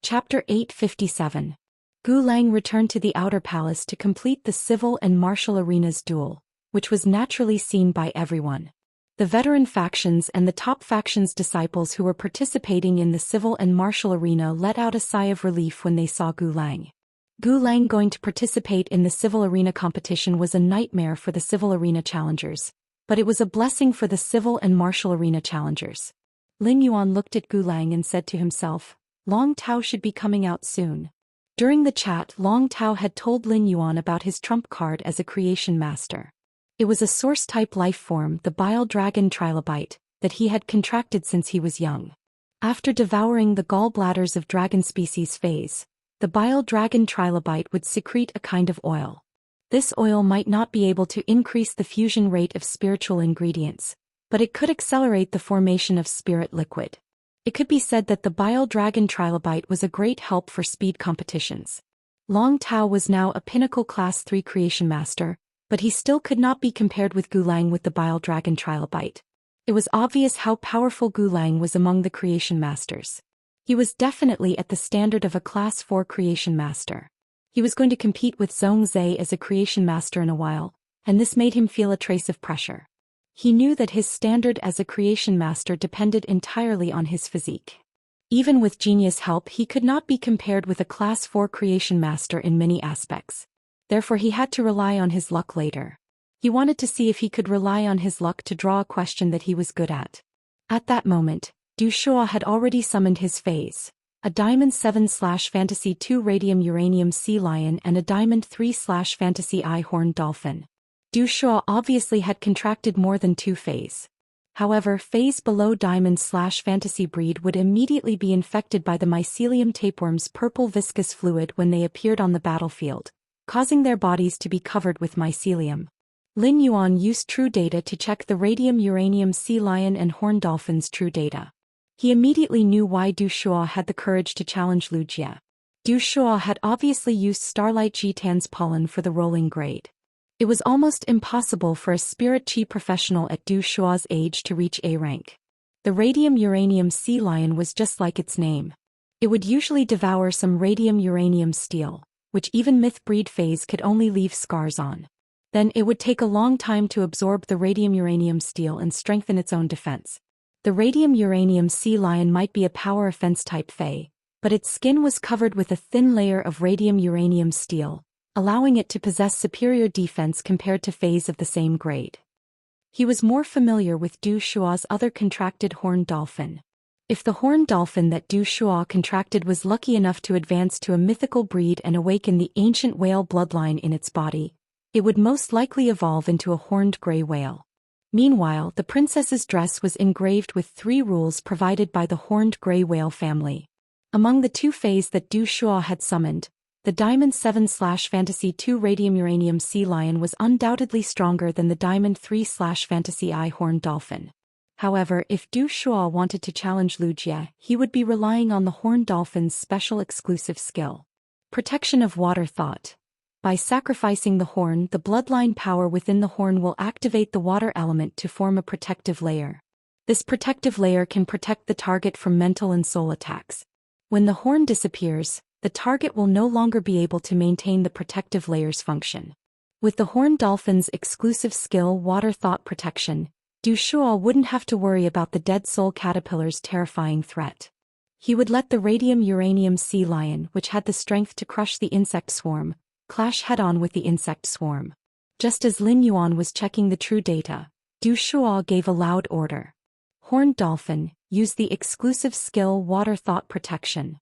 Chapter 857. Gu Lang returned to the outer palace to complete the civil and martial arenas duel, which was naturally seen by everyone. The veteran factions and the top factions' disciples who were participating in the civil and martial arena let out a sigh of relief when they saw Gu Lang. Gu Lang going to participate in the civil arena competition was a nightmare for the civil arena challengers, but it was a blessing for the civil and martial arena challengers. Lin Yuan looked at Gu Lang and said to himself, Long Tao should be coming out soon. During the chat, Long Tao had told Lin Yuan about his trump card as a creation master. It was a source-type life form, the bile dragon trilobite, that he had contracted since he was young. After devouring the gallbladders of dragon species phase, the bile dragon trilobite would secrete a kind of oil. This oil might not be able to increase the fusion rate of spiritual ingredients, but it could accelerate the formation of spirit liquid. It could be said that the bile dragon trilobite was a great help for speed competitions. Long Tao was now a pinnacle class 3 creation master, but he still could not be compared with Gu Lang with the bile dragon trilobite. It was obvious how powerful Gu Lang was among the creation masters. He was definitely at the standard of a class 4 creation master. He was going to compete with Zhou Xian as a creation master in a while, and this made him feel a trace of pressure. He knew that his standard as a creation master depended entirely on his physique. Even with genius help, he could not be compared with a class 4 creation master in many aspects. Therefore he had to rely on his luck later. He wanted to see if he could rely on his luck to draw a question that he was good at. At that moment, Du Shuo had already summoned his phase, a Diamond 7/Fantasy 2 Radium Uranium Sea Lion and a Diamond 3/Fantasy Eye Horned Dolphin. Du Shuo obviously had contracted more than 2 phase. However, phase below Diamond/Fantasy breed would immediately be infected by the mycelium tapeworm's purple viscous fluid when they appeared on the battlefield, causing their bodies to be covered with mycelium. Lin Yuan used True Data to check the Radium Uranium Sea Lion and Horned Dolphin's True Data. He immediately knew why Du Shuo had the courage to challenge Wuxia. Du Shuo had obviously used Starlight Jitan's pollen for the rolling grade. It was almost impossible for a spirit chi professional at Du Shuo's age to reach A rank. The Radium Uranium Sea Lion was just like its name. It would usually devour some Radium Uranium steel, which even myth breed phase could only leave scars on. Then it would take a long time to absorb the Radium Uranium steel and strengthen its own defense. The Radium Uranium Sea Lion might be a power offense type Fae, but its skin was covered with a thin layer of Radium Uranium steel, allowing it to possess superior defense compared to Faes of the same grade. He was more familiar with Du Shuo's other contracted Horned Dolphin. If the Horned Dolphin that Du Shuo contracted was lucky enough to advance to a mythical breed and awaken the ancient whale bloodline in its body, it would most likely evolve into a horned gray whale. Meanwhile, the princess's dress was engraved with 3 rules provided by the horned gray whale family. Among the 2 Faes that Du Shuo had summoned, the Diamond 7/Fantasy 2 Radium Uranium Sea Lion was undoubtedly stronger than the Diamond 3/Fantasy Eye Horned Dolphin. However, if Du Shuo wanted to challenge Wuxia, he would be relying on the Horned Dolphin's special exclusive skill. Protection of Water Thought. By sacrificing the horn, the bloodline power within the horn will activate the water element to form a protective layer. This protective layer can protect the target from mental and soul attacks. When the horn disappears, the target will no longer be able to maintain the protective layer's function. With the Horned Dolphin's exclusive skill Water Thought Protection, Du Shuo wouldn't have to worry about the dead soul caterpillar's terrifying threat. He would let the Radium Uranium Sea Lion, which had the strength to crush the insect swarm, clash head-on with the insect swarm. Just as Lin Yuan was checking the True Data, Du Shuo gave a loud order. Horned Dolphin, use the exclusive skill Water Thought Protection.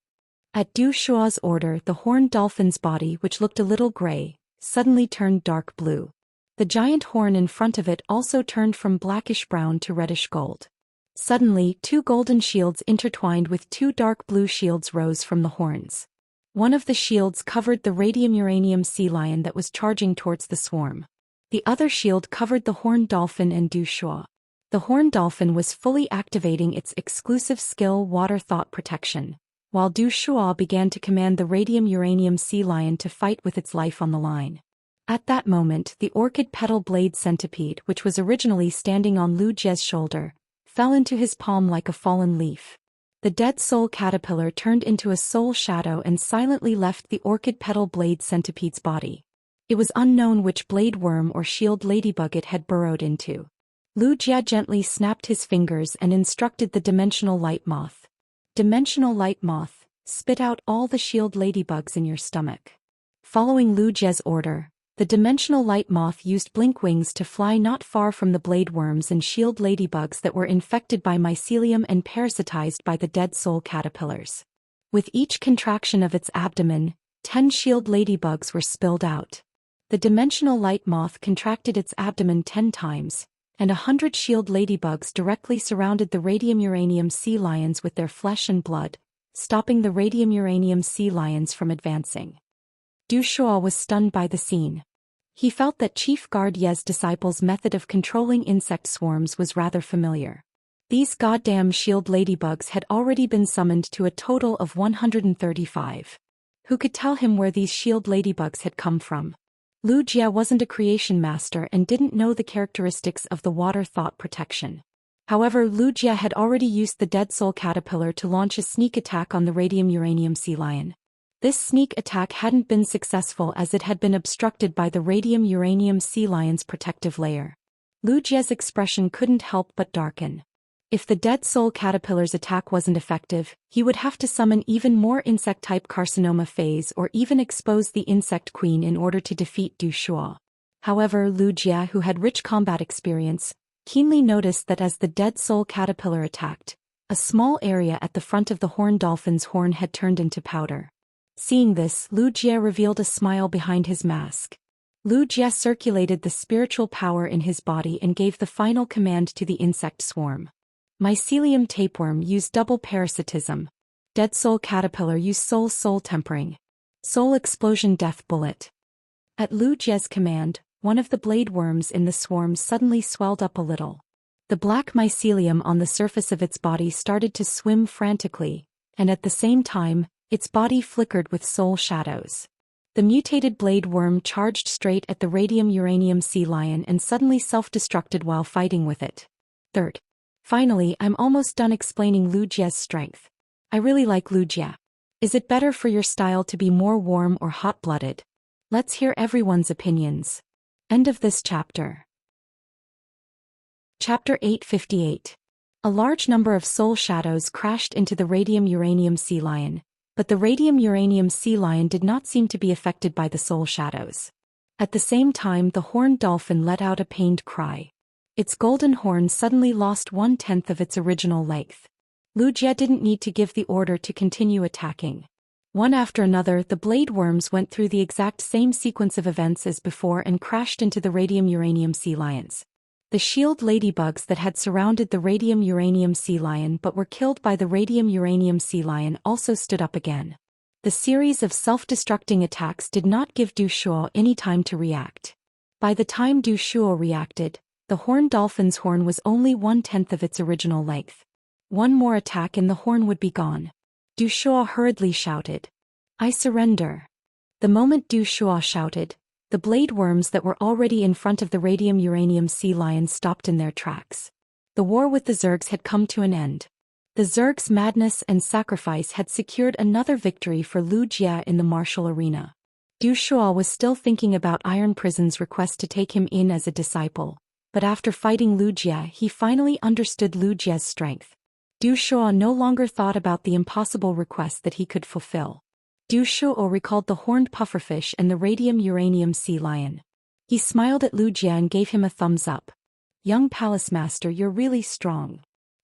At Du Shuo's order, the Horned Dolphin's body, which looked a little gray, suddenly turned dark blue. The giant horn in front of it also turned from blackish-brown to reddish-gold. Suddenly, 2 golden shields intertwined with 2 dark blue shields rose from the horns. One of the shields covered the Radium Uranium Sea Lion that was charging towards the swarm. The other shield covered the Horned Dolphin and Du Shuo. The Horned Dolphin was fully activating its exclusive skill Water Thought Protection, while Du Shuo began to command the Radium Uranium Sea Lion to fight with its life on the line. At that moment, the orchid petal blade centipede, which was originally standing on Lu Jie's shoulder, fell into his palm like a fallen leaf. The dead soul caterpillar turned into a soul shadow and silently left the orchid petal blade centipede's body. It was unknown which blade worm or shield ladybug it had burrowed into. Lu Jia gently snapped his fingers and instructed the dimensional light moth. Dimensional light moth, spit out all the shield ladybugs in your stomach. Following Lu Jia's order, the dimensional light moth used blink wings to fly not far from the blade worms and shield ladybugs that were infected by mycelium and parasitized by the dead soul caterpillars. With each contraction of its abdomen, 10 shield ladybugs were spilled out. The dimensional light moth contracted its abdomen 10 times, and 100 shield ladybugs directly surrounded the radium-uranium sea lions with their flesh and blood, stopping the radium-uranium sea lions from advancing. Du Shuo was stunned by the scene. He felt that Chief Guard Ye's disciples' method of controlling insect swarms was rather familiar. These goddamn shield ladybugs had already been summoned to a total of 135. Who could tell him where these shield ladybugs had come from? Lu Jia wasn't a creation master and didn't know the characteristics of the water thought protection. However, Lu Jia had already used the dead soul caterpillar to launch a sneak attack on the radium-uranium sea lion. This sneak attack hadn't been successful as it had been obstructed by the radium-uranium sea lion's protective layer. Lu Jia's expression couldn't help but darken. If the dead soul caterpillar's attack wasn't effective, he would have to summon even more insect-type carcinoma phase or even expose the insect queen in order to defeat Du Shuo. However, Lu Jia, who had rich combat experience, keenly noticed that as the dead soul caterpillar attacked, a small area at the front of the horned dolphin's horn had turned into powder. Seeing this, Lu Jia revealed a smile behind his mask. Lu Jia circulated the spiritual power in his body and gave the final command to the insect swarm. Mycelium tapeworm used double parasitism. Dead soul caterpillar used soul tempering. Soul explosion death bullet. At Lu Jia's command, one of the blade worms in the swarm suddenly swelled up a little. The black mycelium on the surface of its body started to swim frantically, and at the same time, its body flickered with soul shadows. The mutated blade worm charged straight at the radium-uranium sea lion and suddenly self-destructed while fighting with it. Third. Finally, I'm almost done explaining Lu Jia's strength. I really like Lu Jia. Is it better for your style to be more warm or hot-blooded? Let's hear everyone's opinions. End of this chapter. Chapter 858. A large number of soul shadows crashed into the radium-uranium sea lion, but the radium-uranium sea lion did not seem to be affected by the soul shadows. At the same time, the horned dolphin let out a pained cry. Its golden horn suddenly lost 1/10 of its original length. Lu Jia didn't need to give the order to continue attacking. One after another, the blade worms went through the exact same sequence of events as before and crashed into the radium-uranium sea lions. The shield ladybugs that had surrounded the radium-uranium sea lion but were killed by the radium-uranium sea lion also stood up again. The series of self-destructing attacks did not give Du Shuo any time to react. By the time Du Shuo reacted, the horned dolphin's horn was only 1/10 of its original length. One more attack and the horn would be gone. Du Shuo hurriedly shouted, "I surrender." The moment Du Shuo shouted, the blade worms that were already in front of the radium-uranium sea lion stopped in their tracks. The war with the Zergs had come to an end. The Zergs' madness and sacrifice had secured another victory for Lu Jia in the martial arena. Du Shuo was still thinking about Iron Prison's request to take him in as a disciple, but after fighting Lu Jia he finally understood Lu Jia's strength. Du Shuo no longer thought about the impossible request that he could fulfill. Du Shuo recalled the horned pufferfish and the radium-uranium sea lion. He smiled at Lu Jia and gave him a thumbs up. "Young palace master, you're really strong."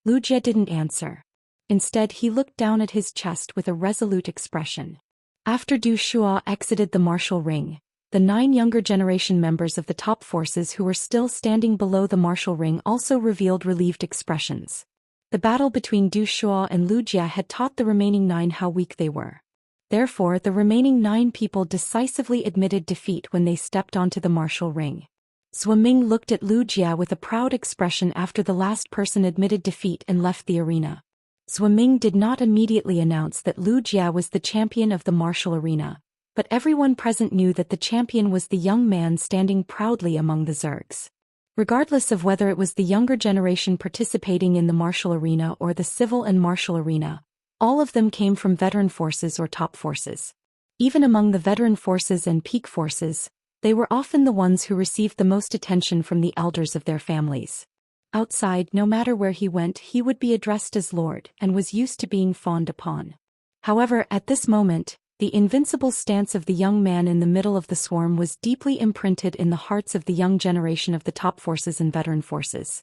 Lu Jia didn't answer. Instead, he looked down at his chest with a resolute expression. After Du Shuo exited the martial ring, the 9 younger generation members of the top forces who were still standing below the martial ring also revealed relieved expressions. The battle between Du Shuo and Lu Jia had taught the remaining 9 how weak they were. Therefore, the remaining 9 people decisively admitted defeat when they stepped onto the martial ring. Zhou Ming looked at Lu Jia with a proud expression after the last person admitted defeat and left the arena. Zhou Ming did not immediately announce that Lu Jia was the champion of the martial arena, but everyone present knew that the champion was the young man standing proudly among the Zergs. Regardless of whether it was the younger generation participating in the martial arena or the civil and martial arena, All of them came from veteran forces or top forces. Even among the veteran forces and peak forces, they were often the ones who received the most attention from the elders of their families. Outside, no matter where he went, he would be addressed as Lord and was used to being fawned upon. However, at this moment, the invincible stance of the young man in the middle of the swarm was deeply imprinted in the hearts of the young generation of the top forces and veteran forces.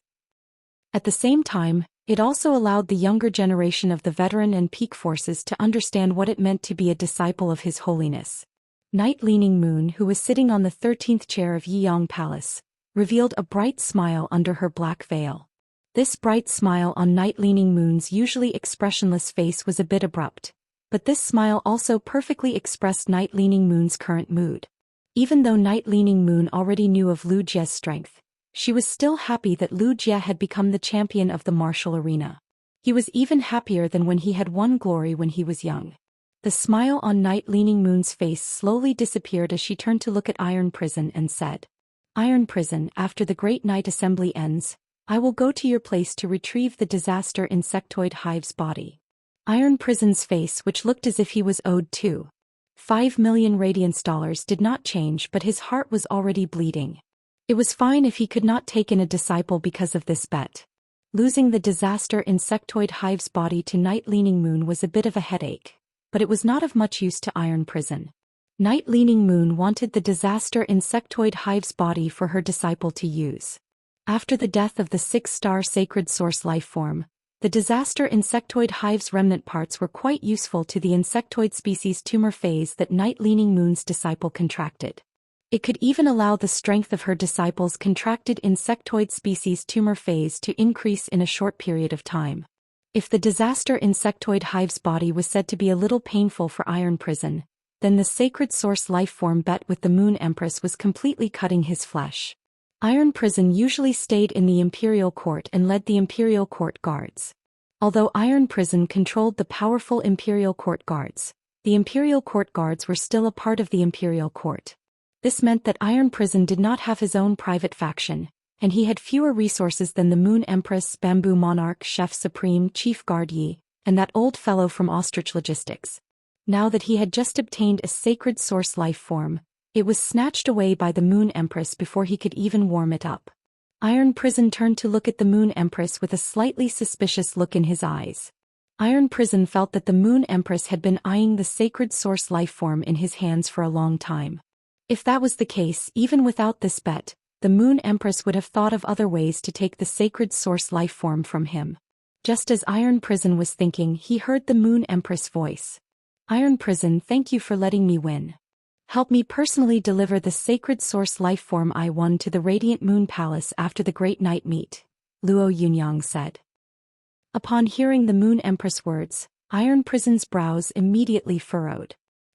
At the same time, it also allowed the younger generation of the veteran and peak forces to understand what it meant to be a disciple of His Holiness. Night Leaning Moon, who was sitting on the 13th chair of Yiyang Palace, revealed a bright smile under her black veil. This bright smile on Night Leaning Moon's usually expressionless face was a bit abrupt, but this smile also perfectly expressed Night Leaning Moon's current mood. Even though Night Leaning Moon already knew of Lu Jie's strength, she was still happy that Lu Jie had become the champion of the martial arena. He was even happier than when he had won glory when he was young. The smile on Night Leaning Moon's face slowly disappeared as she turned to look at Iron Prison and said, "Iron Prison, after the Great Night Assembly ends, I will go to your place to retrieve the disaster insectoid hive's body." Iron Prison's face, which looked as if he was owed $5 million radiance dollars, did not change, but his heart was already bleeding. It was fine if he could not take in a disciple because of this bet. Losing the disaster insectoid hive's body to Night Leaning Moon was a bit of a headache, but it was not of much use to Iron Prison. Night Leaning Moon wanted the disaster insectoid hive's body for her disciple to use. After the death of the 6-star sacred source life form, the disaster insectoid hive's remnant parts were quite useful to the insectoid species tumor phase that Night Leaning Moon's disciple contracted. It could even allow the strength of her disciple's contracted insectoid species tumor phase to increase in a short period of time. If the disaster insectoid hive's body was said to be a little painful for Iron Prison, then the sacred source life form bet with the Moon Empress was completely cutting his flesh. Iron Prison usually stayed in the Imperial Court and led the Imperial Court Guards. Although Iron Prison controlled the powerful Imperial Court Guards, the Imperial Court Guards were still a part of the Imperial Court. This meant that Iron Prison did not have his own private faction, and he had fewer resources than the Moon Empress, Bamboo Monarch, Chef Supreme, Chief Guard Yi, and that old fellow from Ostrich Logistics. Now that he had just obtained a sacred source life form, it was snatched away by the Moon Empress before he could even warm it up. Iron Prison turned to look at the Moon Empress with a slightly suspicious look in his eyes. Iron Prison felt that the Moon Empress had been eyeing the sacred source life form in his hands for a long time. If that was the case, even without this bet, the Moon Empress would have thought of other ways to take the sacred source life form from him. Just as Iron Prison was thinking, he heard the Moon Empress voice. "Iron Prison, thank you for letting me win. Help me personally deliver the sacred source life form I won to the Radiant Moon Palace after the Great Night Meet," Luo Yunyang said. Upon hearing the Moon Empress words, Iron Prison's brows immediately furrowed.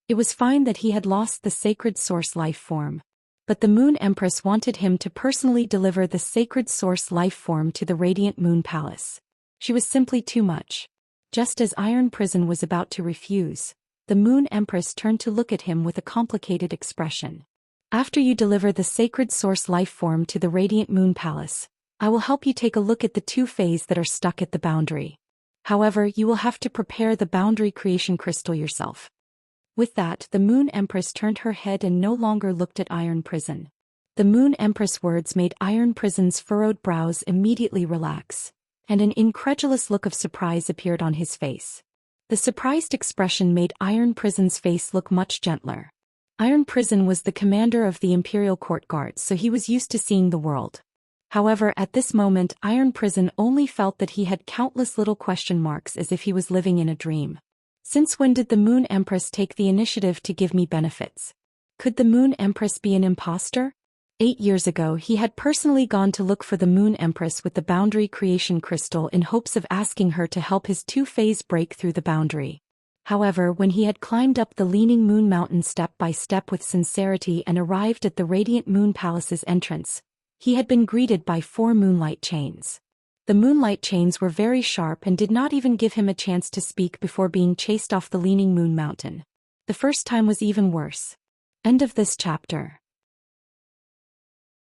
It was fine that he had lost the sacred source life form, but the Moon Empress wanted him to personally deliver the sacred source life form to the Radiant Moon Palace. She was simply too much. Just as Iron Prison was about to refuse, the Moon Empress turned to look at him with a complicated expression. "After you deliver the sacred source life form to the Radiant Moon Palace, I will help you take a look at the 2 phases that are stuck at the boundary. However, you will have to prepare the boundary creation crystal yourself." With that, the Moon Empress turned her head and no longer looked at Iron Prison. The Moon Empress words made Iron Prison's furrowed brows immediately relax, and an incredulous look of surprise appeared on his face. The surprised expression made Iron Prison's face look much gentler. Iron Prison was the commander of the Imperial Court Guards, so he was used to seeing the world. However, at this moment, Iron Prison only felt that he had countless little question marks, as if he was living in a dream. Since when did the Moon Empress take the initiative to give me benefits? Could the Moon Empress be an imposter? 8 years ago, he had personally gone to look for the Moon Empress with the boundary creation crystal in hopes of asking her to help his 2-phase break through the boundary. However, when he had climbed up the Leaning Moon Mountain step by step with sincerity and arrived at the Radiant Moon Palace's entrance, he had been greeted by 4 moonlight chains. The moonlight chains were very sharp and did not even give him a chance to speak before being chased off the Leaning Moon Mountain. The first time was even worse. End of this chapter.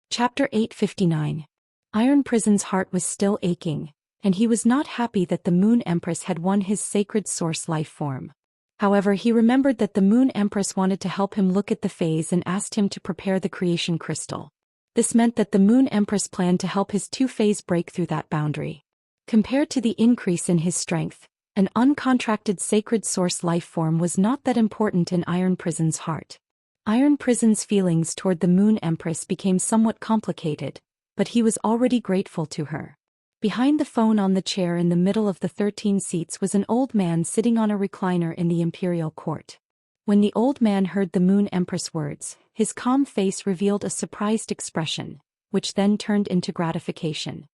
Chapter 859. Iron Prison's heart was still aching, and he was not happy that the Moon Empress had won his sacred source life form. However, he remembered that the Moon Empress wanted to help him look at the phase and asked him to prepare the creation crystal. This meant that the Moon Empress planned to help his two-phase break through that boundary. Compared to the increase in his strength, an uncontracted sacred source life form was not that important in Iron Prison's heart. Iron Prison's feelings toward the Moon Empress became somewhat complicated, but he was already grateful to her. Behind the phone on the chair in the middle of the 13 seats was an old man sitting on a recliner in the imperial court. When the old man heard the Moon Empress words, his calm face revealed a surprised expression, which then turned into gratification.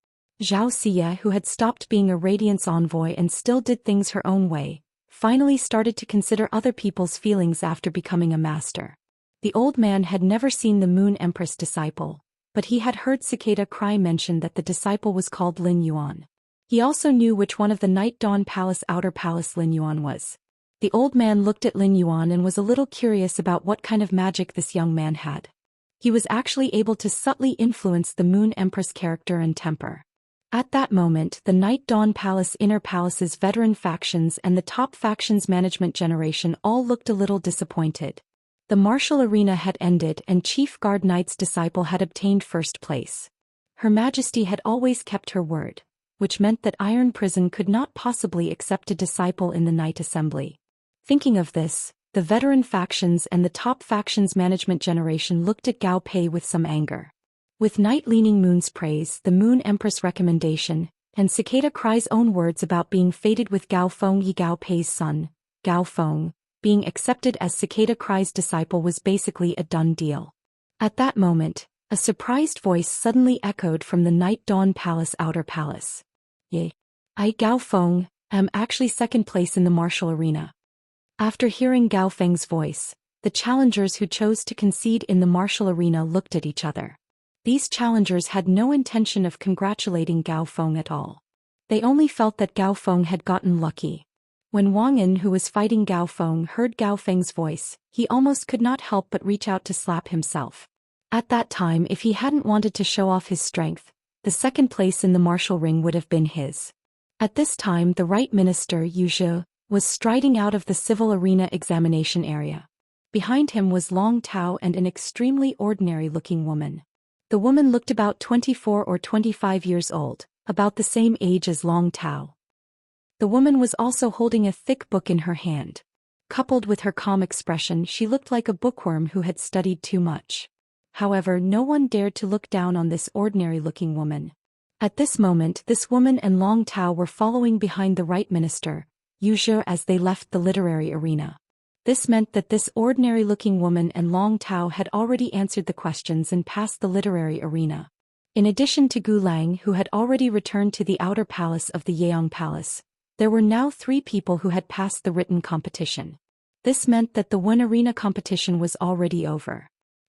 Zhou Xian, who had stopped being a Radiance envoy and still did things her own way, finally started to consider other people's feelings after becoming a master. The old man had never seen the Moon Empress disciple, but he had heard Cicada Cry mention that the disciple was called Lin Yuan. He also knew which one of the Night Dawn Palace Outer Palace Lin Yuan was. The old man looked at Lin Yuan and was a little curious about what kind of magic this young man had. He was actually able to subtly influence the Moon Empress character and temper. At that moment, the Night Dawn Palace Inner Palace's veteran factions and the top factions management generation all looked a little disappointed. The martial arena had ended and Chief Guard Knight's disciple had obtained first place. Her Majesty had always kept her word, which meant that Iron Prison could not possibly accept a disciple in the Night Assembly. Thinking of this, the veteran factions and the top factions management generation looked at Gao Pei with some anger. With Night Leaning Moon's praise, the Moon Empress recommendation, and Cicada Cry's own words about being fated with Gao Feng Yi Gao Pei's son, Gao Feng, being accepted as Cicada Cry's disciple was basically a done deal. At that moment, a surprised voice suddenly echoed from the Night Dawn Palace Outer Palace. "Yay. I, Gao Feng, am actually second place in the martial arena." After hearing Gao Feng's voice, the challengers who chose to concede in the martial arena looked at each other. These challengers had no intention of congratulating Gao Feng at all. They only felt that Gao Feng had gotten lucky. When Wang Yin, who was fighting Gao Feng, heard Gao Feng's voice, he almost could not help but reach out to slap himself. At that time, if he hadn't wanted to show off his strength, the second place in the martial ring would have been his. At this time, the Right Minister, Yu Zhe, was striding out of the civil arena examination area. Behind him was Long Tao and an extremely ordinary-looking woman. The woman looked about 24 or 25 years old, about the same age as Long Tao. The woman was also holding a thick book in her hand. Coupled with her calm expression, she looked like a bookworm who had studied too much. However, no one dared to look down on this ordinary-looking woman. At this moment, this woman and Long Tao were following behind the Right Minister, Yu Zhe, as they left the literary arena. This meant that this ordinary-looking woman and Long Tao had already answered the questions and passed the literary arena. In addition to Gu Lang, who had already returned to the outer palace of the Yeong Palace, there were now 3 people who had passed the written competition. This meant that the Wen Arena competition was already over.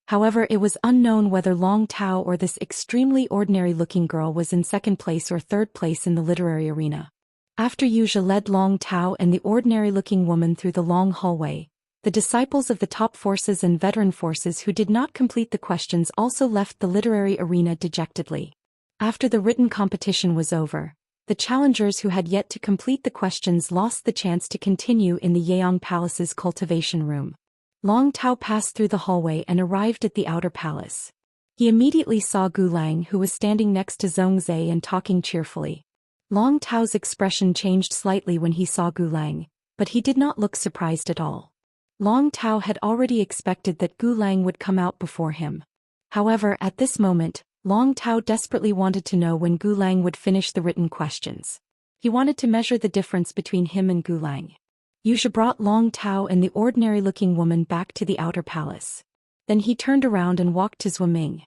However, it was unknown whether Long Tao or this extremely ordinary-looking girl was in second place or third place in the literary arena. After Yu Zhe led Long Tao and the ordinary-looking woman through the long hallway, the disciples of the top forces and veteran forces who did not complete the questions also left the literary arena dejectedly. After the written competition was over, the challengers who had yet to complete the questions lost the chance to continue in the Yeong Palace's cultivation room. Long Tao passed through the hallway and arrived at the outer palace. He immediately saw Gu Lang, who was standing next to Zhongzhe and talking cheerfully. Long Tao's expression changed slightly when he saw Gu Lang, but he did not look surprised at all. Long Tao had already expected that Gu Lang would come out before him. However, at this moment, Long Tao desperately wanted to know when Gu Lang would finish the written questions. He wanted to measure the difference between him and Gu Lang. Yu Zhe brought Long Tao and the ordinary-looking woman back to the outer palace. Then he turned around and walked to Zhuo Ming.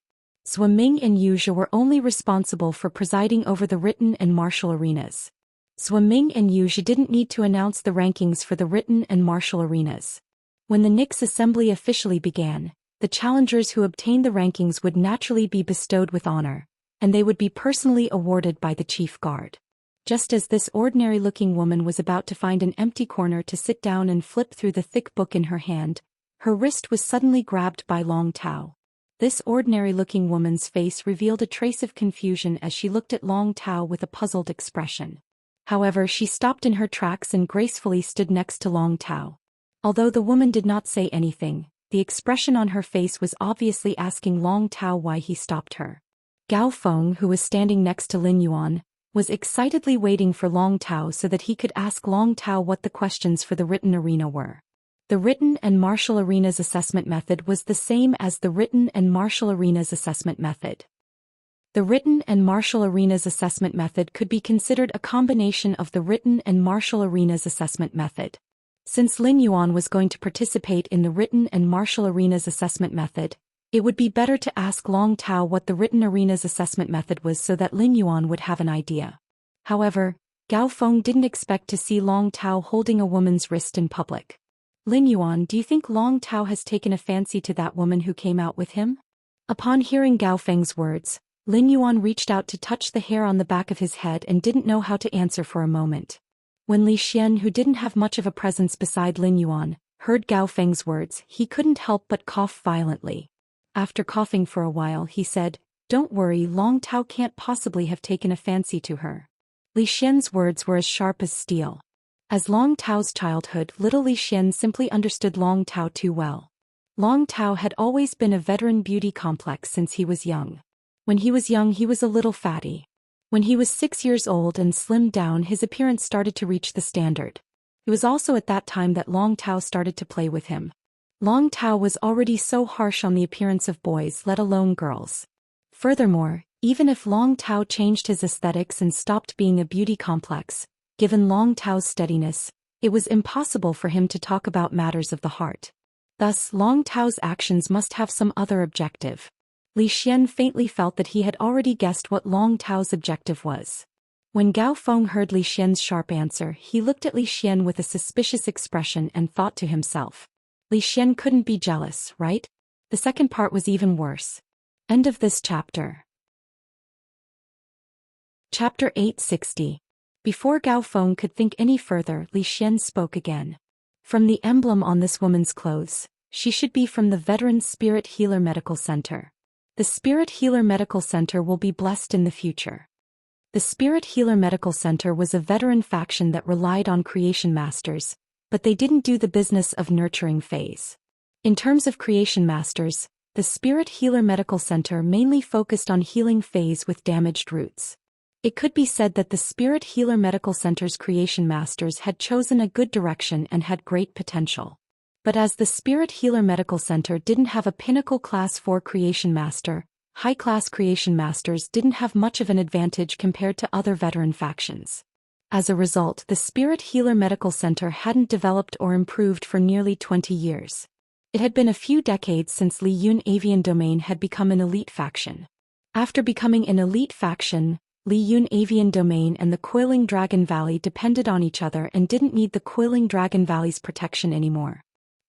Zhuo Ming and Yu Zhe were only responsible for presiding over the written and martial arenas. Zhuo Ming and Yu Zhe didn't need to announce the rankings for the written and martial arenas. When the Nix assembly officially began, the challengers who obtained the rankings would naturally be bestowed with honor, and they would be personally awarded by the chief guard. Just as this ordinary-looking woman was about to find an empty corner to sit down and flip through the thick book in her hand, her wrist was suddenly grabbed by Long Tao. This ordinary-looking woman's face revealed a trace of confusion as she looked at Long Tao with a puzzled expression. However, she stopped in her tracks and gracefully stood next to Long Tao. Although the woman did not say anything, the expression on her face was obviously asking Long Tao why he stopped her. Gao Feng, who was standing next to Lin Yuan, was excitedly waiting for Long Tao so that he could ask Long Tao what the questions for the written arena were. The written and martial arenas assessment method was the same as the written and martial arenas assessment method. The written and martial arenas assessment method could be considered a combination of the written and martial arenas assessment method. Since Lin Yuan was going to participate in the written and martial arenas assessment method, it would be better to ask Long Tao what the written arenas assessment method was so that Lin Yuan would have an idea. However, Gao Feng didn't expect to see Long Tao holding a woman's wrist in public. Lin Yuan, do you think Long Tao has taken a fancy to that woman who came out with him? Upon hearing Gao Feng's words, Lin Yuan reached out to touch the hair on the back of his head and didn't know how to answer for a moment. When Li Xian, who didn't have much of a presence beside Lin Yuan, heard Gao Feng's words, he couldn't help but cough violently. After coughing for a while, he said, "Don't worry, Long Tao can't possibly have taken a fancy to her." Li Xian's words were as sharp as steel. As Long Tao's childhood, little Li Xian simply understood Long Tao too well. Long Tao had always been a veteran beauty complex since he was young. When he was young, he was a little fatty. When he was 6 years old and slimmed down, his appearance started to reach the standard. It was also at that time that Long Tao started to play with him. Long Tao was already so harsh on the appearance of boys, let alone girls. Furthermore, even if Long Tao changed his aesthetics and stopped being a beauty complex, given Long Tao's steadiness, it was impossible for him to talk about matters of the heart. Thus, Long Tao's actions must have some other objective. Li Xian faintly felt that he had already guessed what Long Tao's objective was. When Gao Feng heard Li Xian's sharp answer, he looked at Li Xian with a suspicious expression and thought to himself, Li Xian couldn't be jealous, right? The second part was even worse. End of this chapter. Chapter 860. Before Gao Feng could think any further, Li Xian spoke again. From the emblem on this woman's clothes, she should be from the Veteran Spirit Healer Medical Center. The Spirit Healer Medical Center will be blessed in the future. The Spirit Healer Medical Center was a veteran faction that relied on creation masters, but they didn't do the business of nurturing phase. In terms of creation masters, the Spirit Healer Medical Center mainly focused on healing phase with damaged roots. It could be said that the Spirit Healer Medical Center's creation masters had chosen a good direction and had great potential. But as the Spirit Healer Medical Center didn't have a pinnacle class 4 creation master, high-class creation masters didn't have much of an advantage compared to other veteran factions. As a result, the Spirit Healer Medical Center hadn't developed or improved for nearly 20 years. It had been a few decades since Li Yun Avian Domain had become an elite faction. After becoming an elite faction, Li Yun Avian Domain and the Coiling Dragon Valley depended on each other and didn't need the Coiling Dragon Valley's protection anymore.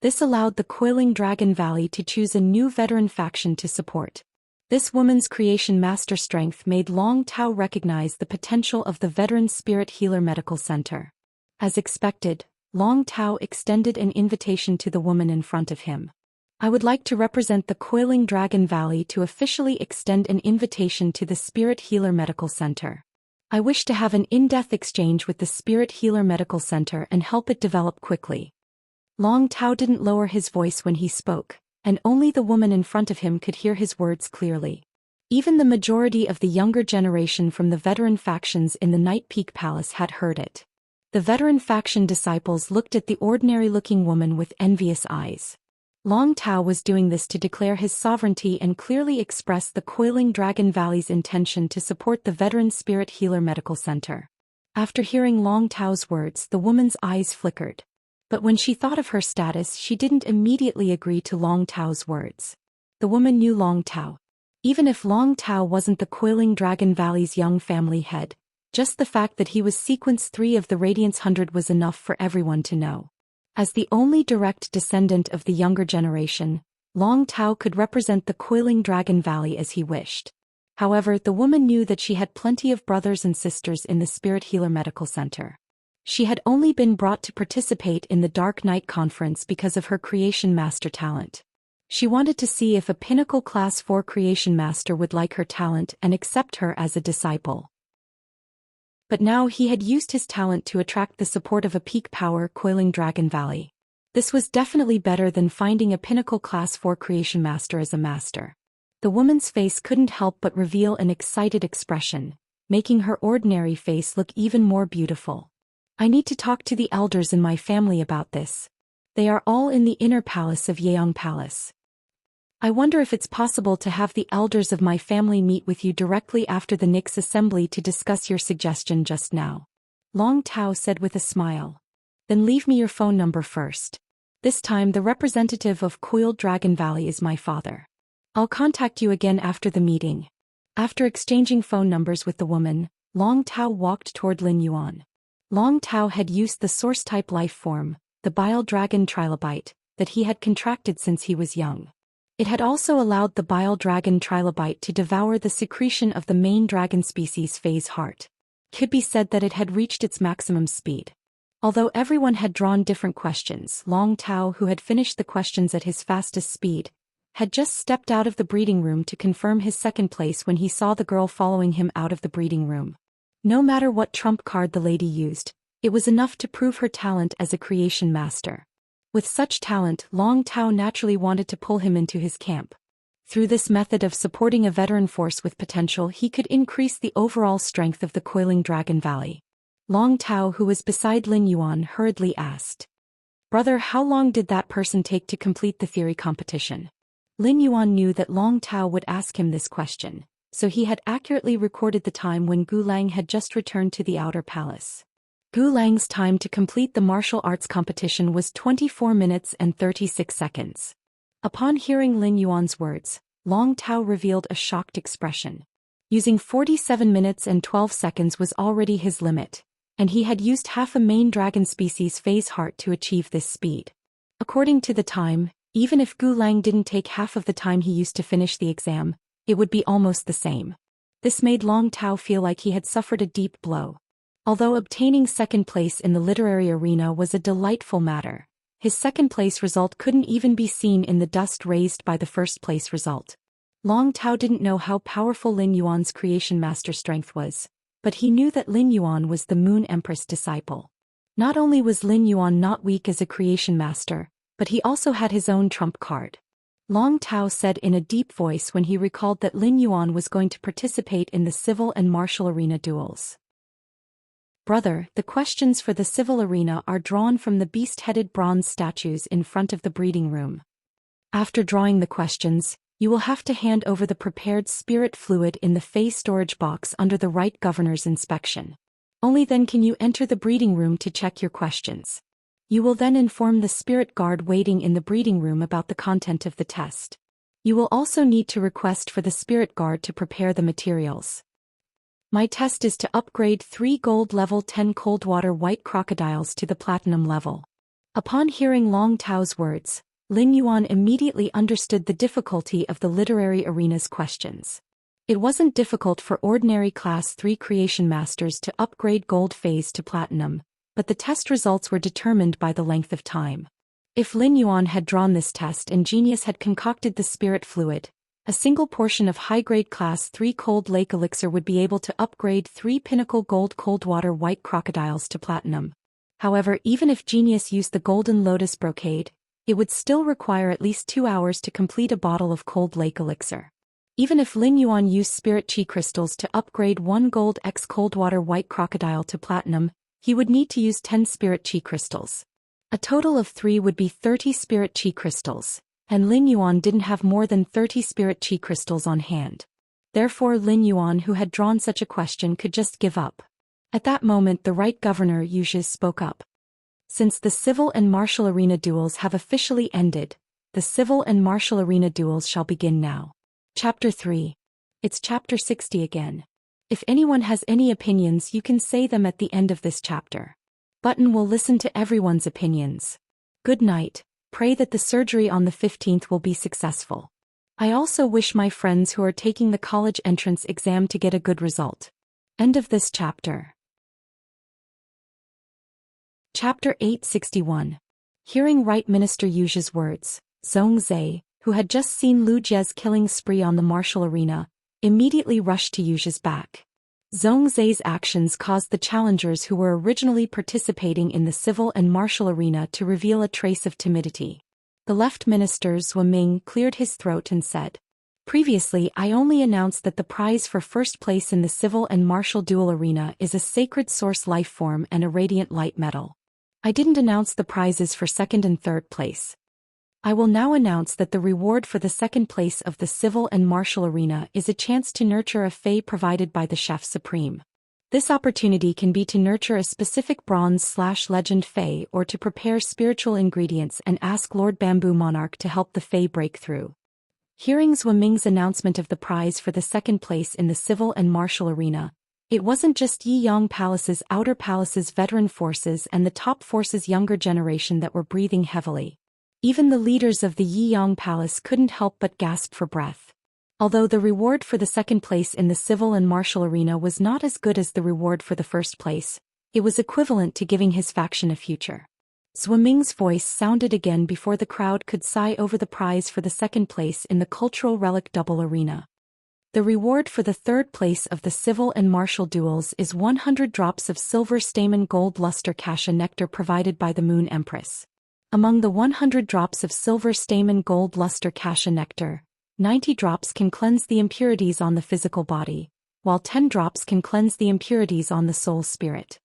This allowed the Coiling Dragon Valley to choose a new veteran faction to support. This woman's creation master strength made Long Tao recognize the potential of the Veteran Spirit Healer Medical Center. As expected, Long Tao extended an invitation to the woman in front of him. I would like to represent the Coiling Dragon Valley to officially extend an invitation to the Spirit Healer Medical Center. I wish to have an in-depth exchange with the Spirit Healer Medical Center and help it develop quickly. Long Tao didn't lower his voice when he spoke, and only the woman in front of him could hear his words clearly. Even the majority of the younger generation from the veteran factions in the Night Peak Palace had heard it. The veteran faction disciples looked at the ordinary-looking woman with envious eyes. Long Tao was doing this to declare his sovereignty and clearly express the Coiling Dragon Valley's intention to support the Veteran Spirit Healer Medical Center. After hearing Long Tao's words, the woman's eyes flickered. But when she thought of her status, she didn't immediately agree to Long Tao's words. The woman knew Long Tao. Even if Long Tao wasn't the Coiling Dragon Valley's young family head, just the fact that he was Sequence 3 of the Radiance 100 was enough for everyone to know. As the only direct descendant of the younger generation, Long Tao could represent the Coiling Dragon Valley as he wished. However, the woman knew that she had plenty of brothers and sisters in the Spirit Healer Medical Center. She had only been brought to participate in the Dark Night Conference because of her creation master talent. She wanted to see if a pinnacle Class 4 creation master would like her talent and accept her as a disciple. But now he had used his talent to attract the support of a peak power coiling Dragon Valley. This was definitely better than finding a pinnacle Class 4 creation master as a master. The woman's face couldn't help but reveal an excited expression, making her ordinary face look even more beautiful. I need to talk to the elders in my family about this. They are all in the inner palace of Yeong Palace. I wonder if it's possible to have the elders of my family meet with you directly after the Nix assembly to discuss your suggestion just now. Long Tao said with a smile. Then leave me your phone number first. This time the representative of Coiled Dragon Valley is my father. I'll contact you again after the meeting. After exchanging phone numbers with the woman, Long Tao walked toward Lin Yuan. Long Tao had used the source-type life form, the bile dragon trilobite, that he had contracted since he was young. It had also allowed the bile dragon trilobite to devour the secretion of the main dragon species phase heart. Could be said that it had reached its maximum speed. Although everyone had drawn different questions, Long Tao, who had finished the questions at his fastest speed, had just stepped out of the breeding room to confirm his second place when he saw the girl following him out of the breeding room. No matter what trump card the lady used, it was enough to prove her talent as a creation master. With such talent, Long Tao naturally wanted to pull him into his camp. Through this method of supporting a veteran force with potential, he could increase the overall strength of the Coiling Dragon Valley. Long Tao, who was beside Lin Yuan, hurriedly asked, "Brother, how long did that person take to complete the theory competition?" Lin Yuan knew that Long Tao would ask him this question, so he had accurately recorded the time when Gu Lang had just returned to the outer palace. Gu Lang's time to complete the martial arts competition was 24 minutes and 36 seconds. Upon hearing Lin Yuan's words, Long Tao revealed a shocked expression. Using 47 minutes and 12 seconds was already his limit, and he had used half a main dragon species phase heart to achieve this speed. According to the time, even if Gu Lang didn't take half of the time he used to finish the exam, it would be almost the same. This made Long Tao feel like he had suffered a deep blow. Although obtaining second place in the literary arena was a delightful matter, his second place result couldn't even be seen in the dust raised by the first place result. Long Tao didn't know how powerful Lin Yuan's creation master strength was, but he knew that Lin Yuan was the Moon Empress disciple. Not only was Lin Yuan not weak as a creation master, but he also had his own trump card. Long Tao said in a deep voice when he recalled that Lin Yuan was going to participate in the civil and martial arena duels. "Brother, the questions for the civil arena are drawn from the beast-headed bronze statues in front of the breeding room. After drawing the questions, you will have to hand over the prepared spirit fluid in the phase storage box under the right governor's inspection. Only then can you enter the breeding room to check your questions. You will then inform the spirit guard waiting in the breeding room about the content of the test. You will also need to request for the spirit guard to prepare the materials. My test is to upgrade 3 gold level 10 cold water white crocodiles to the platinum level." Upon hearing Long Tao's words, Lin Yuan immediately understood the difficulty of the literary arena's questions. It wasn't difficult for ordinary Class 3 creation masters to upgrade gold phase to platinum, but the test results were determined by the length of time. If Lin Yuan had drawn this test and Genius had concocted the spirit fluid, a single portion of high-grade Class 3 cold lake elixir would be able to upgrade 3 pinnacle gold cold water white crocodiles to platinum. However, even if Genius used the golden lotus brocade, it would still require at least 2 hours to complete a bottle of cold lake elixir. Even if Lin Yuan used spirit chi crystals to upgrade 1 gold X cold water white crocodile to platinum, he would need to use 10 spirit chi crystals. A total of 3 would be 30 spirit chi crystals, and Lin Yuan didn't have more than 30 spirit chi crystals on hand. Therefore Lin Yuan, who had drawn such a question, could just give up. At that moment the right governor, Yuzhi, spoke up. "Since the civil and martial arena duels have officially ended, the civil and martial arena duels shall begin now." Chapter 3. It's Chapter 60 again. If anyone has any opinions, you can say them at the end of this chapter. Button will listen to everyone's opinions. Good night. Pray that the surgery on the 15th will be successful. I also wish my friends who are taking the college entrance exam to get a good result. End of this chapter. Chapter 861. Hearing Right Minister Yuzhi's words, Zhongzhe, who had just seen Lu Jie's killing spree on the martial arena, immediately rushed to Yu's back. Zhongzai's actions caused the challengers who were originally participating in the civil and martial arena to reveal a trace of timidity. The left minister Zhou Ming cleared his throat and said, "Previously I only announced that the prize for first place in the civil and martial duel arena is a sacred source life form and a radiant light medal. I didn't announce the prizes for second and third place. I will now announce that the reward for the second place of the civil and martial arena is a chance to nurture a fae provided by the Chef Supreme. This opportunity can be to nurture a specific bronze/legend fae or to prepare spiritual ingredients and ask Lord Bamboo Monarch to help the fae break through." Hearing Zhou Ming's announcement of the prize for the second place in the civil and martial arena, it wasn't just Yiyang Palace's outer palace's veteran forces and the top force's younger generation that were breathing heavily. Even the leaders of the Yiyang Palace couldn't help but gasp for breath. Although the reward for the second place in the civil and martial arena was not as good as the reward for the first place, it was equivalent to giving his faction a future. Zhou Ming's voice sounded again before the crowd could sigh over the prize for the second place in the cultural relic double arena. The reward for the third place of the civil and martial duels is 100 drops of silver stamen gold luster kasha nectar provided by the Moon Empress. Among the 100 drops of silver stamen gold luster kasha nectar, 90 drops can cleanse the impurities on the physical body, while 10 drops can cleanse the impurities on the soul spirit.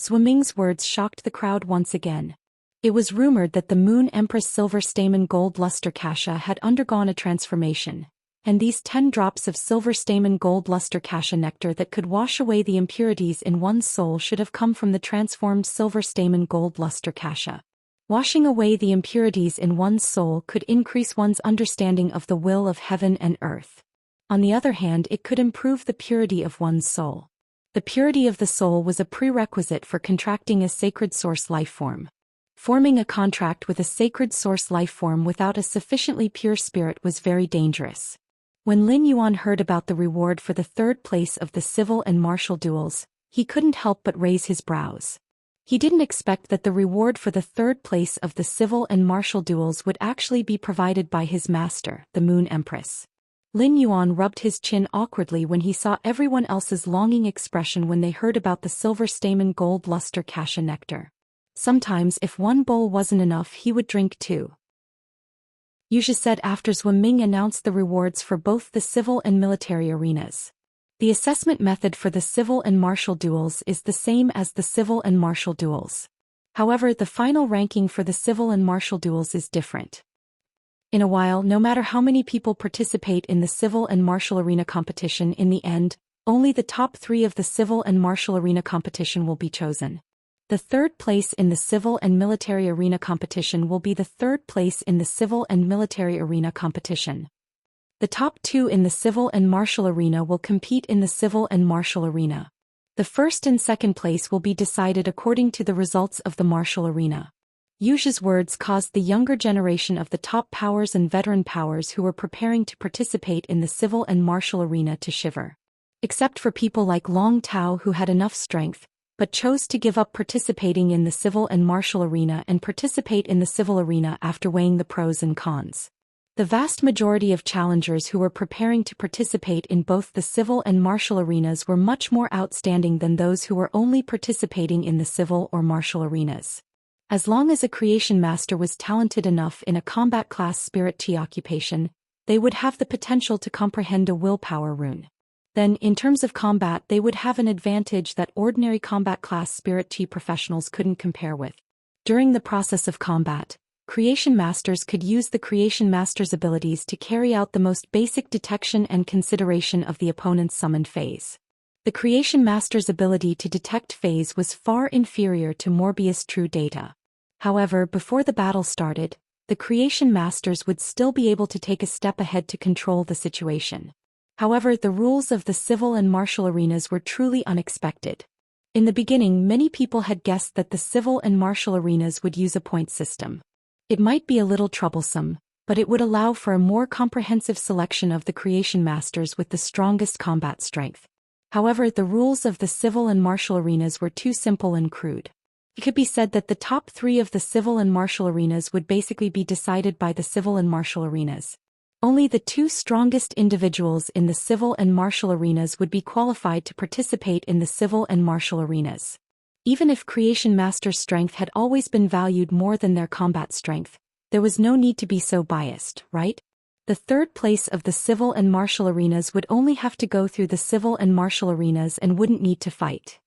Zhou Ming's words shocked the crowd once again. It was rumored that the Moon Empress silver stamen gold luster kasha had undergone a transformation, and these 10 drops of silver stamen gold luster kasha nectar that could wash away the impurities in one's soul should have come from the transformed silver stamen gold luster kasha. Washing away the impurities in one's soul could increase one's understanding of the will of heaven and earth. On the other hand, it could improve the purity of one's soul. The purity of the soul was a prerequisite for contracting a sacred source life form. Forming a contract with a sacred source life form without a sufficiently pure spirit was very dangerous. When Lin Yuan heard about the reward for the third place of the civil and martial duels, he couldn't help but raise his brows. He didn't expect that the reward for the third place of the civil and martial duels would actually be provided by his master, the Moon Empress. Lin Yuan rubbed his chin awkwardly when he saw everyone else's longing expression when they heard about the silver stamen gold luster kasha nectar. Sometimes if one bowl wasn't enough he would drink two. Yuzhi said after Zhou Ming announced the rewards for both the civil and military arenas. The assessment method for the civil and martial duels is the same as the civil and martial duels. However, the final ranking for the civil and martial duels is different. In a while, no matter how many people participate in the civil and martial arena competition, in the end, only the top 3 of the civil and martial arena competition will be chosen. The third place in the civil and military arena competition will be the third place in the civil and military arena competition. The top 2 in the civil and martial arena will compete in the civil and martial arena. The first and second place will be decided according to the results of the martial arena. Yuzhi's words caused the younger generation of the top powers and veteran powers who were preparing to participate in the civil and martial arena to shiver. Except for people like Long Tao who had enough strength, but chose to give up participating in the civil and martial arena and participate in the civil arena after weighing the pros and cons. The vast majority of challengers who were preparing to participate in both the civil and martial arenas were much more outstanding than those who were only participating in the civil or martial arenas. As long as a creation master was talented enough in a combat class spirit chi occupation, they would have the potential to comprehend a willpower rune. Then, in terms of combat, they would have an advantage that ordinary combat class spirit chi professionals couldn't compare with. During the process of combat, creation masters could use the creation master's abilities to carry out the most basic detection and consideration of the opponent's summoned phase. The creation master's ability to detect phase was far inferior to Morbius' true data. However, before the battle started, the creation masters would still be able to take a step ahead to control the situation. However, the rules of the civil and martial arenas were truly unexpected. In the beginning, many people had guessed that the civil and martial arenas would use a point system. It might be a little troublesome, but it would allow for a more comprehensive selection of the creation masters with the strongest combat strength. However, the rules of the civil and martial arenas were too simple and crude. It could be said that the top 3 of the civil and martial arenas would basically be decided by the civil and martial arenas. Only the 2 strongest individuals in the civil and martial arenas would be qualified to participate in the civil and martial arenas. Even if Creation Master's strength had always been valued more than their combat strength, there was no need to be so biased, right? The 3rd place of the civil and martial arenas would only have to go through the civil and martial arenas and wouldn't need to fight.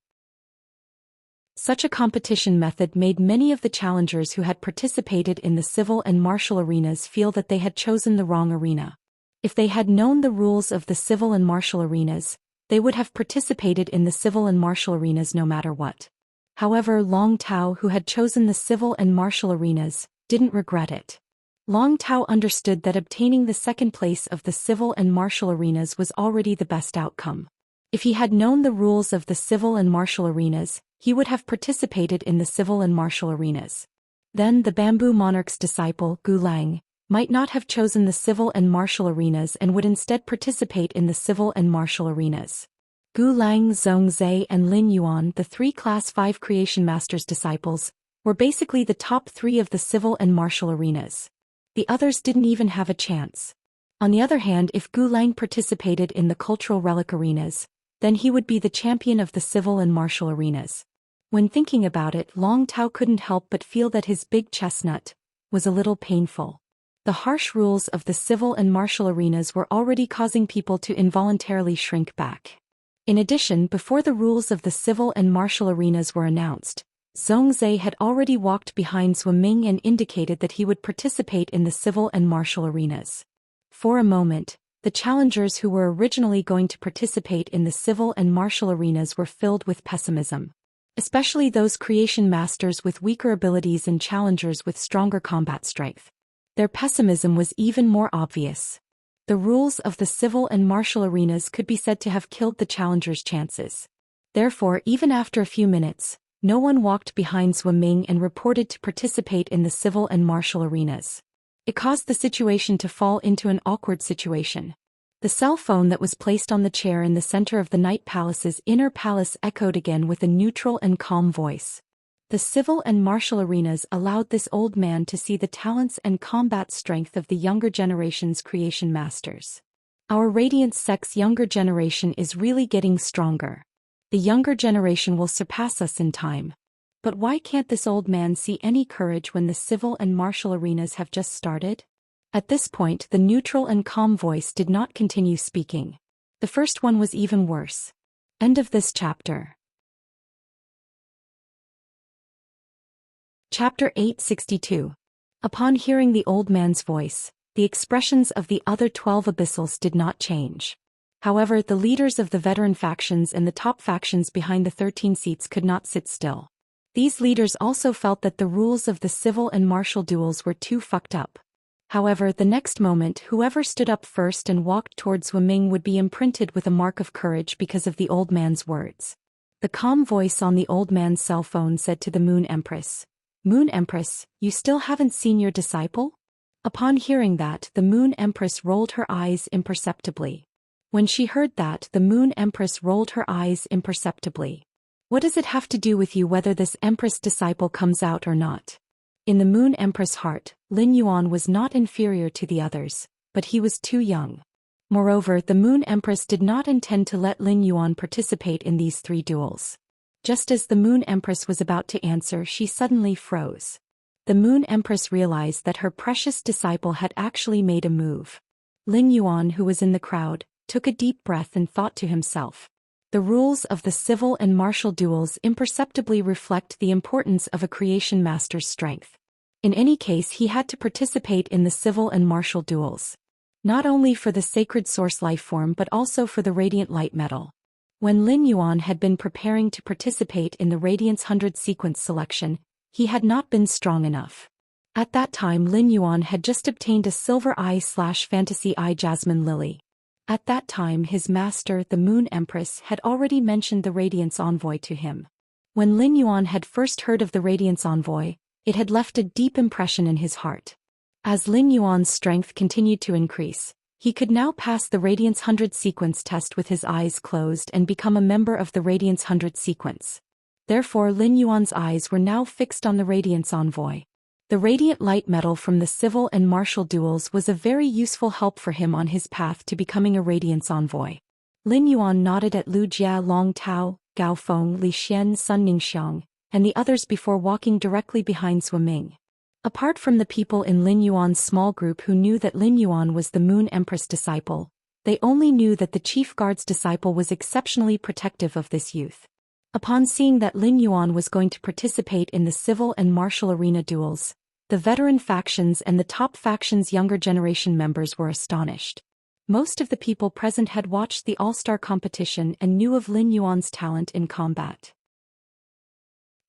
Such a competition method made many of the challengers who had participated in the civil and martial arenas feel that they had chosen the wrong arena. If they had known the rules of the civil and martial arenas, they would have participated in the civil and martial arenas no matter what. However, Long Tao, who had chosen the civil and martial arenas, didn't regret it. Long Tao understood that obtaining the 2nd place of the civil and martial arenas was already the best outcome. If he had known the rules of the civil and martial arenas, he would have participated in the civil and martial arenas. Then the Bamboo Monarch's disciple, Gu Lang, might not have chosen the civil and martial arenas and would instead participate in the civil and martial arenas. Gu Lang, Zhongzhe, and Lin Yuan, the 3 Class 5 Creation Master's disciples, were basically the top 3 of the civil and martial arenas. The others didn't even have a chance. On the other hand, if Gu Lang participated in the cultural relic arenas, then he would be the champion of the civil and martial arenas. When thinking about it, Long Tao couldn't help but feel that his big chestnut was a little painful. The harsh rules of the civil and martial arenas were already causing people to involuntarily shrink back. In addition, before the rules of the civil and martial arenas were announced, Zhongzhe had already walked behind Zhu Ming and indicated that he would participate in the civil and martial arenas. For a moment, the challengers who were originally going to participate in the civil and martial arenas were filled with pessimism. Especially those creation masters with weaker abilities and challengers with stronger combat strength. Their pessimism was even more obvious. The rules of the civil and martial arenas could be said to have killed the challengers' chances. Therefore, even after a few minutes, no one walked behind Zhu Ming and reported to participate in the civil and martial arenas. It caused the situation to fall into an awkward situation. The cell phone that was placed on the chair in the center of the Night Palace's inner palace echoed again with a neutral and calm voice. The civil and martial arenas allowed this old man to see the talents and combat strength of the younger generation's creation masters. Our Radiant Sect's younger generation is really getting stronger. The younger generation will surpass us in time. But why can't this old man see any courage when the civil and martial arenas have just started? At this point, the neutral and calm voice did not continue speaking. The first one was even worse. End of this chapter. Chapter 862. Upon hearing the old man's voice, the expressions of the other 12 abyssals did not change. However, the leaders of the veteran factions and the top factions behind the 13 seats could not sit still. These leaders also felt that the rules of the civil and martial duels were too fucked up. However, the next moment, whoever stood up first and walked towards Zhu Ming would be imprinted with a mark of courage because of the old man's words. The calm voice on the old man's cell phone said to the Moon Empress, "Moon Empress, you still haven't seen your disciple?" Upon hearing that, the Moon Empress rolled her eyes imperceptibly. When she heard that, the Moon Empress rolled her eyes imperceptibly. What does it have to do with you whether this Empress disciple comes out or not? In the Moon Empress' heart, Lin Yuan was not inferior to the others, but he was too young. Moreover, the Moon Empress did not intend to let Lin Yuan participate in these 3 duels. Just as the Moon Empress was about to answer, she suddenly froze. The Moon Empress realized that her precious disciple had actually made a move. Lin Yuan, who was in the crowd, took a deep breath and thought to himself. The rules of the civil and martial duels imperceptibly reflect the importance of a creation master's strength. In any case, he had to participate in the civil and martial duels. Not only for the sacred source life form but also for the radiant light metal. When Lin Yuan had been preparing to participate in the Radiance 100 sequence selection, he had not been strong enough. At that time, Lin Yuan had just obtained a Silver Eye/Fantasy Eye Jasmine Lily. At that time, his master, the Moon Empress, had already mentioned the Radiance Envoy to him. When Lin Yuan had first heard of the Radiance Envoy, it had left a deep impression in his heart. As Lin Yuan's strength continued to increase, he could now pass the Radiance 100 sequence test with his eyes closed and become a member of the Radiance 100 sequence. Therefore Lin Yuan's eyes were now fixed on the Radiance Envoy. The radiant light metal from the civil and martial duels was a very useful help for him on his path to becoming a Radiance Envoy. Lin Yuan nodded at Lu Jia, Long Tao, Gao Feng, Li Xian, Sun Ningxiang, and the others before walking directly behind Sui Ming. Apart from the people in Lin Yuan's small group who knew that Lin Yuan was the Moon Empress disciple, they only knew that the chief guard's disciple was exceptionally protective of this youth. Upon seeing that Lin Yuan was going to participate in the civil and martial arena duels, the veteran factions and the top factions' younger generation members were astonished. Most of the people present had watched the all-star competition and knew of Lin Yuan's talent in combat.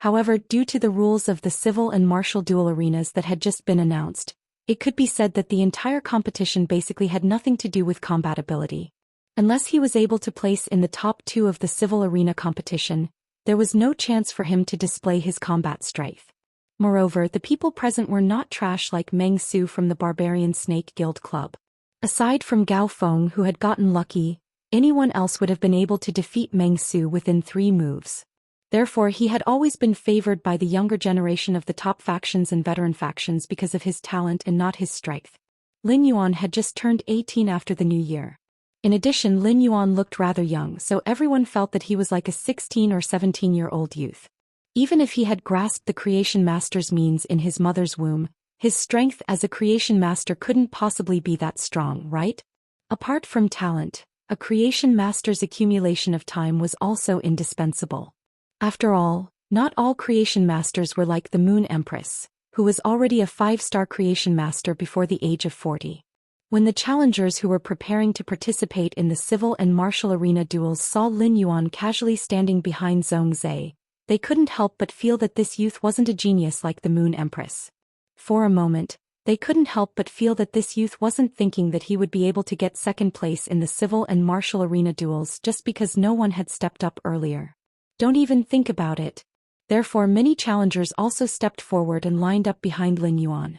However, due to the rules of the civil and martial duel arenas that had just been announced, it could be said that the entire competition basically had nothing to do with combat ability. Unless he was able to place in the top 2 of the civil arena competition, there was no chance for him to display his combat strength. Moreover, the people present were not trash like Meng Su from the Barbarian Snake Guild Club. Aside from Gao Feng, who had gotten lucky, anyone else would have been able to defeat Meng Su within 3 moves. Therefore, he had always been favored by the younger generation of the top factions and veteran factions because of his talent and not his strength. Lin Yuan had just turned 18 after the new year. In addition, Lin Yuan looked rather young, so everyone felt that he was like a 16 or 17-year-old youth. Even if he had grasped the Creation Master's means in his mother's womb, his strength as a Creation Master couldn't possibly be that strong, right? Apart from talent, a Creation Master's accumulation of time was also indispensable. After all, not all Creation Masters were like the Moon Empress, who was already a 5-star Creation Master before the age of 40. When the challengers who were preparing to participate in the civil and martial arena duels saw Lin Yuan casually standing behind Zhong Zhe, they couldn't help but feel that this youth wasn't a genius like the Moon Empress. For a moment, they couldn't help but feel that this youth wasn't thinking that he would be able to get second place in the civil and martial arena duels just because no one had stepped up earlier. Don't even think about it. Therefore, many challengers also stepped forward and lined up behind Lin Yuan.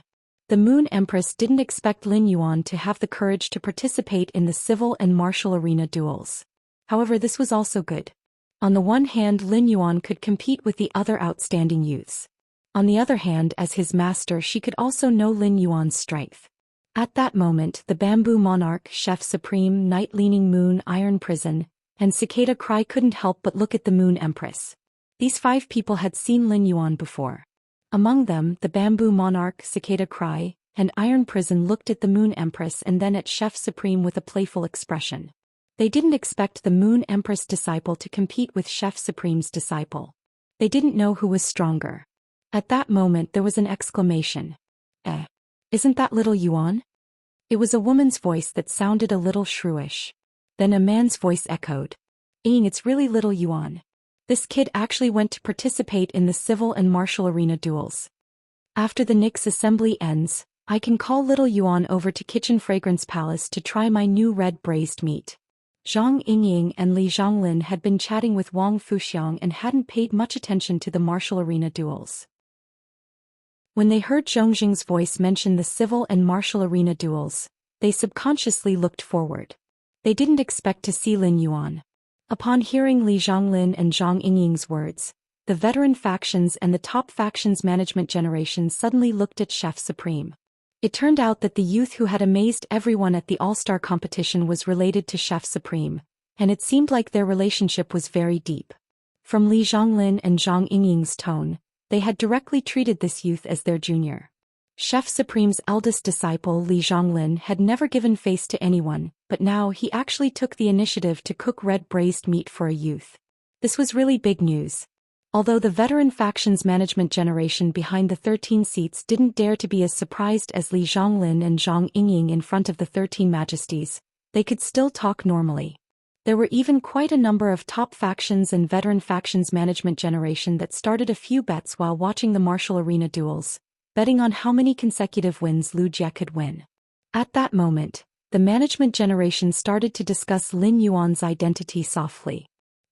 The Moon Empress didn't expect Lin Yuan to have the courage to participate in the civil and martial arena duels. However, this was also good. On the one hand, Lin Yuan could compete with the other outstanding youths. On the other hand, as his master, she could also know Lin Yuan's strength. At that moment, the Bamboo Monarch, Chef Supreme, Night Leaning Moon, Iron Prison, and Cicada Cry couldn't help but look at the Moon Empress. These 5 people had seen Lin Yuan before. Among them, the Bamboo Monarch, Cicada Cry, and Iron Prison looked at the Moon Empress and then at Chef Supreme with a playful expression. They didn't expect the Moon Empress disciple to compete with Chef Supreme's disciple. They didn't know who was stronger. At that moment there was an exclamation. Isn't that little Yuan? It was a woman's voice that sounded a little shrewish. Then a man's voice echoed. It's really little Yuan. This kid actually went to participate in the civil and martial arena duels. After the Nix assembly ends, I can call little Yuan over to Kitchen Fragrance Palace to try my new red braised meat. Zhang Yingying and Li Zhonglin had been chatting with Wang Fuxiang and hadn't paid much attention to the martial arena duels. When they heard Zhongjing's voice mention the civil and martial arena duels, they subconsciously looked forward. They didn't expect to see Lin Yuan. Upon hearing Li Zhonglin and Zhang Yingying's words, the veteran factions and the top factions management generation suddenly looked at Chef Supreme. It turned out that the youth who had amazed everyone at the All-Star competition was related to Chef Supreme, and it seemed like their relationship was very deep. From Li Zhonglin and Zhang Yingying's tone, they had directly treated this youth as their junior. Chef Supreme's eldest disciple Li Zhonglin had never given face to anyone, but now he actually took the initiative to cook red braised meat for a youth. This was really big news. Although the veteran factions management generation behind the 13 seats didn't dare to be as surprised as Li Zhonglin and Zhang Yingying in front of the 13 majesties, they could still talk normally. There were even quite a number of top factions and veteran factions management generation that started a few bets while watching the martial arena duels, betting on how many consecutive wins Lu Jie could win. At that moment, the management generation started to discuss Lin Yuan's identity softly.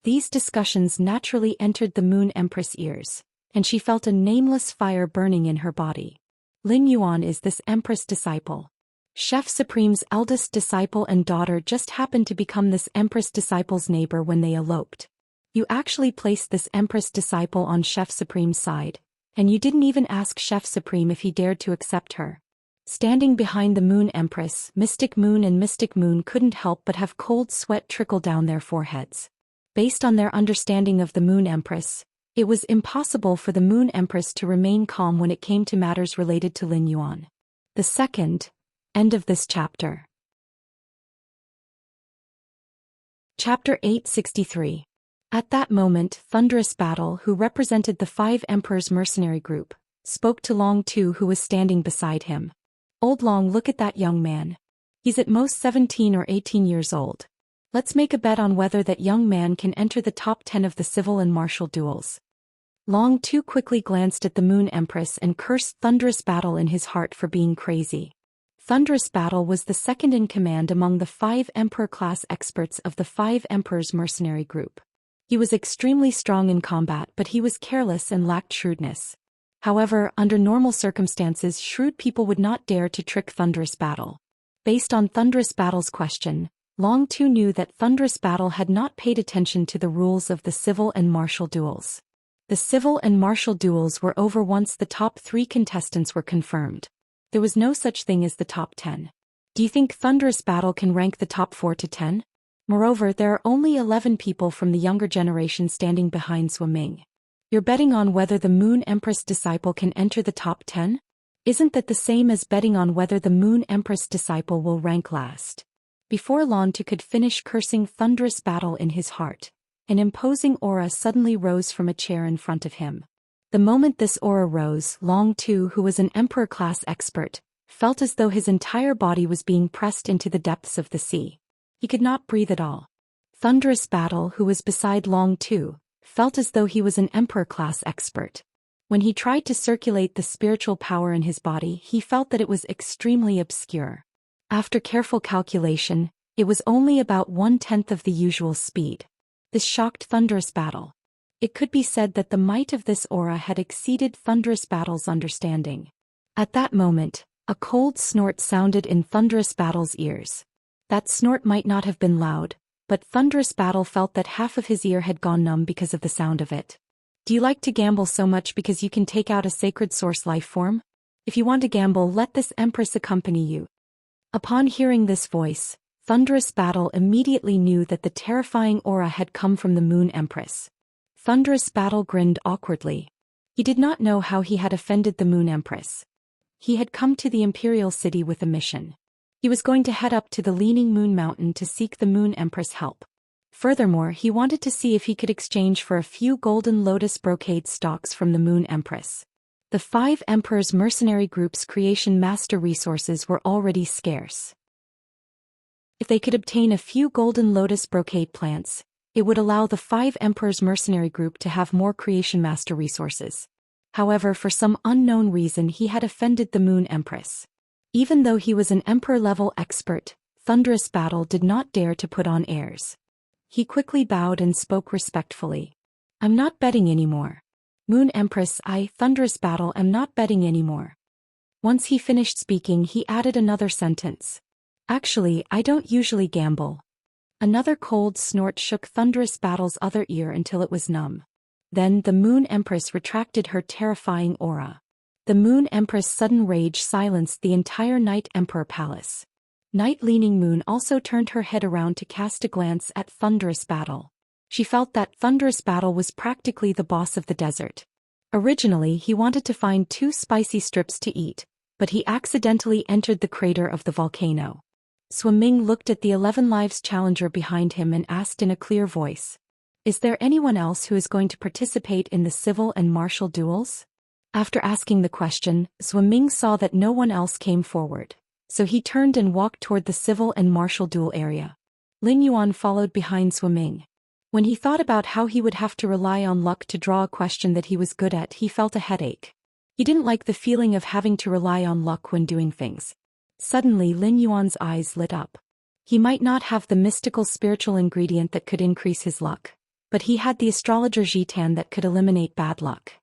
These discussions naturally entered the Moon Empress' ears, and she felt a nameless fire burning in her body. Lin Yuan is this Empress disciple. Chef Supreme's eldest disciple and daughter just happened to become this Empress disciple's neighbor when they eloped. You actually placed this Empress disciple on Chef Supreme's side, and you didn't even ask Chef Supreme if he dared to accept her. Standing behind the Moon Empress, Mystic Moon and Mystic Moon couldn't help but have cold sweat trickle down their foreheads. Based on their understanding of the Moon Empress, it was impossible for the Moon Empress to remain calm when it came to matters related to Lin Yuan. The second, end of this chapter. Chapter 863. At that moment, Thunderous Battle, who represented the 5 Emperors mercenary group, spoke to Long Tu, who was standing beside him. Old Long, look at that young man. He's at most 17 or 18 years old. Let's make a bet on whether that young man can enter the top 10 of the civil and martial duels. Long Tu quickly glanced at the Moon Empress and cursed Thunderous Battle in his heart for being crazy. Thunderous Battle was the second in command among the 5 Emperor-class experts of the 5 Emperors mercenary group. He was extremely strong in combat, but he was careless and lacked shrewdness. However, under normal circumstances, shrewd people would not dare to trick Thunderous Battle. Based on Thunderous Battle's question, Long Tu knew that Thunderous Battle had not paid attention to the rules of the civil and martial duels. The civil and martial duels were over once the top 3 contestants were confirmed. There was no such thing as the top 10. Do you think Thunderous Battle can rank the top 4 to 10? Moreover, there are only 11 people from the younger generation standing behind Zhou Ming. You're betting on whether the Moon Empress disciple can enter the top 10? Isn't that the same as betting on whether the Moon Empress disciple will rank last? Before Long Tu could finish cursing Thunderous Battle in his heart, an imposing aura suddenly rose from a chair in front of him. The moment this aura rose, Long Tu, who was an Emperor-class expert, felt as though his entire body was being pressed into the depths of the sea. He could not breathe at all. Thunderous Battle, who was beside Long Tu, felt as though he was an Emperor-class expert. When he tried to circulate the spiritual power in his body, he felt that it was extremely obscure. After careful calculation, it was only about 1/10 of the usual speed. This shocked Thunderous Battle. It could be said that the might of this aura had exceeded Thunderous Battle's understanding. At that moment, a cold snort sounded in Thunderous Battle's ears. That snort might not have been loud, but Thunderous Battle felt that half of his ear had gone numb because of the sound of it. Do you like to gamble so much because you can take out a sacred source life form? If you want to gamble, let this Empress accompany you. Upon hearing this voice, Thunderous Battle immediately knew that the terrifying aura had come from the Moon Empress. Thunderous Battle grinned awkwardly. He did not know how he had offended the Moon Empress. He had come to the Imperial City with a mission. He was going to head up to the Leaning Moon Mountain to seek the Moon Empress' help. Furthermore, he wanted to see if he could exchange for a few golden lotus brocade stalks from the Moon Empress. The 5 Emperors mercenary group's creation master resources were already scarce. If they could obtain a few golden lotus brocade plants, it would allow the 5 Emperors mercenary group to have more creation master resources. However, for some unknown reason, he had offended the Moon Empress. Even though he was an Emperor-level expert, Thunderous Battle did not dare to put on airs. He quickly bowed and spoke respectfully. I'm not betting anymore. Moon Empress, Thunderous Battle, am not betting anymore. Once he finished speaking, he added another sentence. Actually, I don't usually gamble. Another cold snort shook Thunderous Battle's other ear until it was numb. Then the Moon Empress retracted her terrifying aura. The Moon Empress' sudden rage silenced the entire Night Emperor Palace. Night Leaning Moon also turned her head around to cast a glance at Thunderous Battle. She felt that Thunderous Battle was practically the boss of the desert. Originally, he wanted to find 2 spicy strips to eat, but he accidentally entered the crater of the volcano. Zhou Ming looked at the 11 Lives challenger behind him and asked in a clear voice, "Is there anyone else who is going to participate in the civil and martial duels?" After asking the question, Zhou Ming saw that no one else came forward, so he turned and walked toward the civil and martial duel area. Lin Yuan followed behind Zhou Ming. When he thought about how he would have to rely on luck to draw a question that he was good at, he felt a headache. He didn't like the feeling of having to rely on luck when doing things. Suddenly Lin Yuan's eyes lit up. He might not have the mystical spiritual ingredient that could increase his luck, but he had the astrologer Zhitan that could eliminate bad luck.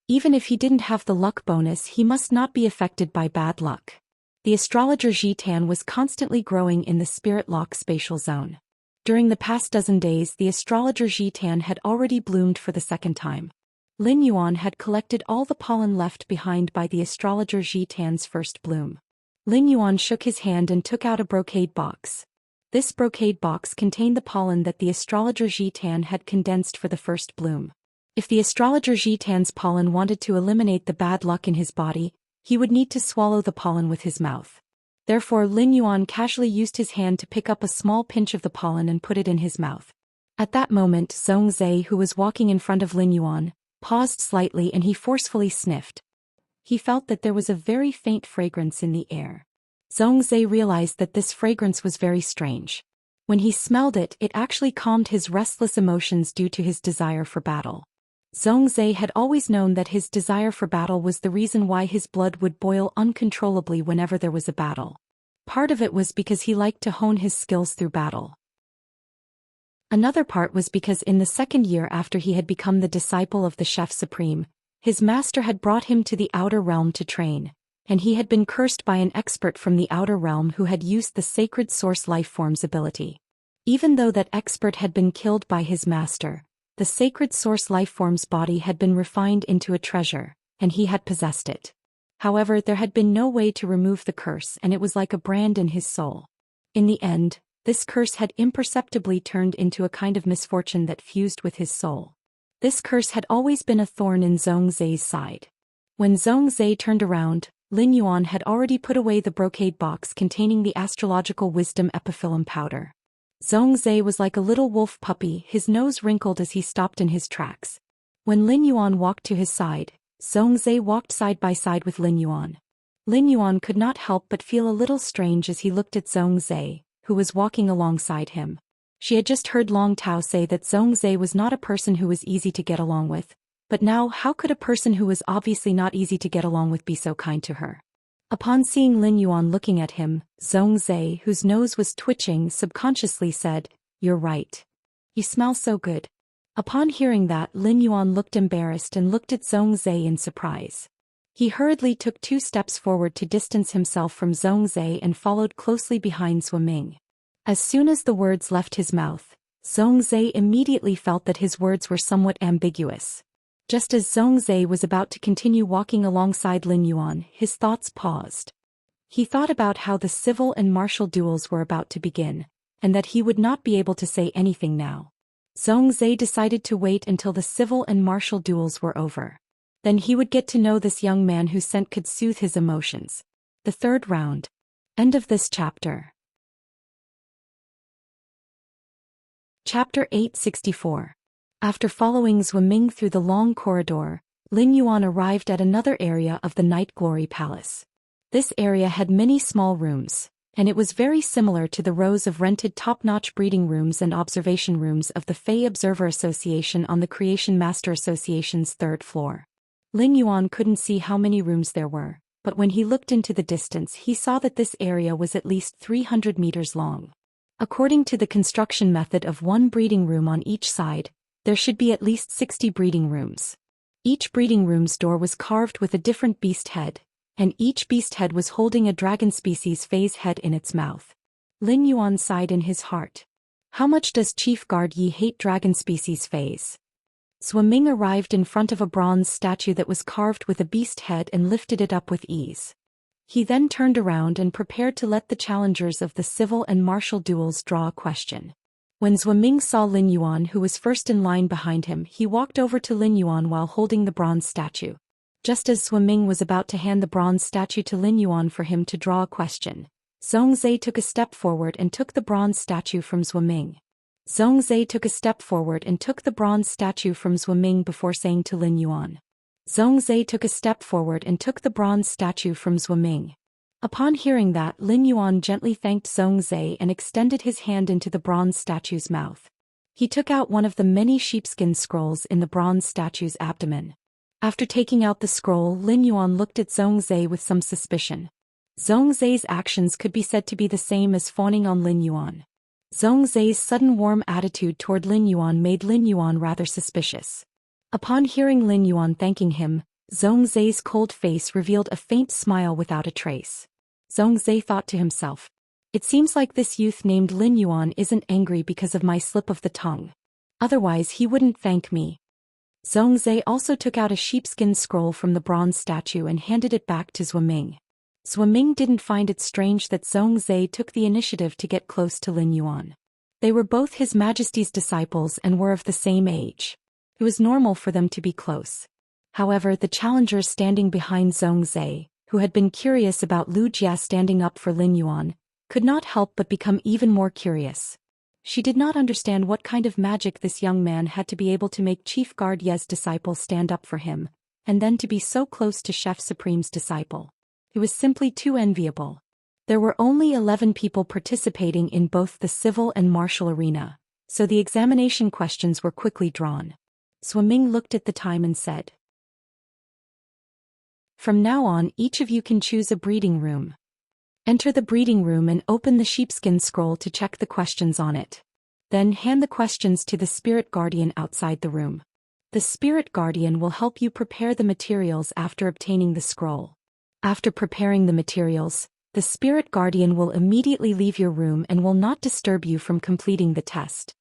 Even if he didn't have the luck bonus, he must not be affected by bad luck. The astrologer Zhitan was constantly growing in the spirit lock spatial zone. During the past dozen days, the astrologer Zhitan had already bloomed for the second time. Lin Yuan had collected all the pollen left behind by the astrologer Zhitan's first bloom. Lin Yuan shook his hand and took out a brocade box. This brocade box contained the pollen that the astrologer Zhitan had condensed for the first bloom. If the astrologer Zhitan's pollen wanted to eliminate the bad luck in his body, he would need to swallow the pollen with his mouth. Therefore, Lin Yuan casually used his hand to pick up a small pinch of the pollen and put it in his mouth. At that moment, Xianxia, who was walking in front of Lin Yuan, paused slightly and he forcefully sniffed. He felt that there was a very faint fragrance in the air. Xianxia realized that this fragrance was very strange. When he smelled it, it actually calmed his restless emotions due to his desire for battle. Xianxia had always known that his desire for battle was the reason why his blood would boil uncontrollably whenever there was a battle. Part of it was because he liked to hone his skills through battle. Another part was because in the second year after he had become the disciple of the Chef Supreme, his master had brought him to the outer realm to train, and he had been cursed by an expert from the outer realm who had used the sacred source lifeform's ability. Even though that expert had been killed by his master, the sacred source lifeform's body had been refined into a treasure, and he had possessed it. However, there had been no way to remove the curse, and it was like a brand in his soul. In the end, this curse had imperceptibly turned into a kind of misfortune that fused with his soul. This curse had always been a thorn in Xianxia's side. When Xianxia turned around, Lin Yuan had already put away the brocade box containing the astrological wisdom epiphyllum powder. Xianxia was like a little wolf puppy, his nose wrinkled as he stopped in his tracks. When Lin Yuan walked to his side, Xianxia walked side by side with Lin Yuan. Lin Yuan could not help but feel a little strange as he looked at Xianxia, who was walking alongside him. She had just heard Long Tao say that Xianxia was not a person who was easy to get along with, but now how could a person who was obviously not easy to get along with be so kind to her? Upon seeing Lin Yuan looking at him, Xianxia, whose nose was twitching, subconsciously said, "You're right. You smell so good." Upon hearing that, Lin Yuan looked embarrassed and looked at Xianxia in surprise. He hurriedly took 2 steps forward to distance himself from Xianxia and followed closely behind Swimming. As soon as the words left his mouth, Xianxia immediately felt that his words were somewhat ambiguous. Just as Xianxia was about to continue walking alongside Lin Yuan, his thoughts paused. He thought about how the civil and martial duels were about to begin, and that he would not be able to say anything now. Xianxia decided to wait until the civil and martial duels were over. Then he would get to know this young man whose scent could soothe his emotions. The 3rd round. End of this chapter. Chapter 864. After following Zhuiming through the long corridor, Lin Yuan arrived at another area of the Night Glory Palace. This area had many small rooms, and it was very similar to the rows of rented top-notch breeding rooms and observation rooms of the Fey Observer Association on the Creation Master Association's 3rd floor. Lin Yuan couldn't see how many rooms there were, but when he looked into the distance he saw that this area was at least 300 meters long. According to the construction method of 1 breeding room on each side, there should be at least 60 breeding rooms. Each breeding room's door was carved with a different beast head, and each beast head was holding a dragon species phase head in its mouth. Lin Yuan sighed in his heart. How much does Chief Guard Yi hate dragon species phase? Swimming arrived in front of a bronze statue that was carved with a beast head and lifted it up with ease. He then turned around and prepared to let the challengers of the civil and martial duels draw a question. When Swimming saw Lin Yuan, who was first in line behind him, he walked over to Lin Yuan while holding the bronze statue. Just as Swimming was about to hand the bronze statue to Lin Yuan for him to draw a question, Xianxia took a step forward and took the bronze statue from Swimming. Xianxia took a step forward and took the bronze statue from Swimming before saying to Lin Yuan. Xianxia took a step forward and took the bronze statue from Swimming. Upon hearing that, Lin Yuan gently thanked Xianxia and extended his hand into the bronze statue's mouth. He took out one of the many sheepskin scrolls in the bronze statue's abdomen. After taking out the scroll, Lin Yuan looked at Xianxia with some suspicion. Xianxia's actions could be said to be the same as fawning on Lin Yuan. Xianxia's sudden warm attitude toward Lin Yuan made Lin Yuan rather suspicious. Upon hearing Lin Yuan thanking him, Xianxia's cold face revealed a faint smile without a trace. Xianxia thought to himself, It seems like this youth named Lin Yuan isn't angry because of my slip of the tongue. Otherwise he wouldn't thank me. Zhongzhe also took out a sheepskin scroll from the bronze statue and handed it back to Zhuaming. Zhuaming didn't find it strange that Zhongzhe took the initiative to get close to Lin Yuan. They were both His Majesty's disciples and were of the same age. It was normal for them to be close. However, the challengers standing behind Zhongzhe, who had been curious about Lu Jia standing up for Lin Yuan, could not help but become even more curious. She did not understand what kind of magic this young man had to be able to make Chief Guard Ye's disciple stand up for him, and then to be so close to Chef Supreme's disciple. It was simply too enviable. There were only 11 people participating in both the civil and martial arena, so the examination questions were quickly drawn. Zhuaming looked at the time and said, "From now on, each of you can choose a breeding room. Enter the breeding room and open the sheepskin scroll to check the questions on it. Then hand the questions to the spirit guardian outside the room. The spirit guardian will help you prepare the materials after obtaining the scroll. After preparing the materials, the spirit guardian will immediately leave your room and will not disturb you from completing the test."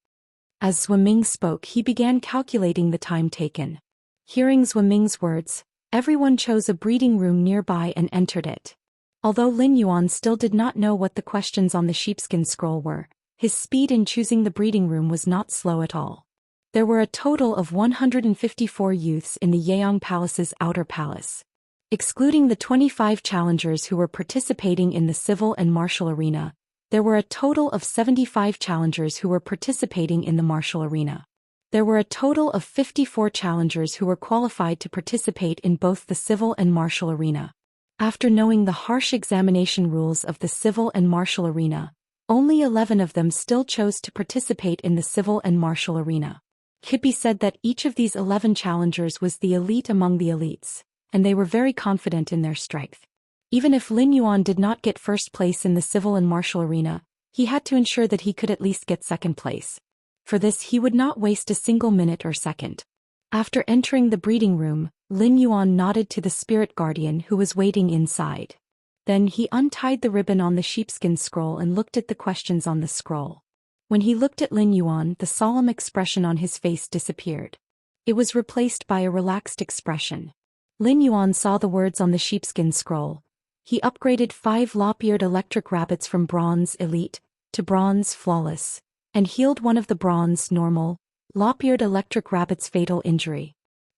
As Zhuaming spoke, he began calculating the time taken. Hearing Zhuaming's words, everyone chose a breeding room nearby and entered it. Although Lin Yuan still did not know what the questions on the sheepskin scroll were, his speed in choosing the breeding room was not slow at all. There were a total of 154 youths in the Yaong Palace's outer palace. Excluding the 25 challengers who were participating in the civil and martial arena, there were a total of 75 challengers who were participating in the martial arena. There were a total of 54 challengers who were qualified to participate in both the civil and martial arena. After knowing the harsh examination rules of the civil and martial arena, only 11 of them still chose to participate in the civil and martial arena. Hippie said that each of these 11 challengers was the elite among the elites, and they were very confident in their strength. Even if Lin Yuan did not get first place in the civil and martial arena, he had to ensure that he could at least get second place. For this he would not waste a single minute or second. After entering the breeding room, Lin Yuan nodded to the spirit guardian who was waiting inside. Then he untied the ribbon on the sheepskin scroll and looked at the questions on the scroll. When he looked at Lin Yuan, the solemn expression on his face disappeared. It was replaced by a relaxed expression. Lin Yuan saw the words on the sheepskin scroll. He upgraded 5 lop-eared electric rabbits from bronze elite to bronze flawless, and healed one of the bronze normal, lop-eared electric rabbit's fatal injury.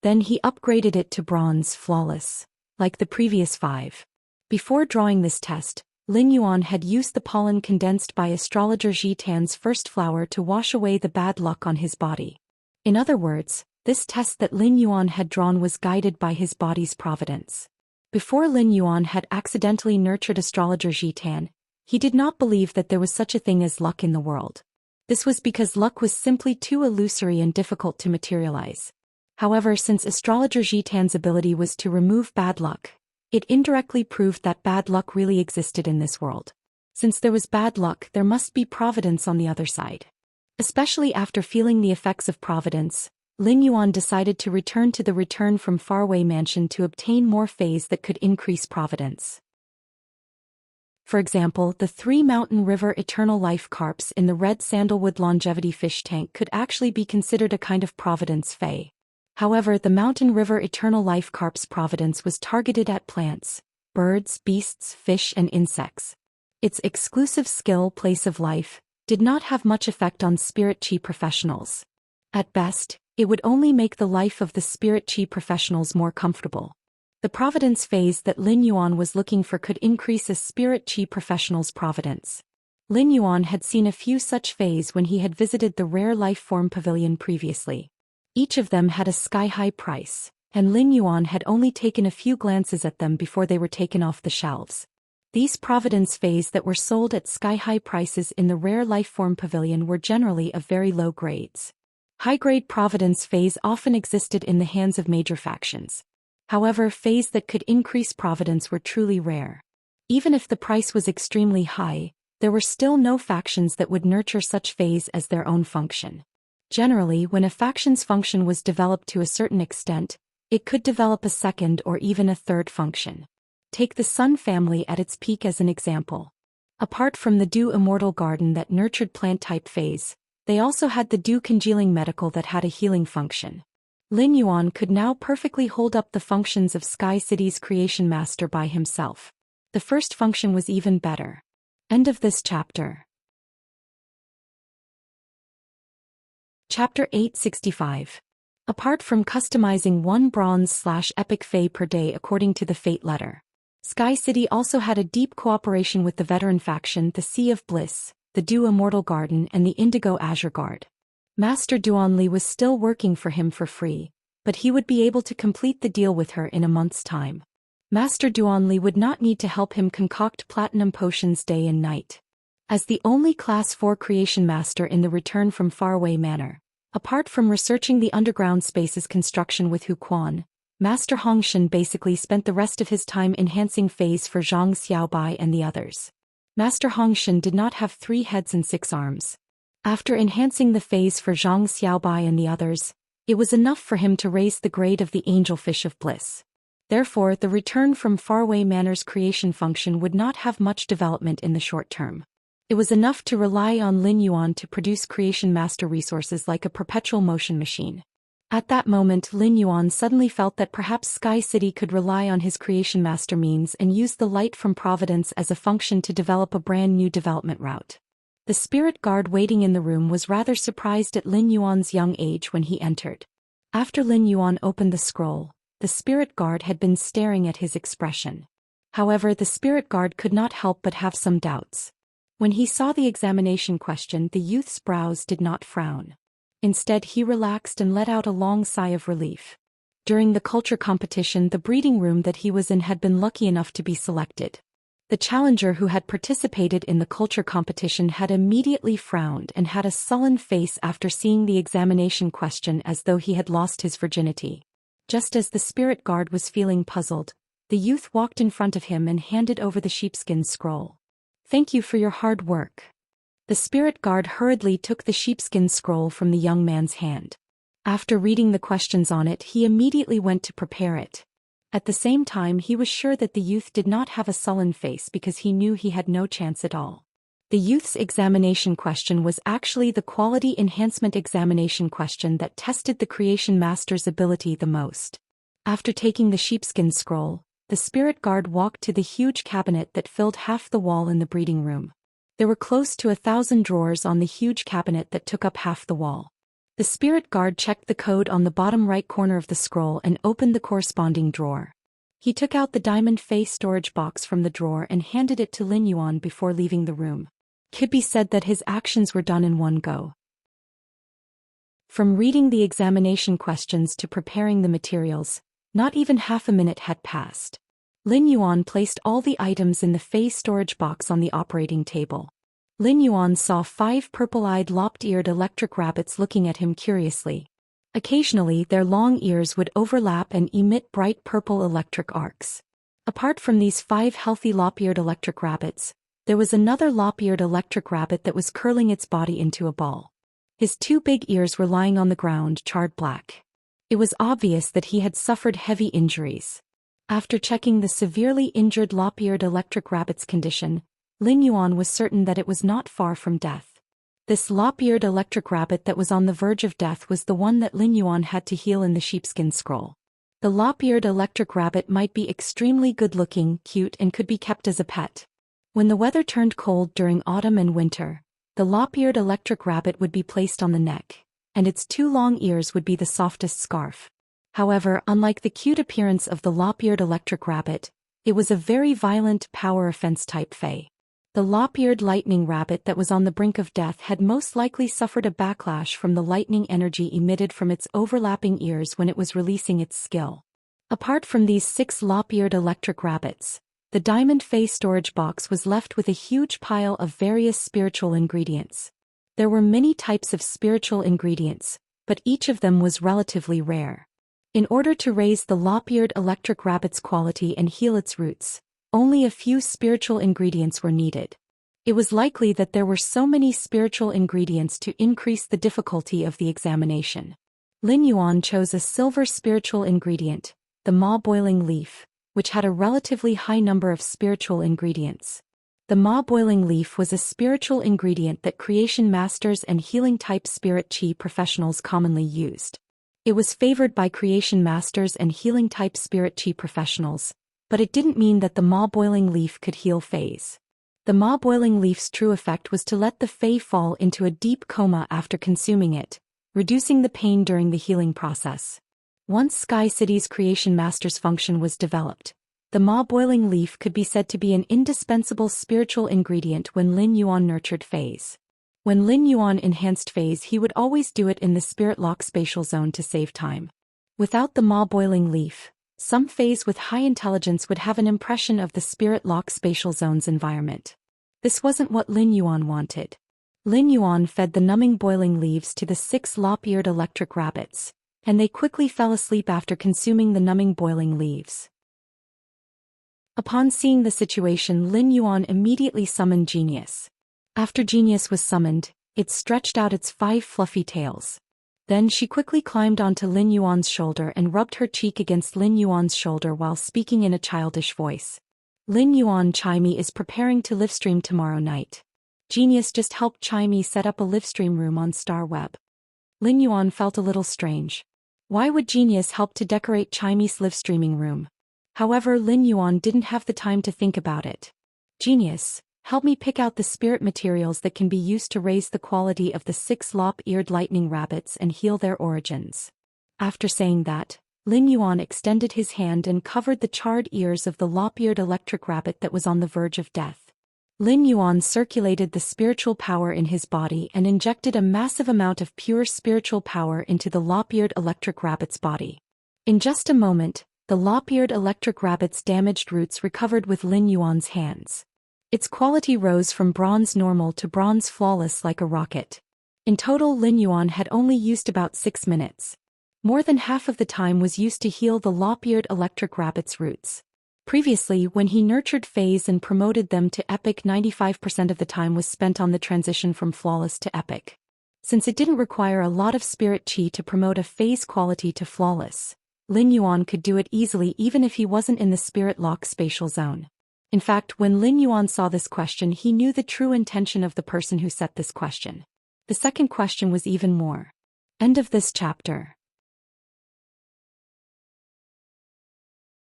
Then he upgraded it to bronze flawless, like the previous 5. Before drawing this test, Lin Yuan had used the pollen condensed by astrologer Zhi Tan's first flower to wash away the bad luck on his body. In other words, this test that Lin Yuan had drawn was guided by his body's providence. Before Lin Yuan had accidentally nurtured astrologer Zhi Tan, he did not believe that there was such a thing as luck in the world. This was because luck was simply too illusory and difficult to materialize. However, since astrologer Zhi Tan's ability was to remove bad luck, it indirectly proved that bad luck really existed in this world. Since there was bad luck, there must be providence on the other side. Especially after feeling the effects of providence, Lin Yuan decided to return to the return from faraway mansion to obtain more phase that could increase providence. For example, the 3 Mountain River Eternal Life carps in the red sandalwood longevity fish tank could actually be considered a kind of providence fey. However, the Mountain River Eternal Life carp's providence was targeted at plants, birds, beasts, fish, and insects. Its exclusive skill, Place of Life, did not have much effect on spirit chi professionals. At best, it would only make the life of the spirit chi professionals more comfortable. The providence phase that Lin Yuan was looking for could increase a spirit chi professional's providence. Lin Yuan had seen a few such phase when he had visited the Rare Life Form Pavilion previously. Each of them had a sky-high price, and Lin Yuan had only taken a few glances at them before they were taken off the shelves. These providence phase that were sold at sky-high prices in the Rare Life Form Pavilion were generally of very low grades. High-grade providence phase often existed in the hands of major factions. However, phase that could increase providence were truly rare. Even if the price was extremely high, there were still no factions that would nurture such phase as their own function. Generally, when a faction's function was developed to a certain extent, it could develop a second or even a third function. Take the Sun family at its peak as an example. Apart from the dew immortal garden that nurtured plant-type phase, they also had the dew congealing medical that had a healing function. Lin Yuan could now perfectly hold up the functions of Sky City's creation master by himself. The first function was even better. End of this chapter. Chapter 865. Apart from customizing one bronze/epic Fae per day according to the fate letter, Sky City also had a deep cooperation with the veteran faction, the Sea of Bliss, the Dew Immortal Garden and the Indigo Azure Guard. Master Duanli was still working for him for free, but he would be able to complete the deal with her in a month's time. Master Duanli would not need to help him concoct platinum potions day and night. As the only Class 4 creation master in the Return from Faraway Manor, apart from researching the underground space's construction with Hu Quan, Master Hongshan basically spent the rest of his time enhancing phase for Zhang Xiaobai and the others. Master Hongshan did not have 3 heads and 6 arms. After enhancing the phase for Zhang Xiaobai and the others, it was enough for him to raise the grade of the Angelfish of Bliss. Therefore, the Return from Faraway Manor's creation function would not have much development in the short term. It was enough to rely on Lin Yuan to produce creation master resources like a perpetual motion machine. At that moment, Lin Yuan suddenly felt that perhaps Sky City could rely on his creation master means and use the light from Providence as a function to develop a brand new development route. The spirit guard waiting in the room was rather surprised at Lin Yuan's young age when he entered. After Lin Yuan opened the scroll, the spirit guard had been staring at his expression. However, the spirit guard could not help but have some doubts. When he saw the examination question, the youth's brows did not frown. Instead, he relaxed and let out a long sigh of relief. During the culture competition, the breeding room that he was in had been lucky enough to be selected. The challenger who had participated in the culture competition had immediately frowned and had a sullen face after seeing the examination question as though he had lost his virginity. Just as the spirit guard was feeling puzzled, the youth walked in front of him and handed over the sheepskin scroll. "Thank you for your hard work." The spirit guard hurriedly took the sheepskin scroll from the young man's hand. After reading the questions on it, he immediately went to prepare it. At the same time, he was sure that the youth did not have a sullen face because he knew he had no chance at all. The youth's examination question was actually the quality enhancement examination question that tested the creation master's ability the most. After taking the sheepskin scroll, the spirit guard walked to the huge cabinet that filled half the wall in the breeding room. There were close to 1,000 drawers on the huge cabinet that took up half the wall. The spirit guard checked the code on the bottom right corner of the scroll and opened the corresponding drawer. He took out the diamond face storage box from the drawer and handed it to Lin Yuan before leaving the room. Could be said that his actions were done in one go. From reading the examination questions to preparing the materials, not even half a minute had passed. Lin Yuan placed all the items in the face storage box on the operating table. Lin Yuan saw 5 purple-eyed lop-eared electric rabbits looking at him curiously. Occasionally, their long ears would overlap and emit bright purple electric arcs. Apart from these 5 healthy lop-eared electric rabbits, there was another lop-eared electric rabbit that was curling its body into a ball. His 2 big ears were lying on the ground, charred black. It was obvious that he had suffered heavy injuries. After checking the severely injured lop-eared electric rabbit's condition, Lin Yuan was certain that it was not far from death. This lop-eared electric rabbit that was on the verge of death was the one that Lin Yuan had to heal in the sheepskin scroll. The lop-eared electric rabbit might be extremely good-looking, cute, and could be kept as a pet. When the weather turned cold during autumn and winter, the lop-eared electric rabbit would be placed on the neck, and its 2 long ears would be the softest scarf. However, unlike the cute appearance of the lop-eared electric rabbit, it was a very violent power offense type Fae. The lop-eared lightning rabbit that was on the brink of death had most likely suffered a backlash from the lightning energy emitted from its overlapping ears when it was releasing its skill. Apart from these 6 lop-eared electric rabbits, the diamond face storage box was left with a huge pile of various spiritual ingredients. There were many types of spiritual ingredients, but each of them was relatively rare. In order to raise the lop-eared electric rabbit's quality and heal its roots, only a few spiritual ingredients were needed. It was likely that there were so many spiritual ingredients to increase the difficulty of the examination. Lin Yuan chose a silver spiritual ingredient, the ma boiling leaf, which had a relatively high number of spiritual ingredients. The Ma boiling leaf was a spiritual ingredient that creation masters and healing-type spirit chi professionals commonly used. It was favored by creation masters and healing-type spirit chi professionals, but it didn't mean that the Ma boiling leaf could heal fays. The Ma boiling leaf's true effect was to let the fae fall into a deep coma after consuming it, reducing the pain during the healing process. Once Sky City's creation master's function was developed, the Ma boiling leaf could be said to be an indispensable spiritual ingredient when Lin Yuan nurtured fays. When Lin Yuan enhanced fays, he would always do it in the spirit lock spatial zone to save time. Without the Ma boiling leaf, some fays with high intelligence would have an impression of the spirit lock spatial zone's environment. This wasn't what Lin Yuan wanted. Lin Yuan fed the numbing boiling leaves to the 6 lop-eared electric rabbits, and they quickly fell asleep after consuming the numbing boiling leaves. Upon seeing the situation, Lin Yuan immediately summoned Genius. After Genius was summoned, it stretched out its 5 fluffy tails. Then she quickly climbed onto Lin Yuan's shoulder and rubbed her cheek against Lin Yuan's shoulder while speaking in a childish voice. Lin Yuan, Chimey is preparing to livestream tomorrow night. Genius just helped Chimey set up a livestream room on StarWeb. Lin Yuan felt a little strange. Why would Genius help to decorate Chimey's livestreaming room? However, Lin Yuan didn't have the time to think about it. Genius, help me pick out the spirit materials that can be used to raise the quality of the 6 lop-eared lightning rabbits and heal their origins. After saying that, Lin Yuan extended his hand and covered the charred ears of the lop-eared electric rabbit that was on the verge of death. Lin Yuan circulated the spiritual power in his body and injected a massive amount of pure spiritual power into the lop-eared electric rabbit's body. In just a moment, the lop-eared electric rabbit's damaged roots recovered with Lin Yuan's hands. Its quality rose from bronze normal to bronze flawless like a rocket. In total, Lin Yuan had only used about 6 minutes. More than half of the time was used to heal the lop-eared electric rabbit's roots. Previously, when he nurtured fays and promoted them to epic, 95% of the time was spent on the transition from flawless to epic. Since it didn't require a lot of spirit chi to promote a phase quality to flawless, Lin Yuan could do it easily even if he wasn't in the spirit lock spatial zone. In fact, when Lin Yuan saw this question, he knew the true intention of the person who set this question. The second question was even more. End of this chapter.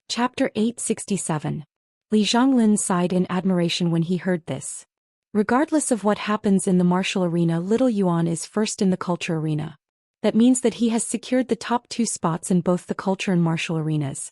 Chapter 867. Li Zhonglin sighed in admiration when he heard this. Regardless of what happens in the martial arena, little Yuan is first in the culture arena. That means that he has secured the top 2 spots in both the culture and martial arenas.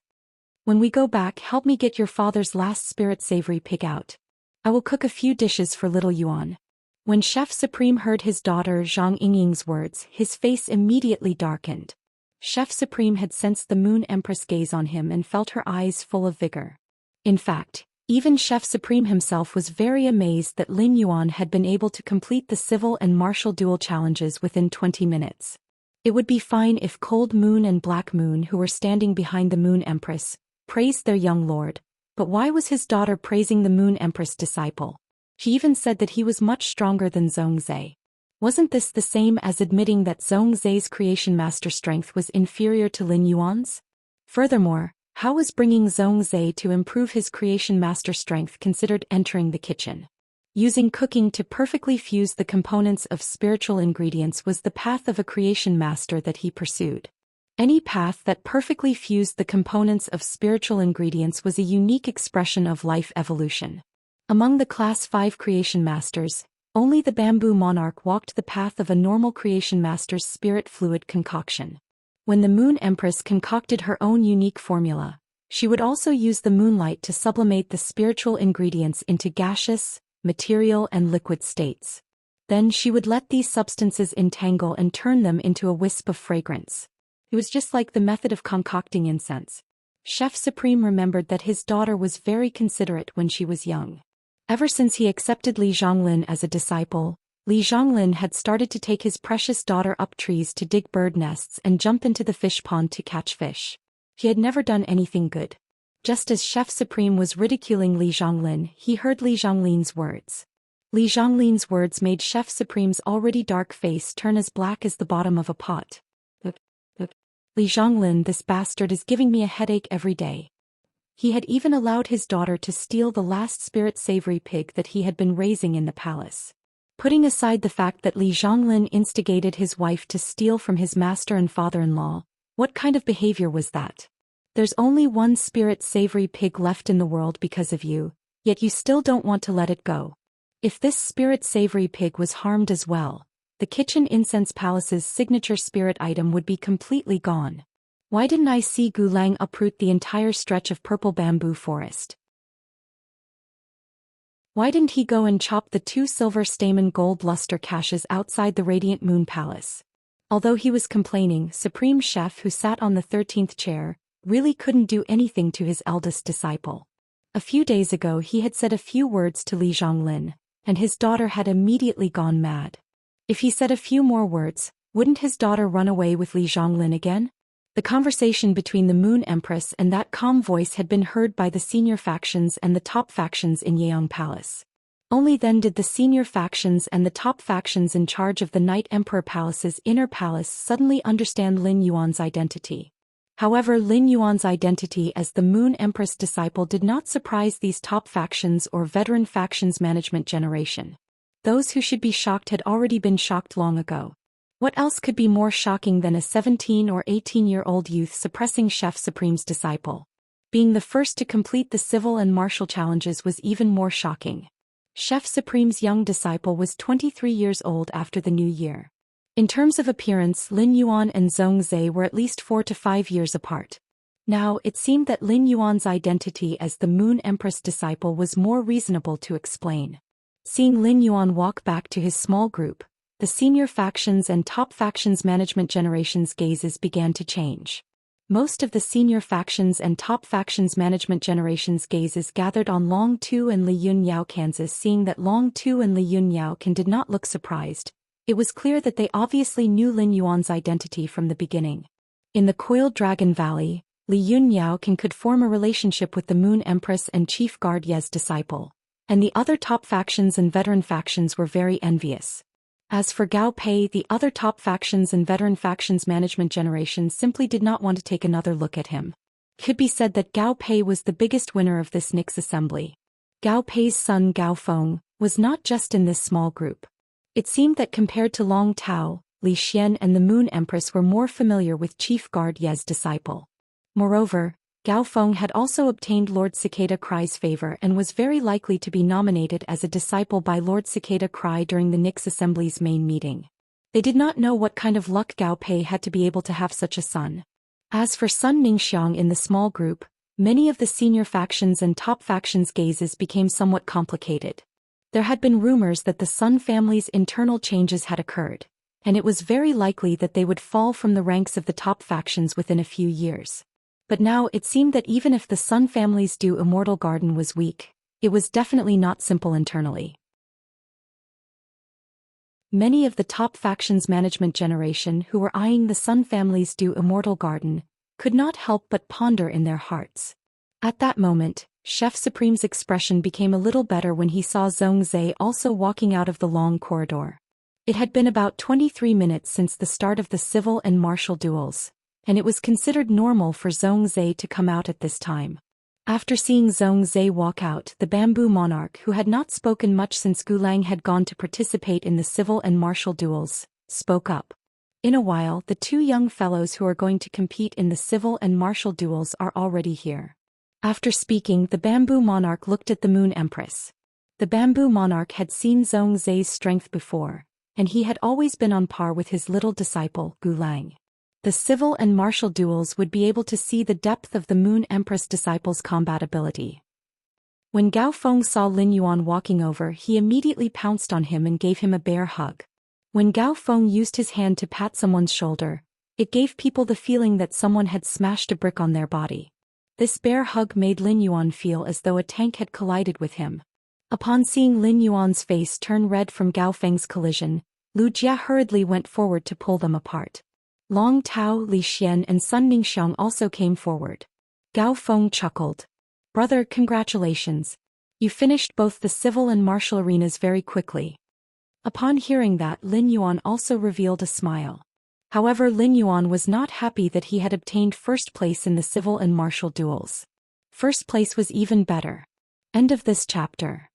When we go back, help me get your father's last spirit savory pig out. I will cook a few dishes for little Yuan. When Chef Supreme heard his daughter Zhang Yingying's words, his face immediately darkened. Chef Supreme had sensed the Moon Empress gaze on him and felt her eyes full of vigor. In fact, even Chef Supreme himself was very amazed that Lin Yuan had been able to complete the civil and martial duel challenges within 20 minutes. It would be fine if Cold Moon and Black Moon, who were standing behind the Moon Empress, praised their young lord, but why was his daughter praising the Moon Empress disciple? She even said that he was much stronger than Zhongzhe. Wasn't this the same as admitting that Zhongzhe's creation master strength was inferior to Lin Yuan's? Furthermore, how was bringing Zhongzhe to improve his creation master strength considered entering the kitchen? Using cooking to perfectly fuse the components of spiritual ingredients was the path of a creation master that he pursued. Any path that perfectly fused the components of spiritual ingredients was a unique expression of life evolution. Among the Class 5 creation masters, only the Bamboo Monarch walked the path of a normal creation master's spirit fluid concoction. When the Moon Empress concocted her own unique formula, she would also use the moonlight to sublimate the spiritual ingredients into gaseous, material and liquid states. Then she would let these substances entangle and turn them into a wisp of fragrance. It was just like the method of concocting incense. Chef Supreme remembered that his daughter was very considerate when she was young. Ever since he accepted Li Zhonglin as a disciple, Li Zhonglin had started to take his precious daughter up trees to dig bird nests and jump into the fish pond to catch fish. He had never done anything good. Just as Chef Supreme was ridiculing Li Zhonglin, he heard Li Zhonglin's words. Li Zhonglin's words made Chef Supreme's already dark face turn as black as the bottom of a pot. Li Zhonglin, this bastard is giving me a headache every day. He had even allowed his daughter to steal the last spirit-savory pig that he had been raising in the palace. Putting aside the fact that Li Zhonglin instigated his wife to steal from his master and father-in-law, what kind of behavior was that? There's only one spirit-savory pig left in the world because of you, yet you still don't want to let it go. If this spirit-savory pig was harmed as well, the kitchen incense palace's signature spirit item would be completely gone. Why didn't I see Gu Lang uproot the entire stretch of purple bamboo forest? Why didn't he go and chop the 2 silver stamen gold luster caches outside the Radiant Moon Palace? Although he was complaining, Supreme Chef, who sat on the 13th chair, really couldn't do anything to his eldest disciple. A few days ago he had said a few words to Li Zhonglin, and his daughter had immediately gone mad. If he said a few more words, wouldn't his daughter run away with Li Zhonglin again? The conversation between the Moon Empress and that calm voice had been heard by the senior factions and the top factions in Yeong Palace. Only then did the senior factions and the top factions in charge of the Night Emperor Palace's inner palace suddenly understand Lin Yuan's identity. However, Lin Yuan's identity as the Moon Empress disciple did not surprise these top factions or veteran factions management generation. Those who should be shocked had already been shocked long ago. What else could be more shocking than a 17 or 18-year-old youth suppressing Chef Supreme's disciple? Being the first to complete the civil and martial challenges was even more shocking. Chef Supreme's young disciple was 23 years old after the new year. In terms of appearance, Lin Yuan and Zhong Zhe were at least 4 to 5 years apart. Now, it seemed that Lin Yuan's identity as the Moon Empress disciple was more reasonable to explain. Seeing Lin Yuan walk back to his small group, the senior factions and top factions management generation's gazes began to change. Most of the senior factions and top factions management generation's gazes gathered on Long Tu and Li Yun Yao Kansas. Seeing that Long Tu and Li Yun Yao Kan did not look surprised, it was clear that they obviously knew Lin Yuan's identity from the beginning. In the Coiled Dragon Valley, Li Yun Yao Kan could form a relationship with the Moon Empress and Chief Guard Ye's disciple, and the other top factions and veteran factions were very envious. As for Gao Pei, the other top factions and veteran factions management generation simply did not want to take another look at him. It could be said that Gao Pei was the biggest winner of this Nix assembly. Gao Pei's son Gao Feng was not just in this small group. It seemed that compared to Long Tao, Li Xian and the Moon Empress were more familiar with Chief Guard Ye's disciple. Moreover, Gao Feng had also obtained Lord Cicada Cry's favor and was very likely to be nominated as a disciple by Lord Cicada Cry during the Nix Assembly's main meeting. They did not know what kind of luck Gao Pei had to be able to have such a son. As for Sun Ningxiang in the small group, many of the senior factions and top factions' gazes became somewhat complicated. There had been rumors that the Sun family's internal changes had occurred, and it was very likely that they would fall from the ranks of the top factions within a few years. But now it seemed that even if the Sun family's due immortal garden was weak, it was definitely not simple internally. Many of the top factions management generation who were eyeing the Sun family's due immortal garden could not help but ponder in their hearts. At that moment, Chef Supreme's expression became a little better when he saw Zhong Zhe also walking out of the long corridor. It had been about 23 minutes since the start of the civil and martial duels, and it was considered normal for Zhong Zhe to come out at this time. After seeing Zhong Zhe walk out, the bamboo monarch, who had not spoken much since Gu Lang had gone to participate in the civil and martial duels, spoke up. In a while, the 2 young fellows who are going to compete in the civil and martial duels are already here. After speaking, the bamboo monarch looked at the Moon Empress. The bamboo monarch had seen Zhong Zhe's strength before, and he had always been on par with his little disciple, Gu Lang. The civil and martial duels would be able to see the depth of the Moon Empress disciple's combat ability. When Gao Feng saw Lin Yuan walking over, he immediately pounced on him and gave him a bear hug. When Gao Feng used his hand to pat someone's shoulder, it gave people the feeling that someone had smashed a brick on their body. This bear hug made Lin Yuan feel as though a tank had collided with him. Upon seeing Lin Yuan's face turn red from Gao Feng's collision, Lu Jia hurriedly went forward to pull them apart. Long Tao, Li Xian and Sun Ningxiang also came forward. Gao Feng chuckled. "Brother, congratulations. You finished both the civil and martial arenas very quickly." Upon hearing that, Lin Yuan also revealed a smile. However, Lin Yuan was not happy that he had obtained first place in the civil and martial duels. First place was even better. End of this chapter.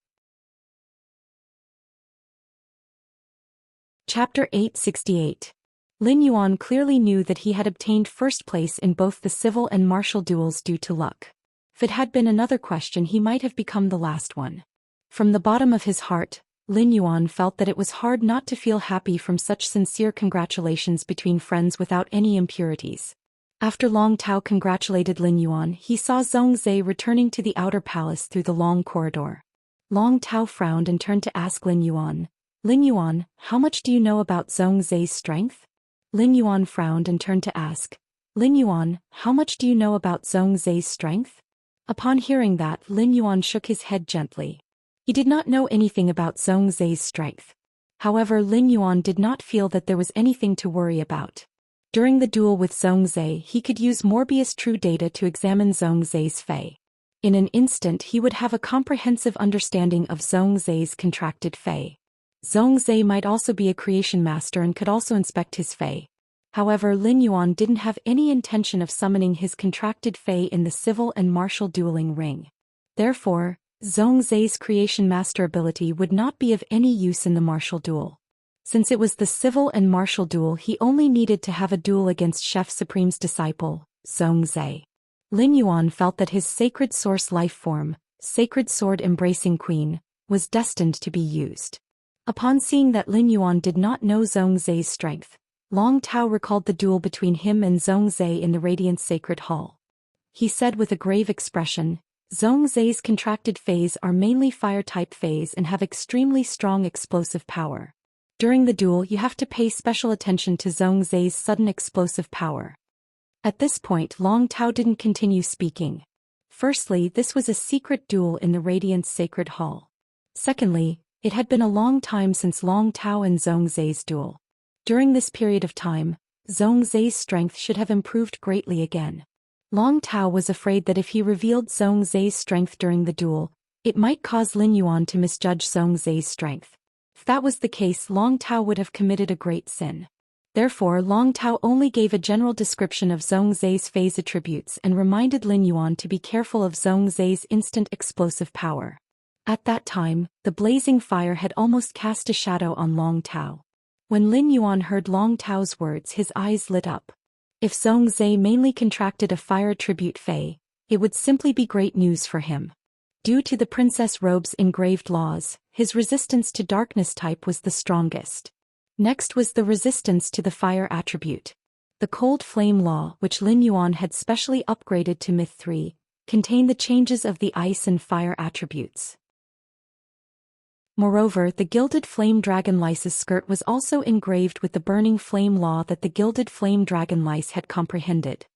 Chapter 868. Lin Yuan clearly knew that he had obtained first place in both the civil and martial duels due to luck. If it had been another question, he might have become the last one. From the bottom of his heart, Lin Yuan felt that it was hard not to feel happy from such sincere congratulations between friends without any impurities. After Long Tao congratulated Lin Yuan, he saw Zhongzhe returning to the outer palace through the long corridor. Long Tao frowned and turned to ask Lin Yuan, "Lin Yuan, how much do you know about Zhongzhe's strength?" Lin Yuan frowned and turned to ask, "Lin Yuan, how much do you know about Zhongzhe's strength?" Upon hearing that, Lin Yuan shook his head gently. He did not know anything about Zhongzhe's strength. However, Lin Yuan did not feel that there was anything to worry about. During the duel with Zhongzhe, he could use Morbius True Data to examine Zhongzhe's fei. In an instant he would have a comprehensive understanding of Zhongzhe's contracted fei. Zhongzhe might also be a creation master and could also inspect his fei. However, Lin Yuan didn't have any intention of summoning his contracted fei in the civil and martial dueling ring. Therefore, Zhongzhe's creation master ability would not be of any use in the martial duel. Since it was the civil and martial duel, he only needed to have a duel against Chef Supreme's disciple, Zhongzhe. Lin Yuan felt that his sacred source life form, sacred sword embracing queen, was destined to be used. Upon seeing that Lin Yuan did not know Zhongzhe's strength, Long Tao recalled the duel between him and Zhongzhe in the Radiant Sacred Hall. He said with a grave expression, "Zhongzhe's contracted feis are mainly fire-type feis and have extremely strong explosive power. During the duel you have to pay special attention to Zhongzhe's sudden explosive power." At this point Long Tao didn't continue speaking. Firstly, this was a secret duel in the Radiant Sacred Hall. Secondly, it had been a long time since Long Tao and Zhongzhe's duel. During this period of time, Zhongzhe's strength should have improved greatly again. Long Tao was afraid that if he revealed Zhongzhe's strength during the duel, it might cause Lin Yuan to misjudge Zhongzhe's strength. If that was the case, Long Tao would have committed a great sin. Therefore, Long Tao only gave a general description of Zhongzhe's phase attributes and reminded Lin Yuan to be careful of Zhongzhe's instant explosive power. At that time, the blazing fire had almost cast a shadow on Long Tao. When Lin Yuan heard Long Tao's words, his eyes lit up. If Zhongzhe mainly contracted a fire attribute fei, it would simply be great news for him. Due to the Princess Robe's engraved laws, his resistance to darkness type was the strongest. Next was the resistance to the fire attribute. The cold flame law, which Lin Yuan had specially upgraded to Myth 3, contained the changes of the ice and fire attributes. Moreover, the Gilded Flame Dragon Lice's skirt was also engraved with the burning flame law that the Gilded Flame Dragon Lice had comprehended.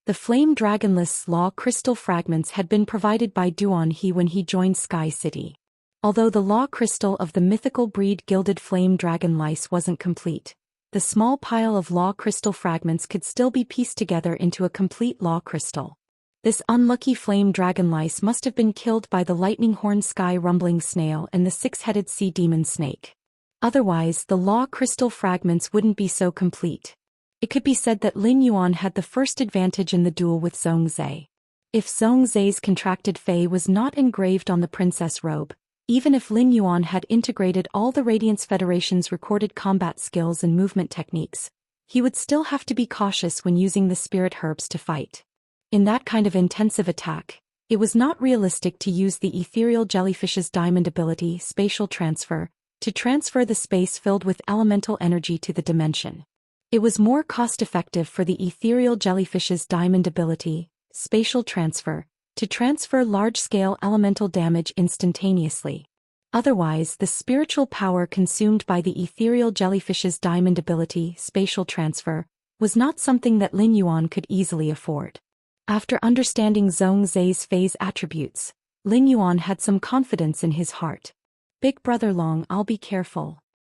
The Flame Dragon Lice's law crystal fragments had been provided by Duan He when he joined Sky City. Although the law crystal of the mythical breed Gilded Flame Dragon Lice wasn't complete, the small pile of law crystal fragments could still be pieced together into a complete law crystal. This unlucky flame dragon lice must have been killed by the lightning horn sky rumbling snail and the six-headed sea demon snake. Otherwise, the law crystal fragments wouldn't be so complete. It could be said that Lin Yuan had the first advantage in the duel with Zhongzhe. If Zhongzhe's contracted fei was not engraved on the princess robe, even if Lin Yuan had integrated all the Radiance Federation's recorded combat skills and movement techniques, he would still have to be cautious when using the spirit herbs to fight. In that kind of intensive attack, it was not realistic to use the ethereal jellyfish's diamond ability, spatial transfer, to transfer the space filled with elemental energy to the dimension. It was more cost-effective for the ethereal jellyfish's diamond ability, spatial transfer, to transfer large-scale elemental damage instantaneously. Otherwise, the spiritual power consumed by the ethereal jellyfish's diamond ability, spatial transfer, was not something that Lin Yuan could easily afford. After understanding Zhongzhe's phase attributes, Lin Yuan had some confidence in his heart. "Big brother Long, I'll be careful."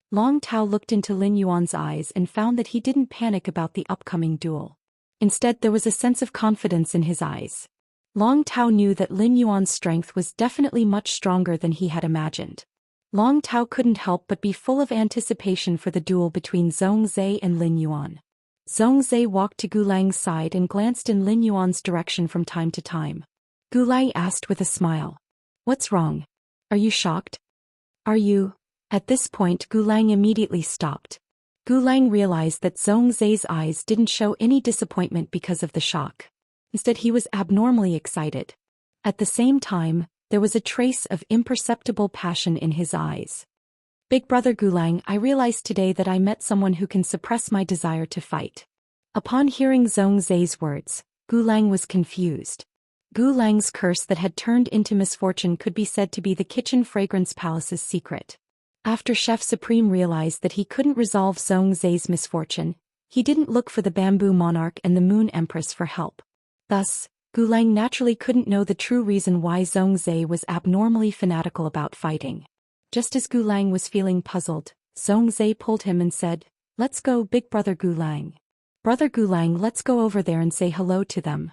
Long Tao looked into Lin Yuan's eyes and found that he didn't panic about the upcoming duel. Instead, there was a sense of confidence in his eyes. Long Tao knew that Lin Yuan's strength was definitely much stronger than he had imagined. Long Tao couldn't help but be full of anticipation for the duel between Zhongzhe and Lin Yuan. Zhongzhe walked to Gulang's side and glanced in Lin Yuan's direction from time to time. Gu Lang asked with a smile. What's wrong? Are you shocked? Are you? At this point Gu Lang immediately stopped. Gu Lang realized that Zhongzai's eyes didn't show any disappointment because of the shock. Instead he was abnormally excited. At the same time, there was a trace of imperceptible passion in his eyes. Big brother Gu Lang, I realized today that I met someone who can suppress my desire to fight. Upon hearing Zhongzai's words, Gu Lang was confused. Gu Lang's curse that had turned into misfortune could be said to be the kitchen fragrance palace's secret. After Chef Supreme realized that he couldn't resolve Zhongzai's misfortune, he didn't look for the Bamboo Monarch and the Moon Empress for help. Thus, Gu Lang naturally couldn't know the true reason why Zhongzai was abnormally fanatical about fighting. Just as Gu Lang was feeling puzzled, Zhongzai pulled him and said, "Let's go, big brother Gu Lang. Brother Gu Lang, let's go over there and say hello to them."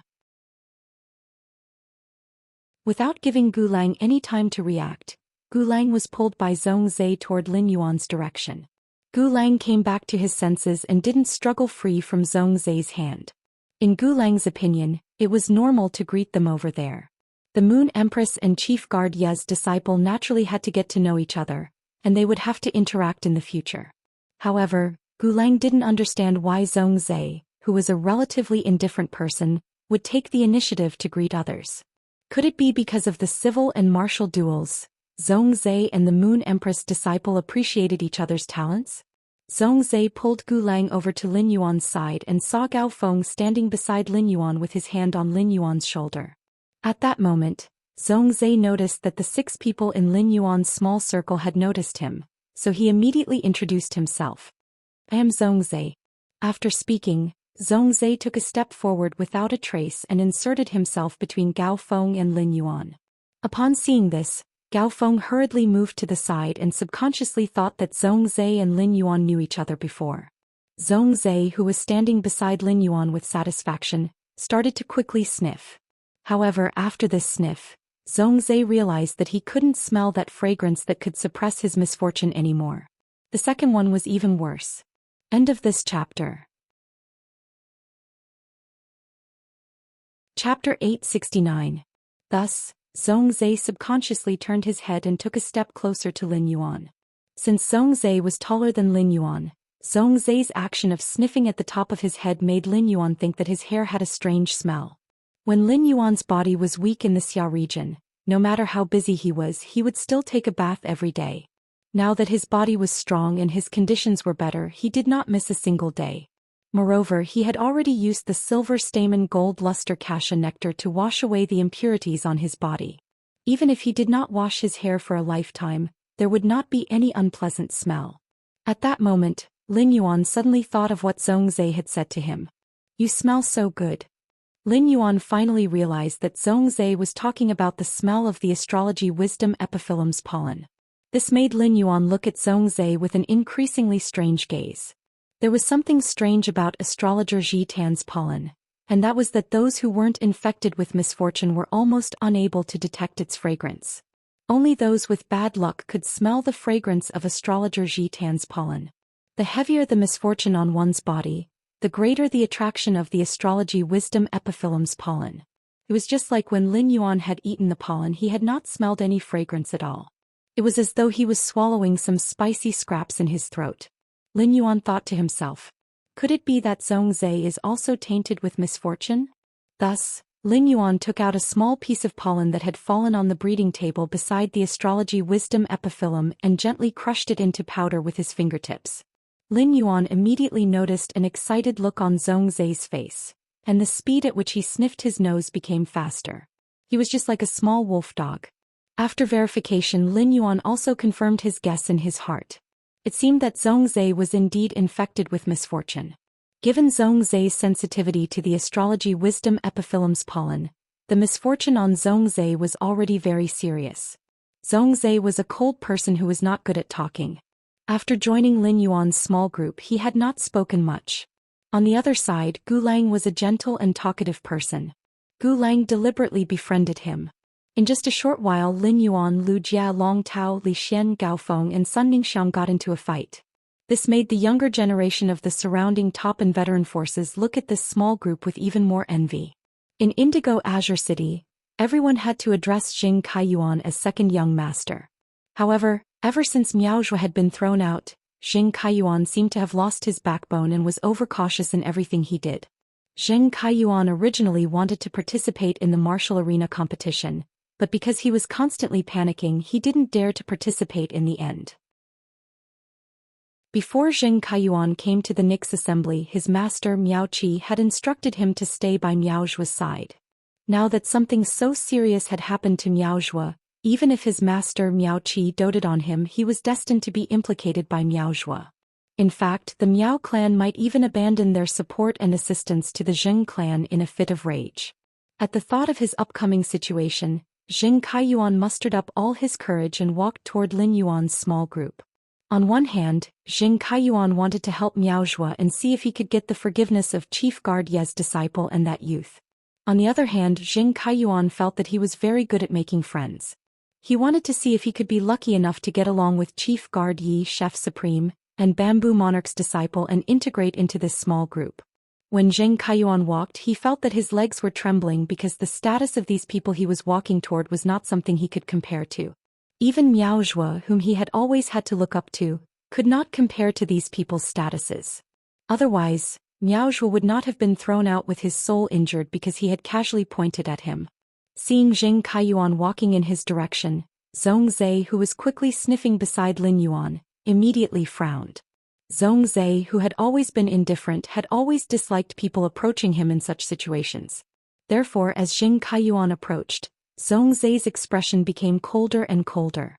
Without giving Gu Lang any time to react, Gu Lang was pulled by Zhongzai toward Lin Yuan's direction. Gu Lang came back to his senses and didn't struggle free from Zhongzai's hand. In Gu Lang's opinion, it was normal to greet them over there. The Moon Empress and Chief Guard Ye's disciple naturally had to get to know each other, and they would have to interact in the future. However, Gu Lang didn't understand why Zhongzai, who was a relatively indifferent person, would take the initiative to greet others. Could it be because of the civil and martial duels? Zhongzai and the Moon Empress disciple appreciated each other's talents? Zhongzai pulled Gu Lang over to Lin Yuan's side and saw Gao Feng standing beside Lin Yuan with his hand on Lin Yuan's shoulder. At that moment, Zhongzai noticed that the 6 people in Lin Yuan's small circle had noticed him, so he immediately introduced himself. "I am Zhongzai." After speaking, Zhongzai took a step forward without a trace and inserted himself between Gao Feng and Lin Yuan. Upon seeing this, Gao Feng hurriedly moved to the side and subconsciously thought that Zhongzai and Lin Yuan knew each other before. Zhongzai, who was standing beside Lin Yuan with satisfaction, started to quickly sniff. However, after this sniff, Zhongzai realized that he couldn't smell that fragrance that could suppress his misfortune anymore. The second one was even worse. End of this chapter. Chapter 869. Thus, Zhongzai subconsciously turned his head and took a step closer to Lin Yuan. Since Zhongzai was taller than Lin Yuan, Zhongzai's action of sniffing at the top of his head made Lin Yuan think that his hair had a strange smell. When Lin Yuan's body was weak in the Xia region, no matter how busy he would still take a bath every day. Now that his body was strong and his conditions were better, he did not miss a single day. Moreover, he had already used the silver stamen gold luster cassia nectar to wash away the impurities on his body. Even if he did not wash his hair for a lifetime, there would not be any unpleasant smell. At that moment, Lin Yuan suddenly thought of what Zhongzai had said to him. "You smell so good." Lin Yuan finally realized that Zhongzai was talking about the smell of the astrology wisdom epiphyllum's pollen. This made Lin Yuan look at Zhongzai with an increasingly strange gaze. There was something strange about astrologer Zhi Tan's pollen, and that was that those who weren't infected with misfortune were almost unable to detect its fragrance. Only those with bad luck could smell the fragrance of astrologer Zhi Tan's pollen. The heavier the misfortune on one's body, the greater the attraction of the astrology wisdom epiphyllum's pollen. It was just like when Lin Yuan had eaten the pollen, he had not smelled any fragrance at all. It was as though he was swallowing some spicy scraps in his throat. Lin Yuan thought to himself, could it be that Zhongzai is also tainted with misfortune? Thus, Lin Yuan took out a small piece of pollen that had fallen on the breeding table beside the astrology wisdom epiphyllum and gently crushed it into powder with his fingertips. Lin Yuan immediately noticed an excited look on Zhongzai's face, and the speed at which he sniffed his nose became faster. He was just like a small wolf dog. After verification, Lin Yuan also confirmed his guess in his heart. It seemed that Zhongzai was indeed infected with misfortune. Given Zhongzai's sensitivity to the astrology wisdom epiphyllum's pollen, the misfortune on Zhongzai was already very serious. Zhongzai was a cold person who was not good at talking. After joining Lin Yuan's small group, he had not spoken much. On the other side, Gu Lang was a gentle and talkative person. Gu Lang deliberately befriended him. In just a short while, Lin Yuan, Lu Jia, Long Tao, Li Xian, Gao Feng and Sun Ningxiang got into a fight. This made the younger generation of the surrounding top and veteran forces look at this small group with even more envy. In Indigo Azure City, Everyone had to address Jing Kaiyuan as second young master. However, ever since Miao Zhou had been thrown out, Jing Kaiyuan seemed to have lost his backbone and was overcautious in everything he did. Jing Kaiyuan originally wanted to participate in the martial arena competition, but because he was constantly panicking, he didn't dare to participate in the end. Before Jing Kaiyuan came to the Nix assembly, his master Miao Qi had instructed him to stay by Miao Zhuo's side. Now that something so serious had happened to Miao Zhuo, even if his master Miao Qi doted on him, he was destined to be implicated by Miao Zhuo. In fact, the Miao clan might even abandon their support and assistance to the Jing clan in a fit of rage. At the thought of his upcoming situation, Jing Kaiyuan mustered up all his courage and walked toward Lin Yuan's small group. On one hand, Jing Kaiyuan wanted to help Miao Zhuo and see if he could get the forgiveness of Chief Guard Ye's disciple and that youth. On the other hand, Jing Kaiyuan felt that he was very good at making friends. He wanted to see if he could be lucky enough to get along with Chief Guard Yi, Chef Supreme, and Bamboo Monarch's disciple and integrate into this small group. When Jing Kaiyuan walked, he felt that his legs were trembling because the status of these people he was walking toward was not something he could compare to. Even Miao Zhuo, whom he had always had to look up to, could not compare to these people's statuses. Otherwise, Miao Zhuo would not have been thrown out with his soul injured because he had casually pointed at him. Seeing Jing Kaiyuan walking in his direction, Zhongzhe, who was quickly sniffing beside Lin Yuan, immediately frowned. Zhongzhe, who had always been indifferent, had always disliked people approaching him in such situations. Therefore, as Jing Kaiyuan approached, Zhongzhe's expression became colder and colder.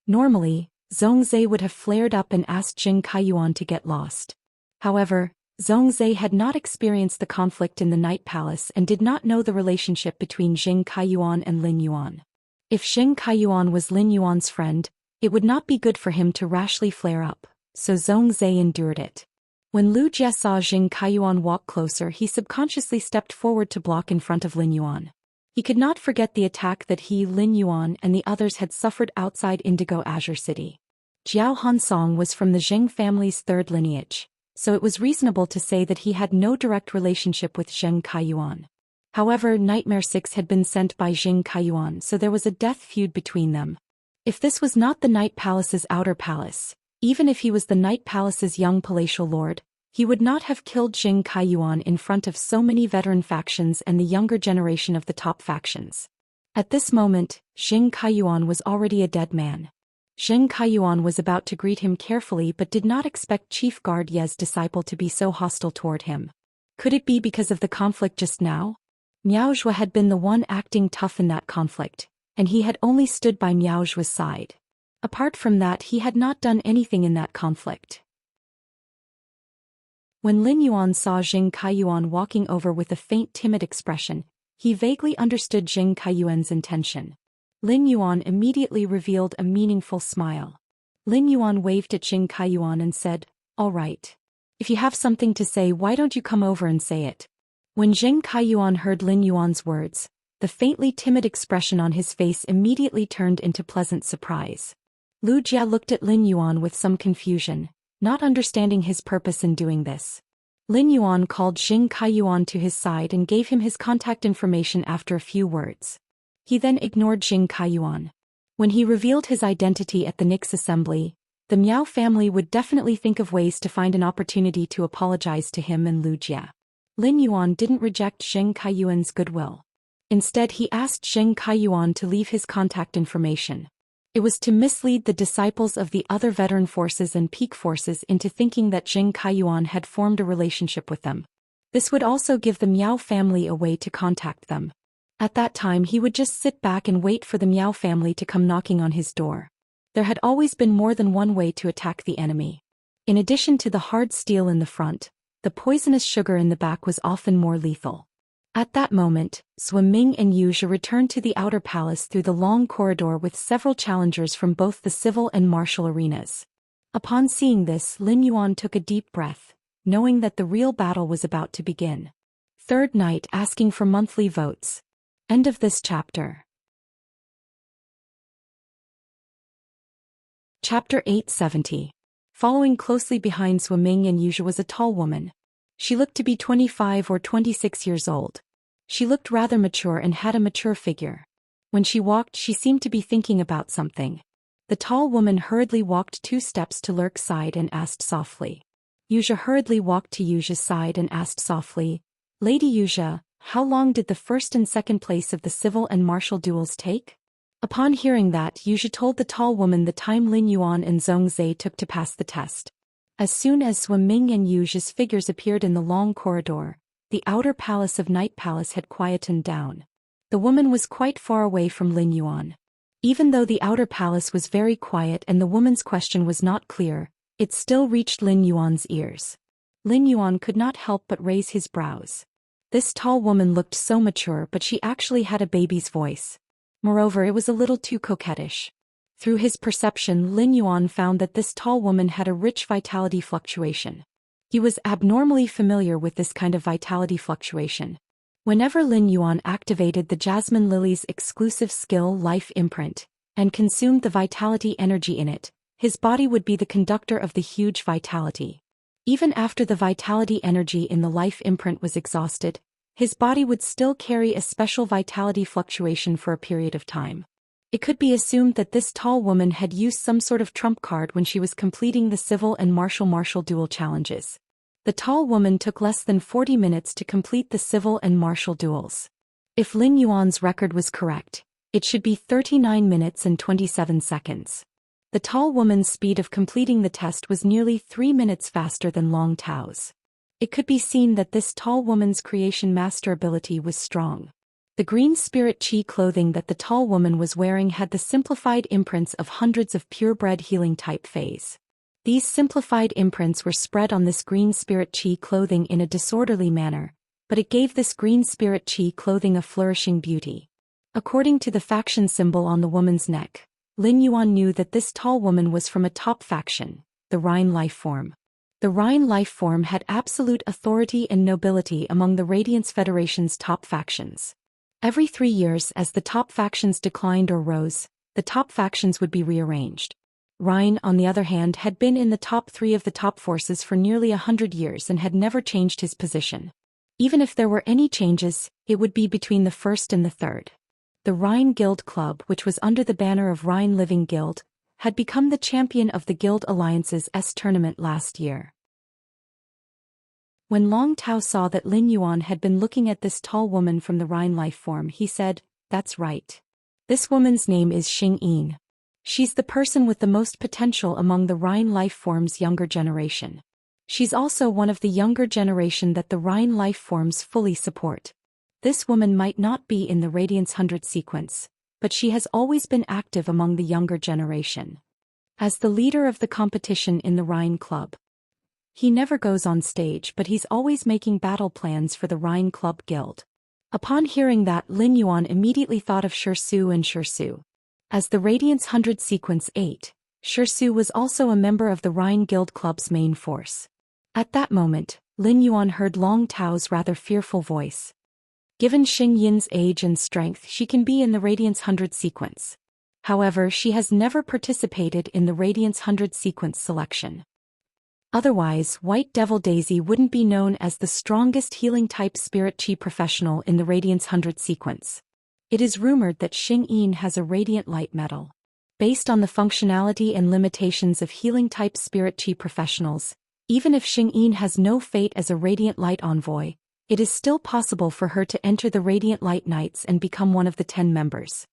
Normally, Zhongzhe would have flared up and asked Jing Kaiyuan to get lost. However, Zhongzhe had not experienced the conflict in the Night Palace and did not know the relationship between Jing Kaiyuan and Lin Yuan. If Jing Kaiyuan was Lin Yuan's friend, it would not be good for him to rashly flare up, so Zhongzhe endured it. When Lu Jie saw Jing Kaiyuan walk closer, he subconsciously stepped forward to block in front of Lin Yuan. He could not forget the attack that he, Lin Yuan, and the others had suffered outside Indigo Azure City. Jiao Hansong was from the Zheng family's third lineage, so it was reasonable to say that he had no direct relationship with Jing Kaiyuan. However, Nightmare 6 had been sent by Jing Kaiyuan, so there was a death feud between them. If this was not the Night Palace's outer palace, even if he was the Night Palace's young palatial lord, he would not have killed Jing Kaiyuan in front of so many veteran factions and the younger generation of the top factions. At this moment, Jing Kaiyuan was already a dead man. Jing Kaiyuan was about to greet him carefully but did not expect Chief Guard Ye's disciple to be so hostile toward him. Could it be because of the conflict just now? Miao Zhuo had been the one acting tough in that conflict, and he had only stood by Miao Zhuo's side. Apart from that, he had not done anything in that conflict. When Lin Yuan saw Jing Kaiyuan walking over with a faint timid expression, he vaguely understood Jing Kaiyuan's intention. Lin Yuan immediately revealed a meaningful smile. Lin Yuan waved at Jing Kaiyuan and said, "All right. If you have something to say, why don't you come over and say it?" When Jing Kaiyuan heard Lin Yuan's words, the faintly timid expression on his face immediately turned into pleasant surprise. Lu Jie looked at Lin Yuan with some confusion, not understanding his purpose in doing this. Lin Yuan called Jing Kaiyuan to his side and gave him his contact information after a few words. He then ignored Jing Kaiyuan. When he revealed his identity at the Nix assembly, the Miao family would definitely think of ways to find an opportunity to apologize to him and Lu Jie. Lin Yuan didn't reject Jing Kaiyuan's goodwill. Instead, he asked Jing Kaiyuan to leave his contact information. It was to mislead the disciples of the other veteran forces and peak forces into thinking that Jing Kaiyuan had formed a relationship with them. This would also give the Miao family a way to contact them. At that time, he would just sit back and wait for the Miao family to come knocking on his door. There had always been more than one way to attack the enemy. In addition to the hard steel in the front, the poisonous sugar in the back was often more lethal. At that moment, Zhou Ming and Yu Zhi returned to the outer palace through the long corridor with several challengers from both the civil and martial arenas. Upon seeing this, Lin Yuan took a deep breath, knowing that the real battle was about to begin. Third night, asking for monthly votes. End of this chapter. Chapter 870. Following closely behind Zhou Ming and Yu Zhi was a tall woman. She looked to be 25 or 26 years old. She looked rather mature and had a mature figure. When she walked, she seemed to be thinking about something. The tall woman hurriedly walked 2 steps to Lurk's side and asked softly. Wuxia hurriedly walked to Yuxia's side and asked softly, "Lady Wuxia, how long did the first and second place of the civil and martial duels take?" Upon hearing that, Wuxia told the tall woman the time Lin Yuan and Zhong Zhe took to pass the test. As soon as Sui Ming and Wuxia's figures appeared in the long corridor, the outer palace of Night Palace had quietened down. The woman was quite far away from Lin Yuan. Even though the outer palace was very quiet and the woman's question was not clear, it still reached Lin Yuan's ears. Lin Yuan could not help but raise his brows. This tall woman looked so mature, but she actually had a baby's voice. Moreover, it was a little too coquettish. Through his perception, Lin Yuan found that this tall woman had a rich vitality fluctuation. He was abnormally familiar with this kind of vitality fluctuation. Whenever Lin Yuan activated the Jasmine Lily's exclusive skill Life Imprint, and consumed the vitality energy in it, his body would be the conductor of the huge vitality. Even after the vitality energy in the Life Imprint was exhausted, his body would still carry a special vitality fluctuation for a period of time. It could be assumed that this tall woman had used some sort of trump card when she was completing the civil and martial duel challenges. The tall woman took less than 40 minutes to complete the civil and martial duels. If Lin Yuan's record was correct, it should be 39 minutes and 27 seconds. The tall woman's speed of completing the test was nearly 3 minutes faster than Long Tao's. It could be seen that this tall woman's creation master ability was strong. The green spirit chi clothing that the tall woman was wearing had the simplified imprints of hundreds of purebred healing type phase. These simplified imprints were spread on this green spirit chi clothing in a disorderly manner, but it gave this green spirit chi clothing a flourishing beauty. According to the faction symbol on the woman's neck, Lin Yuan knew that this tall woman was from a top faction, the Rhine life form. The Rhine life form had absolute authority and nobility among the Radiance Federation's top factions. Every 3 years, as the top factions declined or rose, the top factions would be rearranged. Rhine, on the other hand, had been in the top 3 of the top forces for nearly 100 years and had never changed his position. Even if there were any changes, it would be between the first and the third. The Rhine Guild Club, which was under the banner of Rhine Living Guild, had become the champion of the Guild Alliance's tournament last year. When Long Tao saw that Lin Yuan had been looking at this tall woman from the Rhine life form, he said, "That's right. This woman's name is Xianxia. She's the person with the most potential among the Rhine life form's younger generation. She's also one of the younger generation that the Rhine life forms fully support. This woman might not be in the Radiance 100 sequence, but she has always been active among the younger generation. As the leader of the competition in the Rhine Club, he never goes on stage, but he's always making battle plans for the Rhine Club Guild." Upon hearing that, Lin Yuan immediately thought of Shisu and Shisu. As the Radiance 100 Sequence 8, Shisu was also a member of the Rhine Guild Club's main force. At that moment, Lin Yuan heard Long Tao's rather fearful voice. Given Xing Yin's age and strength, she can be in the Radiance 100 Sequence. However, she has never participated in the Radiance 100 Sequence selection. Otherwise, White Devil Daisy wouldn't be known as the strongest healing-type spirit chi professional in the Radiance 100 sequence. It is rumored that Xing has a radiant light medal. Based on the functionality and limitations of healing-type spirit chi professionals, even if Xing has no fate as a radiant light envoy, it is still possible for her to enter the Radiant Light Knights and become one of the 10 members.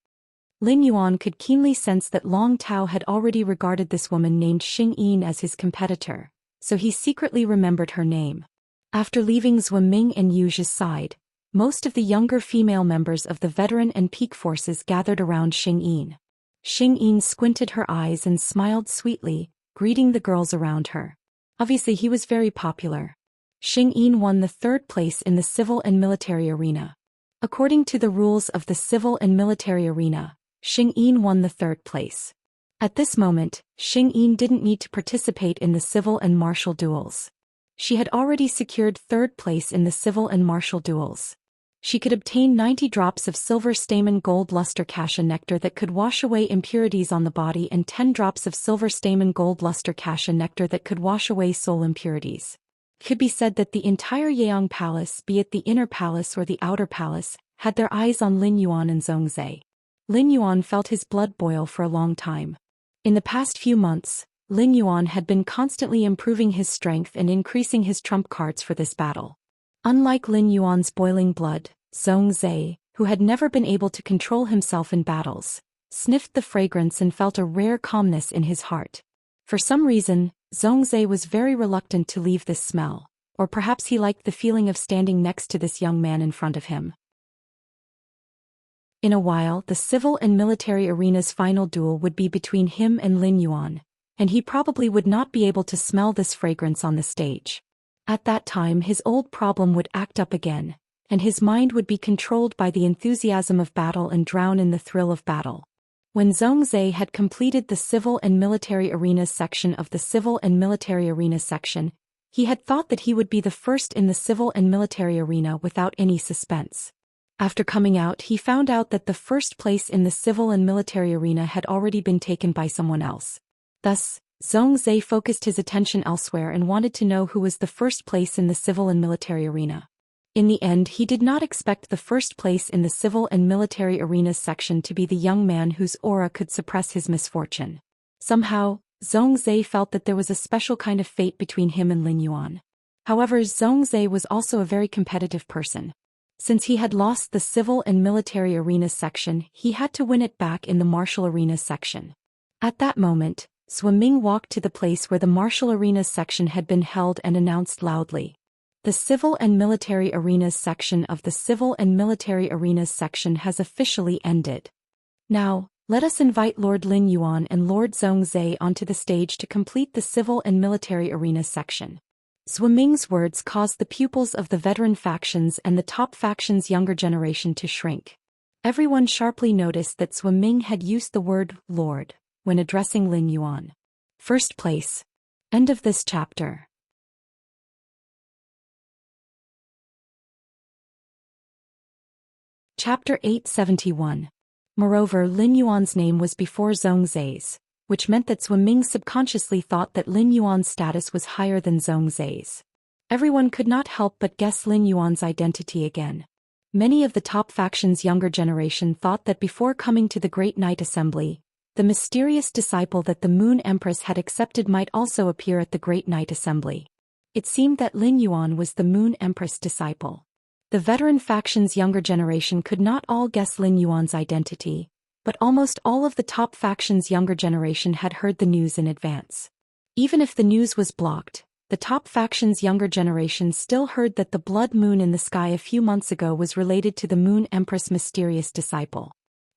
Lin Yuan could keenly sense that Long Tao had already regarded this woman named Xing as his competitor, so he secretly remembered her name. After leaving Zui Ming and Yuxia's side, most of the younger female members of the veteran and peak forces gathered around Xing. Xing squinted her eyes and smiled sweetly, greeting the girls around her. Obviously, he was very popular. Xing won the 3rd place in the civil and military arena. According to the rules of the civil and military arena, Xing won the 3rd place. At this moment, Xing didn't need to participate in the civil and martial duels. She had already secured 3rd place in the civil and martial duels. She could obtain 90 drops of silver stamen gold luster kasha nectar that could wash away impurities on the body and 10 drops of silver stamen gold luster kasha nectar that could wash away soul impurities. It could be said that the entire Yeong Palace, be it the inner palace or the outer palace, had their eyes on Lin Yuan and Zhong Zhe. Lin Yuan felt his blood boil for a long time. In the past few months, Lin Yuan had been constantly improving his strength and increasing his trump cards for this battle. Unlike Lin Yuan's boiling blood, Zhou, who had never been able to control himself in battles, sniffed the fragrance and felt a rare calmness in his heart. For some reason, Zhou was very reluctant to leave this smell, or perhaps he liked the feeling of standing next to this young man in front of him. In a while, the civil and military arena's final duel would be between him and Lin Yuan, and he probably would not be able to smell this fragrance on the stage. At that time, his old problem would act up again, and his mind would be controlled by the enthusiasm of battle and drown in the thrill of battle. When Zhou had completed the civil and military arenas section of the civil and military arena section, he had thought that he would be the first in the civil and military arena without any suspense. After coming out, he found out that the first place in the civil and military arena had already been taken by someone else. Thus, Zhou focused his attention elsewhere and wanted to know who was the first place in the civil and military arena. In the end, he did not expect the first place in the civil and military arenas section to be the young man whose aura could suppress his misfortune. Somehow, Zhou felt that there was a special kind of fate between him and Lin Yuan. However, Zhou was also a very competitive person. Since he had lost the civil and military arena section, he had to win it back in the martial arena section. At that moment, Zhou walked to the place where the martial arenas section had been held and announced loudly, "The civil and military arenas section of the civil and military arenas section has officially ended. Now, let us invite Lord Lin Yuan and Lord Zhou onto the stage to complete the civil and military arenas section." Zhou words caused the pupils of the veteran factions and the top faction's younger generation to shrink. Everyone sharply noticed that Zhou had used the word Lord when addressing Lin Yuan. First place. End of this chapter. Chapter 871. Moreover, Lin Yuan's name was before Zhou's, which meant that Zhou subconsciously thought that Lin Yuan's status was higher than Zhou's. Everyone could not help but guess Lin Yuan's identity again. Many of the top faction's younger generation thought that before coming to the Great Night Assembly, the mysterious disciple that the Moon Empress had accepted might also appear at the Great Night Assembly. It seemed that Lin Yuan was the Moon Empress disciple. The veteran faction's younger generation could not all guess Lin Yuan's identity, but almost all of the top faction's younger generation had heard the news in advance. Even if the news was blocked, the top faction's younger generation still heard that the blood moon in the sky a few months ago was related to the Moon Empress' mysterious disciple.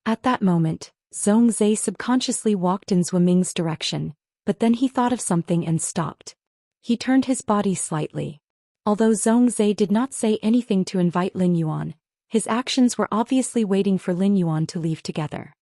At that moment, Zhou subconsciously walked in Zhou direction, but then he thought of something and stopped. He turned his body slightly. Although Zhou did not say anything to invite Lin Yuan, his actions were obviously waiting for Lin Yuan to leave together.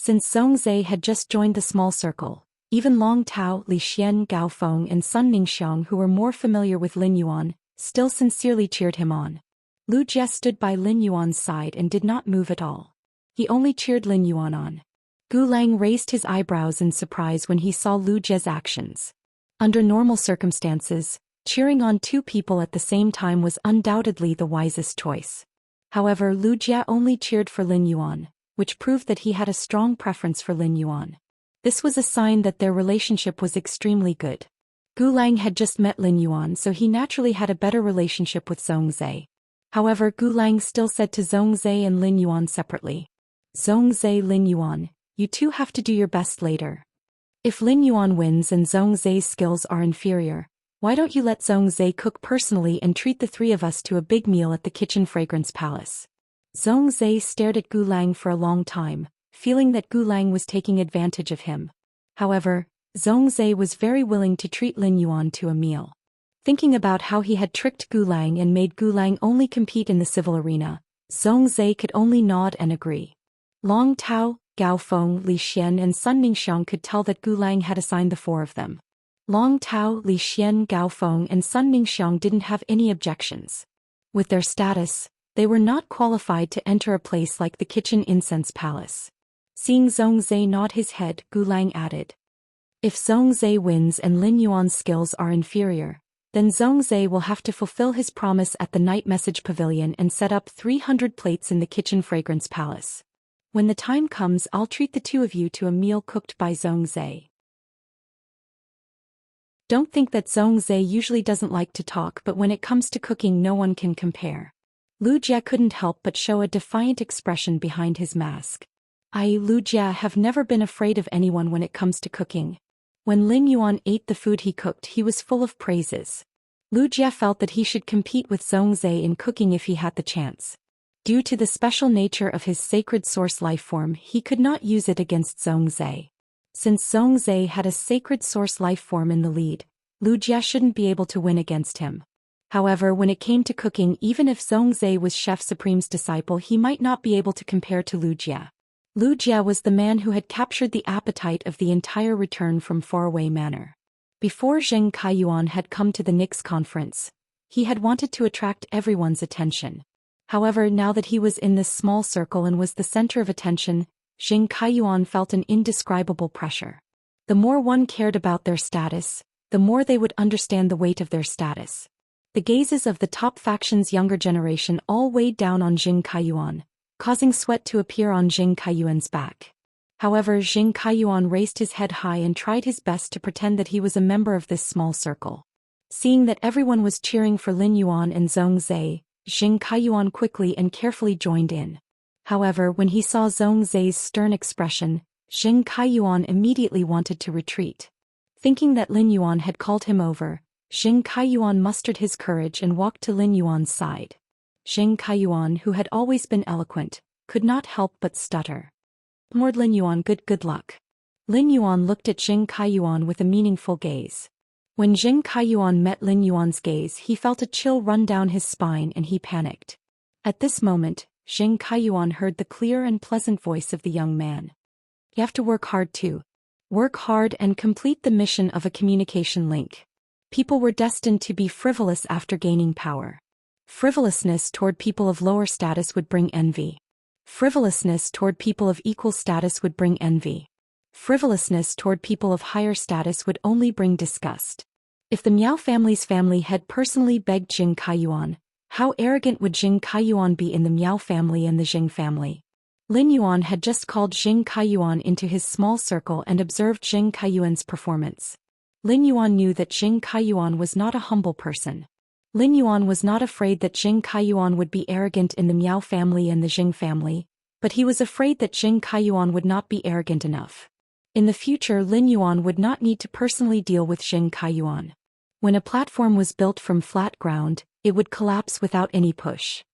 Since Zhou had just joined the small circle, even Long Tao, Li Xian, Gao Feng and Sun Ningxiang, who were more familiar with Lin Yuan, still sincerely cheered him on. Lu Jie stood by Lin Yuan's side and did not move at all. He only cheered Lin Yuan on. Gu Lang raised his eyebrows in surprise when he saw Lu Jie's actions. Under normal circumstances, cheering on two people at the same time was undoubtedly the wisest choice. However, Lu Jie only cheered for Lin Yuan, which proved that he had a strong preference for Lin Yuan. This was a sign that their relationship was extremely good. Gu Lang had just met Lin Yuan, so he naturally had a better relationship with Zhou. However, Gu Lang still said to Zhou and Lin Yuan separately, "Zhou, Lin Yuan, you two have to do your best later. If Lin Yuan wins and Zhou's skills are inferior, why don't you let Zhou cook personally and treat the three of us to a big meal at the Kitchen Fragrance Palace?" Zhou stared at Gu Lang for a long time, feeling that Gu Lang was taking advantage of him. However, Zhou was very willing to treat Lin Yuan to a meal. Thinking about how he had tricked Gu Lang and made Gu Lang only compete in the civil arena, Zhou could only nod and agree. Long Tao, Gao Feng, Li Xian and Sun Ningxiang could tell that Gu Lang had assigned the four of them. Long Tao, Li Xian, Gao Feng and Sun Ningxiang didn't have any objections. With their status, they were not qualified to enter a place like the Kitchen Incense Palace. Seeing Zhou nod his head, Gu Lang added, "If Zhou wins and Lin Yuan's skills are inferior, then Zhou will have to fulfill his promise at the Night Message Pavilion and set up 300 plates in the Kitchen Fragrance Palace." When the time comes, I'll treat the two of you to a meal cooked by Zhongzhe. Don't think that Zhongzhe usually doesn't like to talk, but when it comes to cooking no one can compare. Lu Jie couldn't help but show a defiant expression behind his mask. Lu Jie have never been afraid of anyone when it comes to cooking. When Lin Yuan ate the food he cooked, he was full of praises. Lu Jie felt that he should compete with Zhongzhe in cooking if he had the chance. Due to the special nature of his sacred source lifeform, he could not use it against Zhongzhe. Since Zhongzhe had a sacred source lifeform in the lead, Lu Jie shouldn't be able to win against him. However, when it came to cooking, even if Zhongzhe was Chef Supreme's disciple, he might not be able to compare to Lu Jie. Lu Jie was the man who had captured the appetite of the entire return from faraway manor. Before Zheng Kaiyuan had come to the Nix conference, he had wanted to attract everyone's attention. However, now that he was in this small circle and was the center of attention, Zheng Kaiyuan felt an indescribable pressure. The more one cared about their status, the more they would understand the weight of their status. The gazes of the top faction's younger generation all weighed down on Zheng Kaiyuan, causing sweat to appear on Zheng Kaiyuan's back. However, Zheng Kaiyuan raised his head high and tried his best to pretend that he was a member of this small circle. Seeing that everyone was cheering for Lin Yuan and Zhongzhe, Zheng Kaiyuan quickly and carefully joined in. However, when he saw Zhongzhe's stern expression, Zheng Kaiyuan immediately wanted to retreat. Thinking that Lin Yuan had called him over, Zheng Kaiyuan mustered his courage and walked to Lin Yuan's side. Zheng Kaiyuan, who had always been eloquent, could not help but stutter. Lord Lin Yuan, good luck. Lin Yuan looked at Zheng Kaiyuan with a meaningful gaze. When Zheng Kaiyuan met Lin Yuan's gaze, he felt a chill run down his spine and he panicked. At this moment, Zheng Kaiyuan heard the clear and pleasant voice of the young man. You have to work hard too. Work hard and complete the mission of a communication link. People were destined to be frivolous after gaining power. Frivolousness toward people of lower status would bring envy. Frivolousness toward people of equal status would bring envy. Frivolousness toward people of higher status would only bring disgust. If the Miao family's family had personally begged Zheng Kaiyuan, how arrogant would Zheng Kaiyuan be in the Miao family and the Zheng family? Lin Yuan had just called Zheng Kaiyuan into his small circle and observed Zheng Kaiyuan's performance. Lin Yuan knew that Zheng Kaiyuan was not a humble person. Lin Yuan was not afraid that Zheng Kaiyuan would be arrogant in the Miao family and the Zheng family, but he was afraid that Zheng Kaiyuan would not be arrogant enough. In the future, Lin Yuan would not need to personally deal with Zheng Kaiyuan. When a platform was built from flat ground, it would collapse without any push.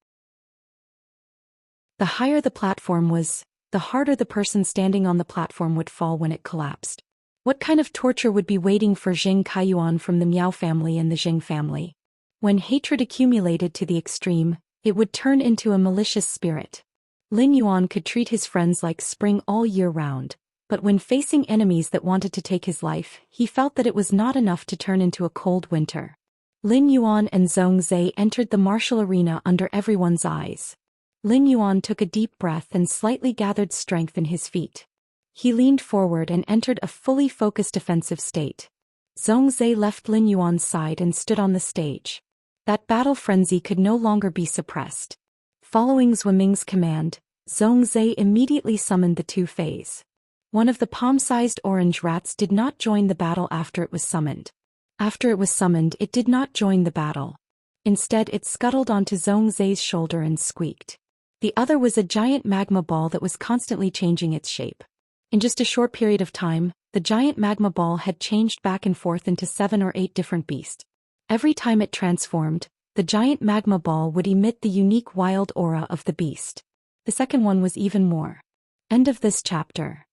The higher the platform was, the harder the person standing on the platform would fall when it collapsed. What kind of torture would be waiting for Zheng Kaiyuan from the Miao family and the Zheng family? When hatred accumulated to the extreme, it would turn into a malicious spirit. Lin Yuan could treat his friends like spring all year round, but when facing enemies that wanted to take his life, he felt that it was not enough to turn into a cold winter. Lin Yuan and Zhongzhe entered the martial arena under everyone's eyes. Lin Yuan took a deep breath and slightly gathered strength in his feet. He leaned forward and entered a fully focused defensive state. Zhongzhe left Lin Yuan's side and stood on the stage. That battle frenzy could no longer be suppressed. Following Zhu Ming's command, Zhongzhe immediately summoned the two fays. One of the palm-sized orange rats did not join the battle after it was summoned. After it was summoned, it did not join the battle. Instead, it scuttled onto Zhongzhe's shoulder and squeaked. The other was a giant magma ball that was constantly changing its shape. In just a short period of time, the giant magma ball had changed back and forth into 7 or 8 different beasts. Every time it transformed, the giant magma ball would emit the unique wild aura of the beast. The second one was even more. End of this chapter.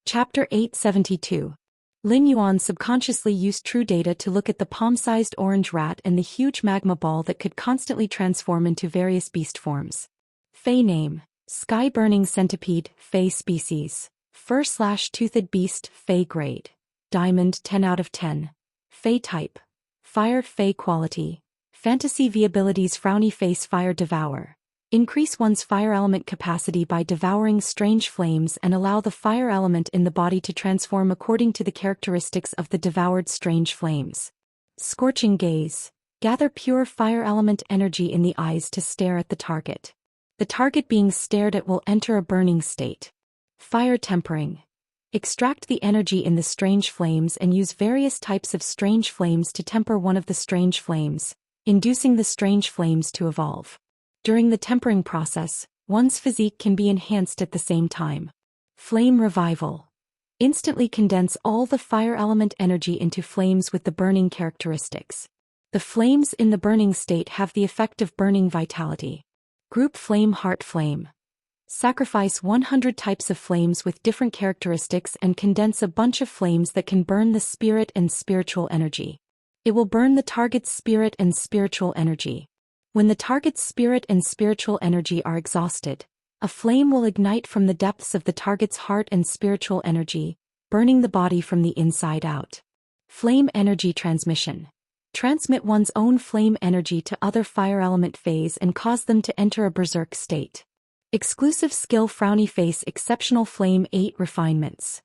Chapter 872. Lin Yuan subconsciously used true data to look at the palm-sized orange rat and the huge magma ball that could constantly transform into various beast forms. Fey name: Sky-burning centipede, Fey species. Fur/toothed beast, Fey grade. Diamond 10 out of 10. Fey type: Fire, Fey quality. Fantasy V abilities: Frowny face, Fire devour. Increase one's fire element capacity by devouring strange flames and allow the fire element in the body to transform according to the characteristics of the devoured strange flames. Scorching gaze. Gather pure fire element energy in the eyes to stare at the target. The target being stared at will enter a burning state. Fire tempering. Extract the energy in the strange flames and use various types of strange flames to temper one of the strange flames, inducing the strange flames to evolve. During the tempering process, one's physique can be enhanced at the same time. Flame revival. Instantly condense all the fire element energy into flames with the burning characteristics. The flames in the burning state have the effect of burning vitality. Group flame heart flame. Sacrifice 100 types of flames with different characteristics and condense a bunch of flames that can burn the spirit and spiritual energy. It will burn the target's spirit and spiritual energy. When the target's spirit and spiritual energy are exhausted, a flame will ignite from the depths of the target's heart and spiritual energy, burning the body from the inside out. Flame energy transmission. Transmit one's own flame energy to other fire element phase and cause them to enter a berserk state. Exclusive skill frowny face exceptional flame 8 refinements.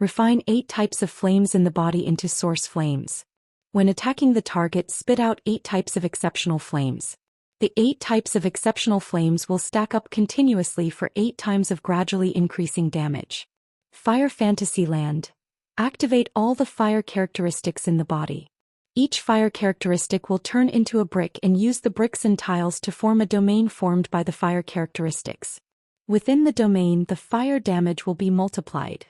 Refine 8 types of flames in the body into source flames. When attacking the target, spit out 8 types of exceptional flames. The 8 types of exceptional flames will stack up continuously for 8 times of gradually increasing damage. Fire Fantasy Land. Activate all the fire characteristics in the body. Each fire characteristic will turn into a brick and use the bricks and tiles to form a domain formed by the fire characteristics. Within the domain, the fire damage will be multiplied.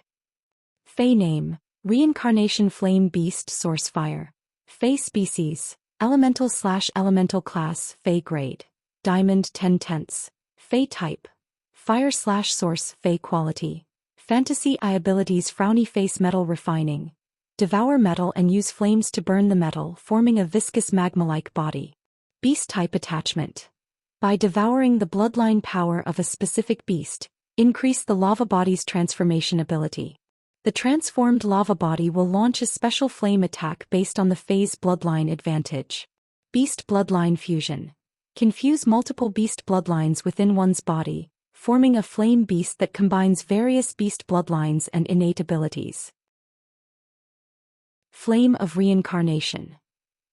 Fey name. Reincarnation Flame Beast Source Fire. Fey species. Elemental/elemental class, Fey grade. Diamond 10/10. Fey type. Fire/source, Fey quality. Fantasy I abilities frowny face metal refining. Devour metal and use flames to burn the metal, forming a viscous magma-like body. Beast type attachment. By devouring the bloodline power of a specific beast, increase the lava body's transformation ability. The transformed lava body will launch a special flame attack based on the phase bloodline advantage. Beast bloodline fusion. Confuse multiple beast bloodlines within one's body, forming a flame beast that combines various beast bloodlines and innate abilities. Flame of Reincarnation.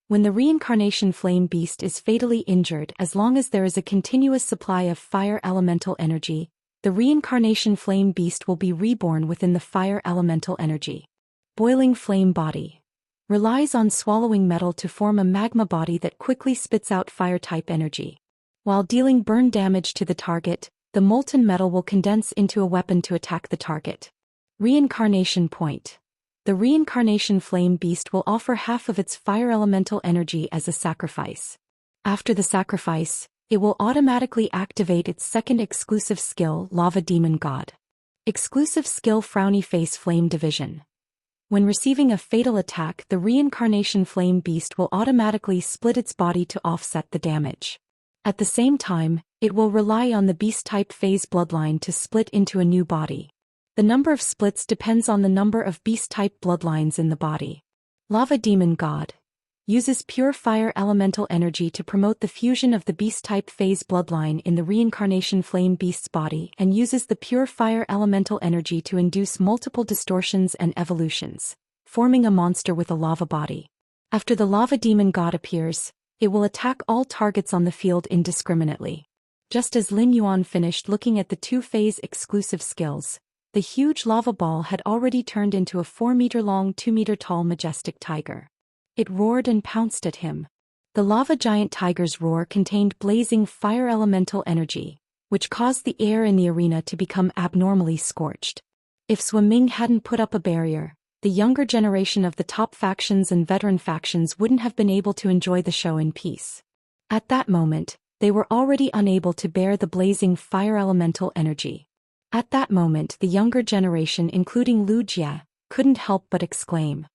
When the reincarnation flame beast is fatally injured, as long as there is a continuous supply of fire elemental energy, the reincarnation flame beast will be reborn within the fire elemental energy. Boiling flame body. Relies on swallowing metal to form a magma body that quickly spits out fire-type energy. While dealing burn damage to the target, the molten metal will condense into a weapon to attack the target. Reincarnation point. The reincarnation flame beast will offer half of its fire elemental energy as a sacrifice. After the sacrifice, it will automatically activate its second exclusive skill, Lava Demon God. Exclusive skill Frowny Face Flame Division. When receiving a fatal attack, the reincarnation flame beast will automatically split its body to offset the damage. At the same time, it will rely on the beast-type phase bloodline to split into a new body. The number of splits depends on the number of beast-type bloodlines in the body. Lava Demon God. Uses pure fire elemental energy to promote the fusion of the beast-type phase bloodline in the reincarnation flame beast's body and uses the pure fire elemental energy to induce multiple distortions and evolutions, forming a monster with a lava body. After the Lava Demon God appears, it will attack all targets on the field indiscriminately. Just as Lin Yuan finished looking at the two-phase exclusive skills, the huge lava ball had already turned into a 4-meter-long, 2-meter-tall majestic tiger. It roared and pounced at him. The lava giant tiger's roar contained blazing fire elemental energy, which caused the air in the arena to become abnormally scorched. If Swimming hadn't put up a barrier, the younger generation of the top factions and veteran factions wouldn't have been able to enjoy the show in peace. At that moment, they were already unable to bear the blazing fire elemental energy. At that moment, the younger generation, including Lu Jie, couldn't help but exclaim.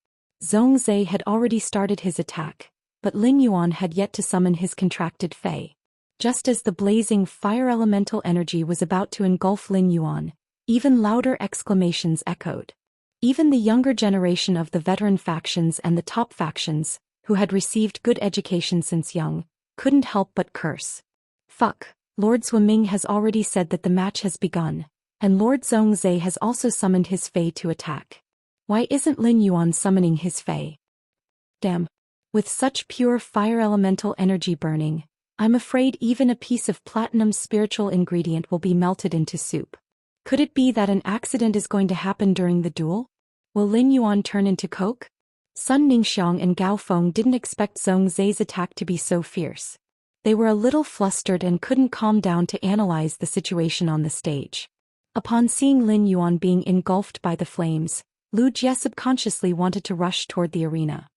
Zhongzhe had already started his attack, but Lin Yuan had yet to summon his contracted Fei. Just as the blazing fire elemental energy was about to engulf Lin Yuan, even louder exclamations echoed. Even the younger generation of the veteran factions and the top factions, who had received good education since young, couldn't help but curse. Fuck, Lord Swimming has already said that the match has begun, and Lord Zhongzhe has also summoned his Fei to attack. Why isn't Lin Yuan summoning his Fei? Damn. With such pure fire elemental energy burning, I'm afraid even a piece of platinum spiritual ingredient will be melted into soup. Could it be that an accident is going to happen during the duel? Will Lin Yuan turn into coke? Sun Ningxiang and Gao Feng didn't expect Zhong Zai's attack to be so fierce. They were a little flustered and couldn't calm down to analyze the situation on the stage. Upon seeing Lin Yuan being engulfed by the flames, Lu Jie subconsciously wanted to rush toward the arena.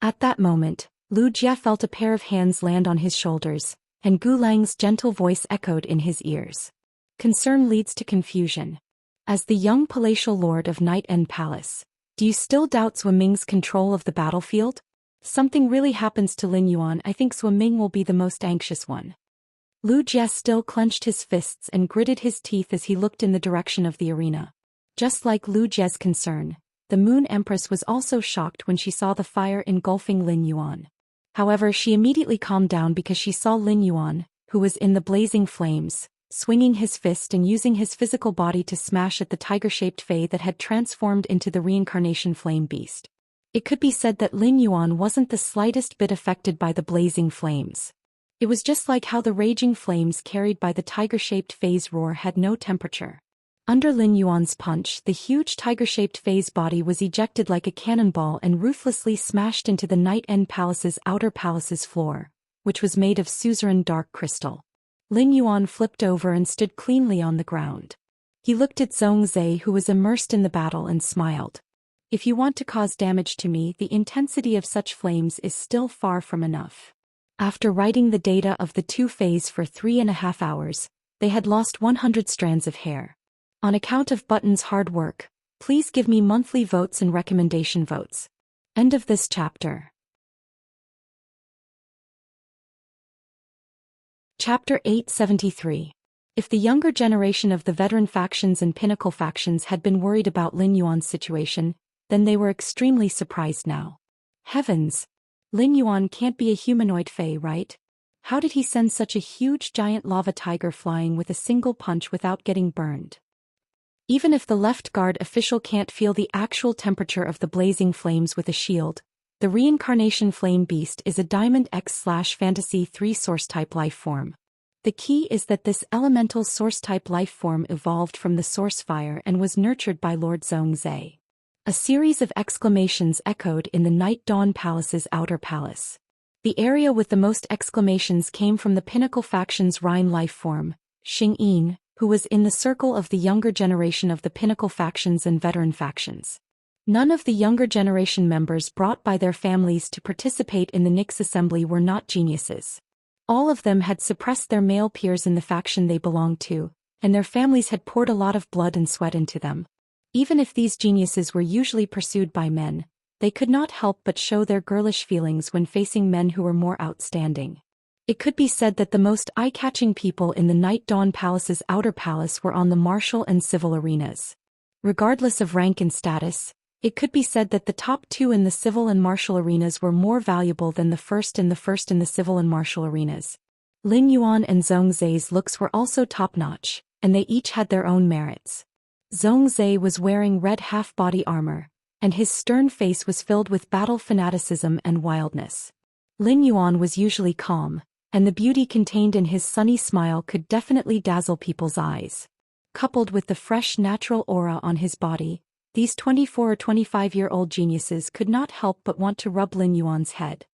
At that moment, Lu Jie felt a pair of hands land on his shoulders, and Gu Lang's gentle voice echoed in his ears. Concern leads to confusion. As the young palatial lord of Night End Palace, do you still doubt Zhou Ming's control of the battlefield? Something really happens to Lin Yuan, I think Zhou Ming will be the most anxious one. Lu Jie still clenched his fists and gritted his teeth as he looked in the direction of the arena. Just like Lu Jie's concern, the Moon Empress was also shocked when she saw the fire engulfing Lin Yuan. However, she immediately calmed down because she saw Lin Yuan, who was in the blazing flames, swinging his fist and using his physical body to smash at the tiger-shaped fae that had transformed into the reincarnation flame beast. It could be said that Lin Yuan wasn't the slightest bit affected by the blazing flames. It was just like how the raging flames carried by the tiger-shaped fae's roar had no temperature. Under Lin Yuan's punch, the huge tiger-shaped fae's body was ejected like a cannonball and ruthlessly smashed into the Night End Palace's outer palace's floor, which was made of suzerain dark crystal. Lin Yuan flipped over and stood cleanly on the ground. He looked at Zhong Zai, who was immersed in the battle, and smiled. If you want to cause damage to me, the intensity of such flames is still far from enough. After writing the data of the two faes for 3.5 hours, they had lost 100 strands of hair. On account of Button's hard work, please give me monthly votes and recommendation votes. End of this chapter. Chapter 873. If the younger generation of the veteran factions and pinnacle factions had been worried about Lin Yuan's situation, then they were extremely surprised now. Heavens! Lin Yuan can't be a humanoid fae, right? How did he send such a huge giant lava tiger flying with a single punch without getting burned? Even if the left guard official can't feel the actual temperature of the blazing flames with a shield, the reincarnation flame beast is a Diamond X/Fantasy 3 source-type life form. The key is that this elemental source-type life form evolved from the source fire and was nurtured by Lord Zhong Zai. A series of exclamations echoed in the Night Dawn Palace's outer palace. The area with the most exclamations came from the pinnacle faction's Rhine life form, Xingyin, who was in the circle of the younger generation of the pinnacle factions and veteran factions. None of the younger generation members brought by their families to participate in the Nix assembly were not geniuses. All of them had suppressed their male peers in the faction they belonged to, and their families had poured a lot of blood and sweat into them. Even if these geniuses were usually pursued by men, they could not help but show their girlish feelings when facing men who were more outstanding. It could be said that the most eye-catching people in the Night Dawn Palace's outer palace were on the martial and civil arenas. Regardless of rank and status, it could be said that the top two in the civil and martial arenas were more valuable than the first in the civil and martial arenas. Lin Yuan and Zhong Zai's looks were also top-notch, and they each had their own merits. Zhong Zai was wearing red half-body armor, and his stern face was filled with battle fanaticism and wildness. Lin Yuan was usually calm, and the beauty contained in his sunny smile could definitely dazzle people's eyes. Coupled with the fresh natural aura on his body, these 24 or 25-year-old geniuses could not help but want to rub Lin Yuan's head.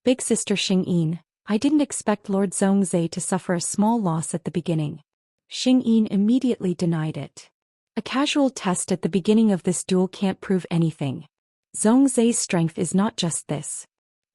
Big sister Xingyin, I didn't expect Lord Zhong Zai to suffer a small loss at the beginning. Xingyin immediately denied it. A casual test at the beginning of this duel can't prove anything. Zhong Zai's strength is not just this.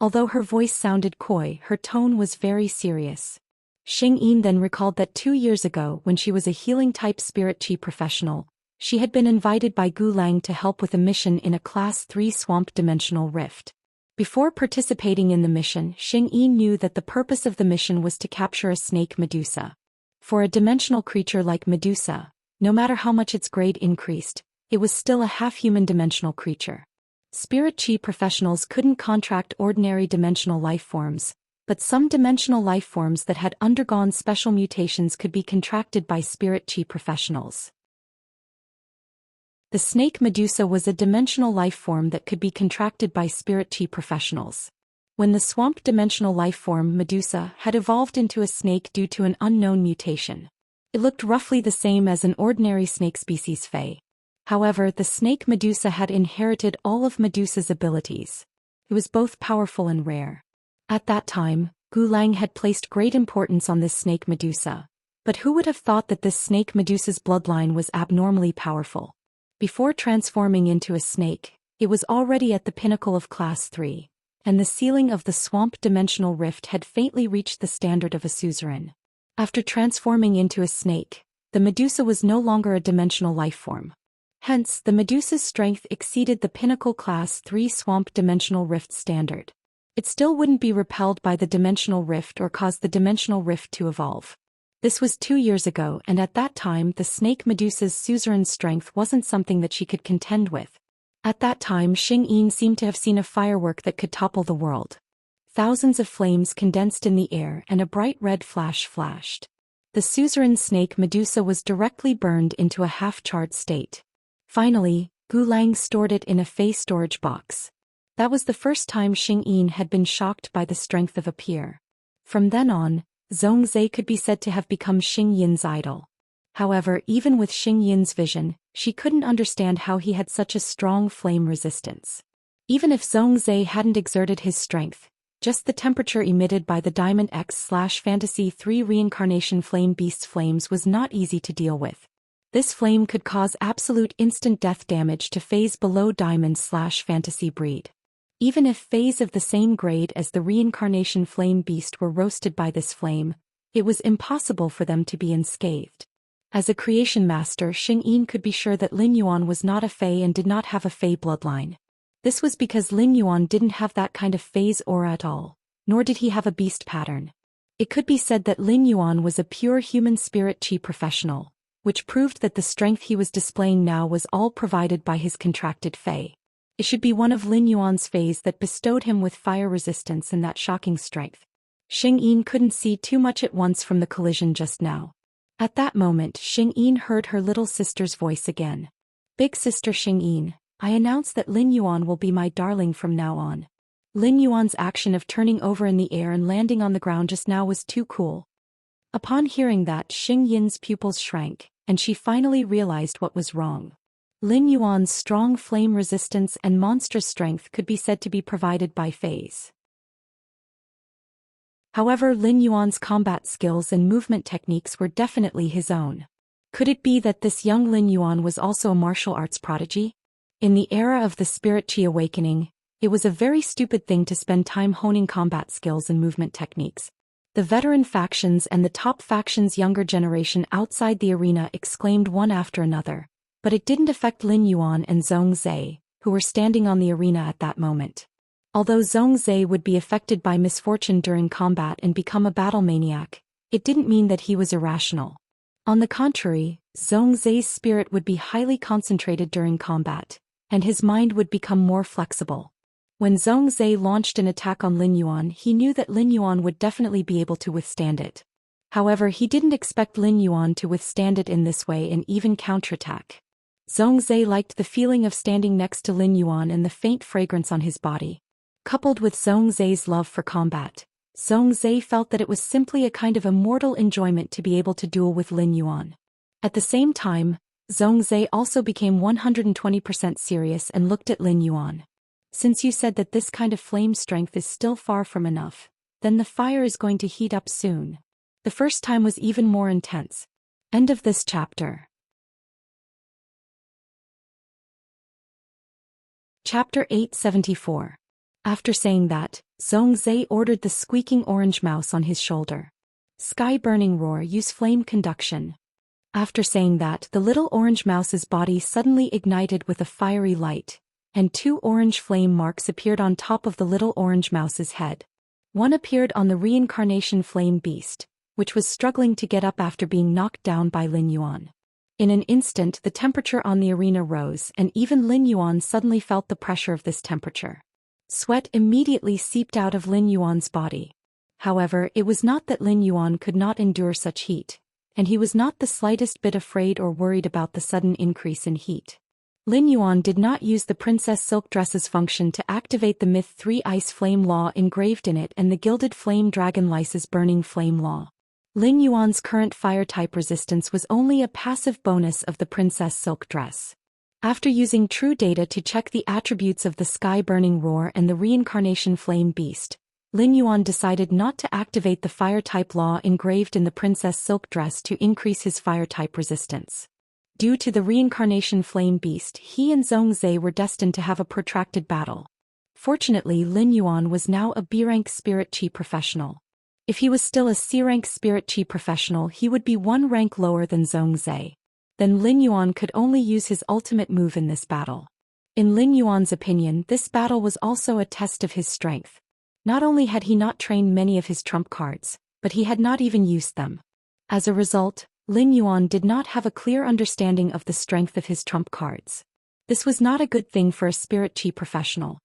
Although her voice sounded coy, her tone was very serious. Xingyin then recalled that 2 years ago, when she was a healing-type spirit chi professional, she had been invited by Gu Lang to help with a mission in a Class 3 swamp dimensional rift. Before participating in the mission, Xingyin knew that the purpose of the mission was to capture a snake Medusa. For a dimensional creature like Medusa, no matter how much its grade increased, it was still a half-human dimensional creature. Spirit chi professionals couldn't contract ordinary dimensional life forms, but some dimensional life forms that had undergone special mutations could be contracted by spirit chi professionals. The snake Medusa was a dimensional life form that could be contracted by spirit chi professionals. When the swamp dimensional life form Medusa had evolved into a snake due to an unknown mutation, it looked roughly the same as an ordinary snake species Fae. However, the snake Medusa had inherited all of Medusa's abilities. It was both powerful and rare. At that time, Gu Lang had placed great importance on this snake Medusa. But who would have thought that this snake Medusa's bloodline was abnormally powerful? Before transforming into a snake, it was already at the pinnacle of Class 3, and the ceiling of the swamp dimensional rift had faintly reached the standard of a suzerain. After transforming into a snake, the Medusa was no longer a dimensional life form. Hence, the Medusa's strength exceeded the pinnacle Class 3 swamp dimensional rift standard. It still wouldn't be repelled by the dimensional rift or cause the dimensional rift to evolve. This was 2 years ago, and at that time the snake Medusa's suzerain strength wasn't something that she could contend with. At that time Xianxia seemed to have seen a firework that could topple the world. Thousands of flames condensed in the air and a bright red flash flashed. The suzerain snake Medusa was directly burned into a half-charred state. Finally, Gu Lang stored it in a Fey storage box. That was the first time Xianxia had been shocked by the strength of a peer. From then on, Zhou could be said to have become Xianxia's idol. However, even with Xianxia's vision, she couldn't understand how he had such a strong flame resistance. Even if Zhou hadn't exerted his strength, just the temperature emitted by the Diamond X/Fantasy 3 Reincarnation Flame Beast's flames was not easy to deal with. This flame could cause absolute instant death damage to Fays below Diamond/Fantasy breed. Even if Fays of the same grade as the Reincarnation Flame Beast were roasted by this flame, it was impossible for them to be unscathed. As a creation master, Xianxia could be sure that Lin Yuan was not a Fey and did not have a Fey bloodline. This was because Lin Yuan didn't have that kind of Fey's aura at all, nor did he have a beast pattern. It could be said that Lin Yuan was a pure human spirit chi professional, which proved that the strength he was displaying now was all provided by his contracted Fey. It should be one of Lin Yuan's Fays that bestowed him with fire resistance and that shocking strength. Xianxia couldn't see too much at once from the collision just now. At that moment Xianxia heard her little sister's voice again. "Big sister Xianxia, I announce that Lin Yuan will be my darling from now on." Lin Yuan's action of turning over in the air and landing on the ground just now was too cool. Upon hearing that, Xianxia's pupils shrank, and she finally realized what was wrong. Lin Yuan's strong flame resistance and monstrous strength could be said to be provided by Fays. However, Lin Yuan's combat skills and movement techniques were definitely his own. Could it be that this young Lin Yuan was also a martial arts prodigy? In the era of the Spirit Chi awakening, it was a very stupid thing to spend time honing combat skills and movement techniques. The veteran factions and the top faction's younger generation outside the arena exclaimed one after another. But it didn't affect Lin Yuan and Zhou, who were standing on the arena at that moment. Although Zhou would be affected by misfortune during combat and become a battle maniac, it didn't mean that he was irrational. On the contrary, Zhou's spirit would be highly concentrated during combat, and his mind would become more flexible. When Zhou launched an attack on Lin Yuan, he knew that Lin Yuan would definitely be able to withstand it. However, he didn't expect Lin Yuan to withstand it in this way and even counterattack. Zhou liked the feeling of standing next to Lin Yuan and the faint fragrance on his body. Coupled with Zhou's love for combat, Zhou felt that it was simply a kind of immortal enjoyment to be able to duel with Lin Yuan. At the same time, Zhou also became 120% serious and looked at Lin Yuan. "Since you said that this kind of flame strength is still far from enough, then the fire is going to heat up soon." The first time was even more intense. End of this chapter. Chapter 874. After saying that, Zhou ordered the squeaking orange mouse on his shoulder. "Sky burning roar, use flame conduction." After saying that, the little orange mouse's body suddenly ignited with a fiery light, and 2 orange flame marks appeared on top of the little orange mouse's head. One appeared on the reincarnation flame beast, which was struggling to get up after being knocked down by Lin Yuan. In an instant the temperature on the arena rose, and even Lin Yuan suddenly felt the pressure of this temperature. Sweat immediately seeped out of Lin Yuan's body. However, it was not that Lin Yuan could not endure such heat, and he was not the slightest bit afraid or worried about the sudden increase in heat. Lin Yuan did not use the Princess Silk Dress's function to activate the Myth 3 Ice Flame Law engraved in it and the Gilded Flame Dragon Lyce's Burning Flame Law. Lin Yuan's current fire-type resistance was only a passive bonus of the Princess Silk Dress. After using true data to check the attributes of the Sky Burning Roar and the Reincarnation Flame Beast, Lin Yuan decided not to activate the fire-type law engraved in the Princess Silk Dress to increase his fire-type resistance. Due to the Reincarnation Flame Beast, he and Zhongzhe were destined to have a protracted battle. Fortunately, Lin Yuan was now a B-rank Spirit Chi professional. If he was still a C-rank Spirit Chi professional, he would be one rank lower than Zhongzhe. Then Lin Yuan could only use his ultimate move in this battle. In Lin Yuan's opinion, this battle was also a test of his strength. Not only had he not trained many of his trump cards, but he had not even used them. As a result, Lin Yuan did not have a clear understanding of the strength of his trump cards. This was not a good thing for a Spirit Chi professional.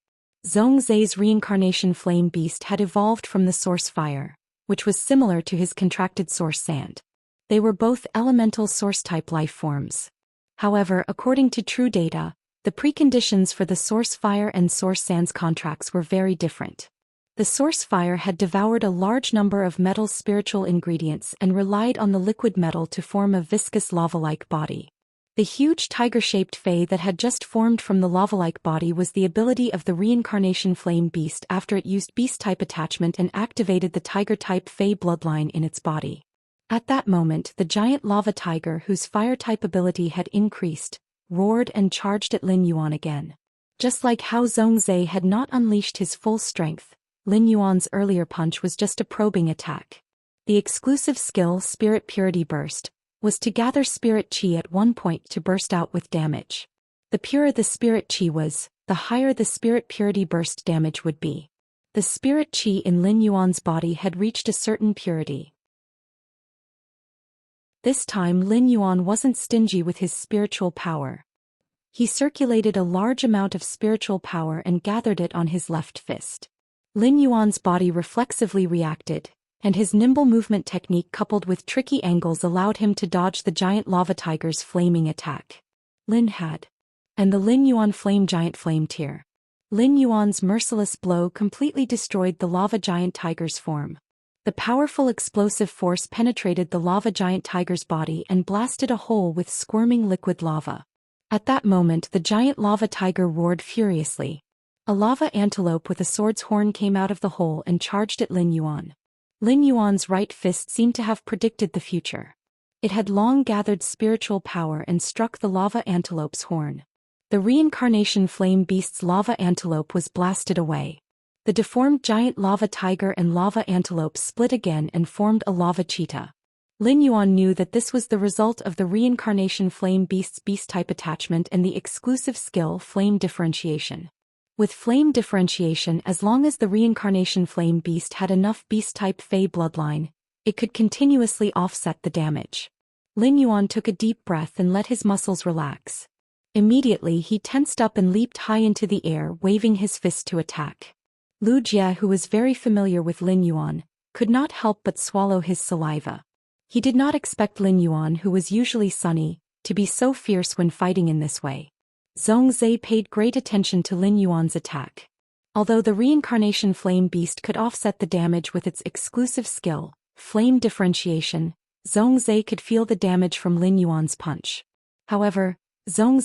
Zhongzhe's Reincarnation Flame Beast had evolved from the Source Fire, which was similar to his contracted Source Sand. They were both elemental Source-type life forms. However, according to true data, the preconditions for the Source Fire and Source Sand's contracts were very different. The Source Fire had devoured a large number of metal spiritual ingredients and relied on the liquid metal to form a viscous lava-like body. The huge tiger-shaped Fae that had just formed from the lava-like body was the ability of the Reincarnation Flame Beast after it used Beast-type attachment and activated the Tiger-type Fae bloodline in its body. At that moment, the giant lava tiger, whose fire-type ability had increased, roared and charged at Lin Yuan again. Just like how Zhongzhe had not unleashed his full strength, Lin Yuan's earlier punch was just a probing attack. The exclusive skill Spirit Purity Burst was to gather Spirit Chi at one point to burst out with damage. The purer the Spirit Chi was, the higher the Spirit Purity Burst damage would be. The Spirit Chi in Lin Yuan's body had reached a certain purity. This time Lin Yuan wasn't stingy with his spiritual power. He circulated a large amount of spiritual power and gathered it on his left fist. Lin Yuan's body reflexively reacted, and his nimble movement technique coupled with tricky angles allowed him to dodge the giant lava tiger's flaming attack. Lin had. And the Lin Yuan Flame Giant Flame Tear. Lin Yuan's merciless blow completely destroyed the lava giant tiger's form. The powerful explosive force penetrated the lava giant tiger's body and blasted a hole with squirming liquid lava. At that moment, the giant lava tiger roared furiously. A lava antelope with a sword's horn came out of the hole and charged at Lin Yuan. Lin Yuan's right fist seemed to have predicted the future. It had long gathered spiritual power and struck the lava antelope's horn. The Reincarnation Flame Beast's lava antelope was blasted away. The deformed giant lava tiger and lava antelope split again and formed a lava cheetah. Lin Yuan knew that this was the result of the Reincarnation Flame Beast's beast-type attachment and the exclusive skill Flame Differentiation. With Flame Differentiation, as long as the Reincarnation Flame Beast had enough Beast-type Fae bloodline, it could continuously offset the damage. Lin Yuan took a deep breath and let his muscles relax. Immediately he tensed up and leaped high into the air, waving his fist to attack. Lu Jie, who was very familiar with Lin Yuan, could not help but swallow his saliva. He did not expect Lin Yuan, who was usually sunny, to be so fierce when fighting in this way. Zhongzhe paid great attention to Lin Yuan's attack. Although the Reincarnation Flame Beast could offset the damage with its exclusive skill, Flame Differentiation, Zhongzhe could feel the damage from Lin Yuan's punch. However, even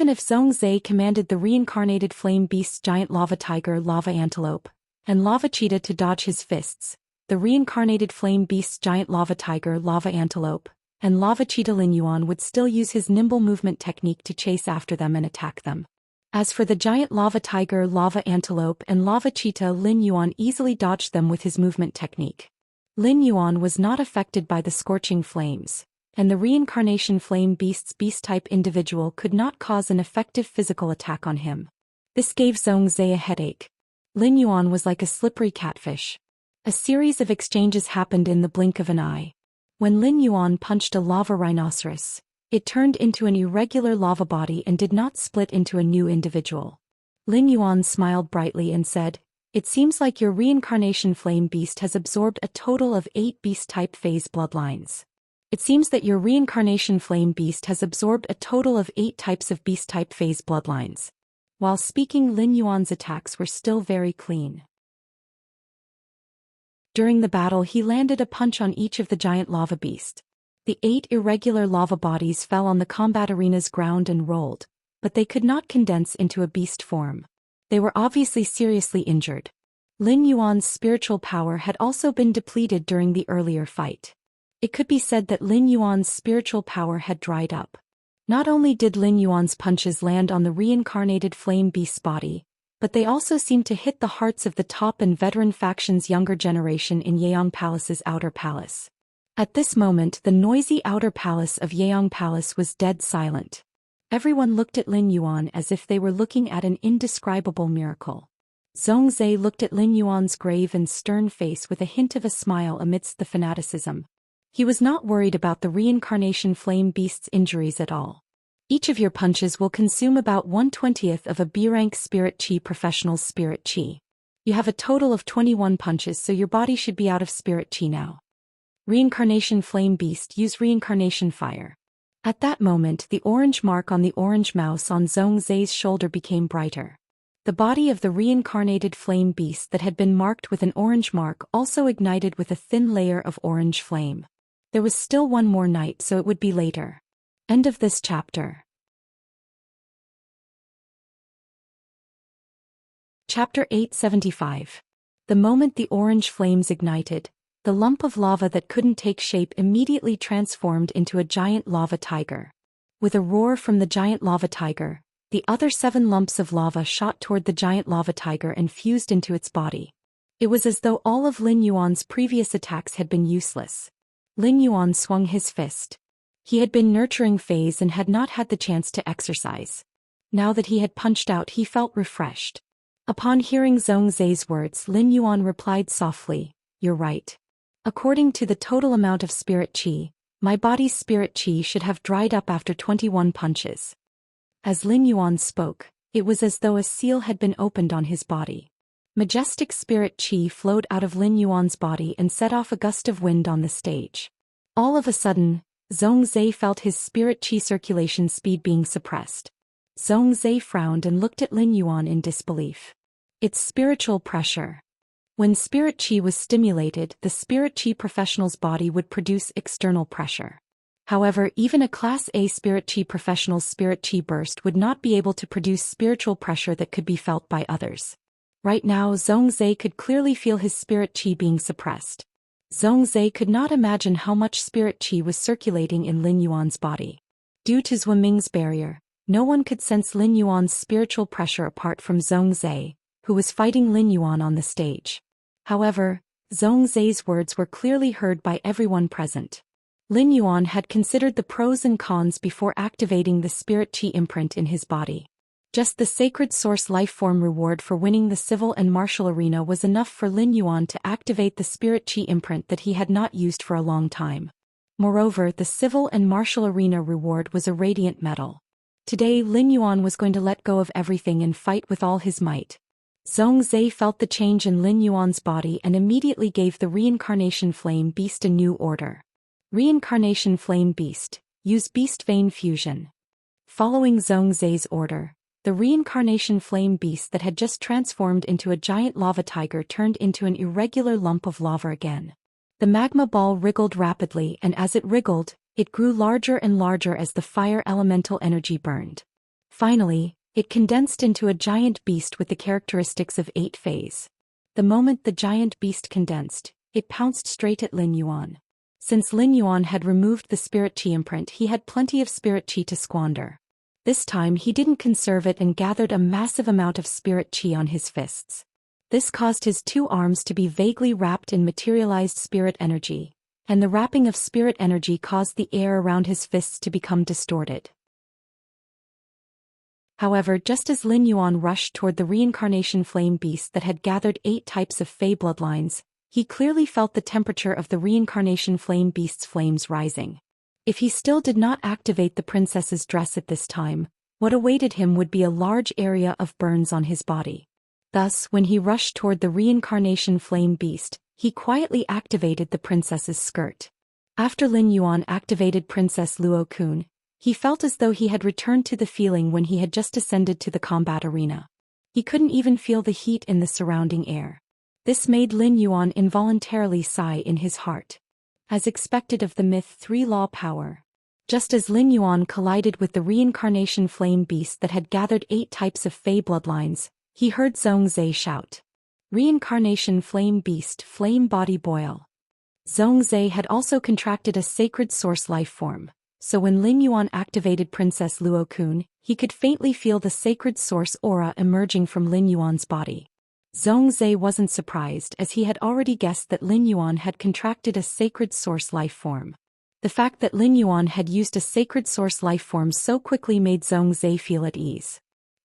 if Zhongzhe commanded the Reincarnated Flame Beast's giant lava tiger, lava antelope, and lava cheetah to dodge his fists, the Reincarnated Flame Beast's giant lava tiger, lava antelope, and lava cheetah, Lin Yuan would still use his nimble movement technique to chase after them and attack them. As for the giant lava tiger, lava antelope, and lava cheetah, Lin Yuan easily dodged them with his movement technique. Lin Yuan was not affected by the scorching flames, and the Reincarnation Flame Beast's beast-type individual could not cause an effective physical attack on him. This gave Zhongzhe a headache. Lin Yuan was like a slippery catfish. A series of exchanges happened in the blink of an eye. When Lin Yuan punched a lava rhinoceros, it turned into an irregular lava body and did not split into a new individual. Lin Yuan smiled brightly and said, "It seems like your Reincarnation Flame Beast has absorbed a total of 8 beast-type phase bloodlines. It seems that your reincarnation flame beast has absorbed a total of 8 types of beast-type phase bloodlines. While speaking, Lin Yuan's attacks were still very clean. During the battle, he landed a punch on each of the giant lava beasts. The 8 irregular lava bodies fell on the combat arena's ground and rolled, but they could not condense into a beast form. They were obviously seriously injured. Lin Yuan's spiritual power had also been depleted during the earlier fight. It could be said that Lin Yuan's spiritual power had dried up. Not only did Lin Yuan's punches land on the reincarnated flame beast's body, but they also seemed to hit the hearts of the top and veteran faction's younger generation in Yeong Palace's outer palace. At this moment, the noisy outer palace of Yeong Palace was dead silent. Everyone looked at Lin Yuan as if they were looking at an indescribable miracle. Zhongzhe looked at Lin Yuan's grave and stern face with a hint of a smile amidst the fanaticism. He was not worried about the reincarnation flame beast's injuries at all. Each of your punches will consume about 1/20th of a B-rank Spirit Chi professional's Spirit Chi. You have a total of 21 punches, so your body should be out of Spirit Chi now. Reincarnation Flame Beast, use Reincarnation Fire. At that moment, the orange mark on the orange mouse on Zhongzhe's shoulder became brighter. The body of the reincarnated flame beast that had been marked with an orange mark also ignited with a thin layer of orange flame. There was still one more night, so it would be later. End of this chapter. Chapter 875. The moment the orange flames ignited, the lump of lava that couldn't take shape immediately transformed into a giant lava tiger. With a roar from the giant lava tiger, the other 7 lumps of lava shot toward the giant lava tiger and fused into its body. It was as though all of Lin Yuan's previous attacks had been useless. Lin Yuan swung his fist. He had been nurturing phase and had not had the chance to exercise. Now that he had punched out, he felt refreshed. Upon hearing Zhongzhe's words, Lin Yuan replied softly, "You're right. According to the total amount of Spirit Chi, my body's Spirit Chi should have dried up after 21 punches." As Lin Yuan spoke, it was as though a seal had been opened on his body. Majestic Spirit Chi flowed out of Lin Yuan's body and set off a gust of wind on the stage. All of a sudden, Zhongzhe felt his Spirit Chi circulation speed being suppressed. Zhongzhe frowned and looked at Lin Yuan in disbelief. It's spiritual pressure. When Spirit Chi was stimulated, the Spirit Chi professional's body would produce external pressure. However, even a Class A Spirit Chi professional's Spirit Chi burst would not be able to produce spiritual pressure that could be felt by others. Right now, Zhongzhe could clearly feel his Spirit Chi being suppressed. Zhongzhe could not imagine how much Spirit Chi was circulating in Lin Yuan's body. Due to Zhuiming's barrier, no one could sense Lin Yuan's spiritual pressure apart from Zhongzhe, who was fighting Lin Yuan on the stage. However, Zhongzhe's words were clearly heard by everyone present. Lin Yuan had considered the pros and cons before activating the Spirit Chi imprint in his body. Just the sacred source lifeform reward for winning the civil and martial arena was enough for Lin Yuan to activate the Spirit Chi imprint that he had not used for a long time. Moreover, the civil and martial arena reward was a radiant medal. Today, Lin Yuan was going to let go of everything and fight with all his might. Zhongzhe felt the change in Lin Yuan's body and immediately gave the Reincarnation Flame Beast a new order. Reincarnation Flame Beast, use Beast Vein Fusion. Following Zhongzhe's order, the Reincarnation Flame Beast that had just transformed into a giant lava tiger turned into an irregular lump of lava again. The magma ball wriggled rapidly, and as it wriggled, it grew larger and larger as the fire elemental energy burned. Finally, it condensed into a giant beast with the characteristics of 8 phase. The moment the giant beast condensed, it pounced straight at Lin Yuan. Since Lin Yuan had removed the Spirit Chi imprint, he had plenty of Spirit Chi to squander. This time he didn't conserve it and gathered a massive amount of Spirit Chi on his fists. This caused his 2 arms to be vaguely wrapped in materialized spirit energy, and the wrapping of spirit energy caused the air around his fists to become distorted. However, just as Lin Yuan rushed toward the Reincarnation Flame Beast that had gathered 8 types of Fey bloodlines, he clearly felt the temperature of the Reincarnation Flame Beast's flames rising. If he still did not activate the princess's dress at this time, what awaited him would be a large area of burns on his body. Thus, when he rushed toward the Reincarnation Flame Beast, he quietly activated the princess's skirt. After Lin Yuan activated Princess Luo Kun, he felt as though he had returned to the feeling when he had just ascended to the combat arena. He couldn't even feel the heat in the surrounding air. This made Lin Yuan involuntarily sigh in his heart. As expected of the myth 3-law power. Just as Lin Yuan collided with the reincarnation flame beast that had gathered 8 types of Fey bloodlines, he heard Zhongzhe shout. Reincarnation flame beast, flame body boil. Zhongzhe had also contracted a sacred source life form, so when Lin Yuan activated Princess Luo Kun, he could faintly feel the sacred source aura emerging from Lin Yuan's body. Zhongzhe wasn't surprised as he had already guessed that Lin Yuan had contracted a sacred source life form. The fact that Lin Yuan had used a sacred source life form so quickly made Zhongzhe feel at ease.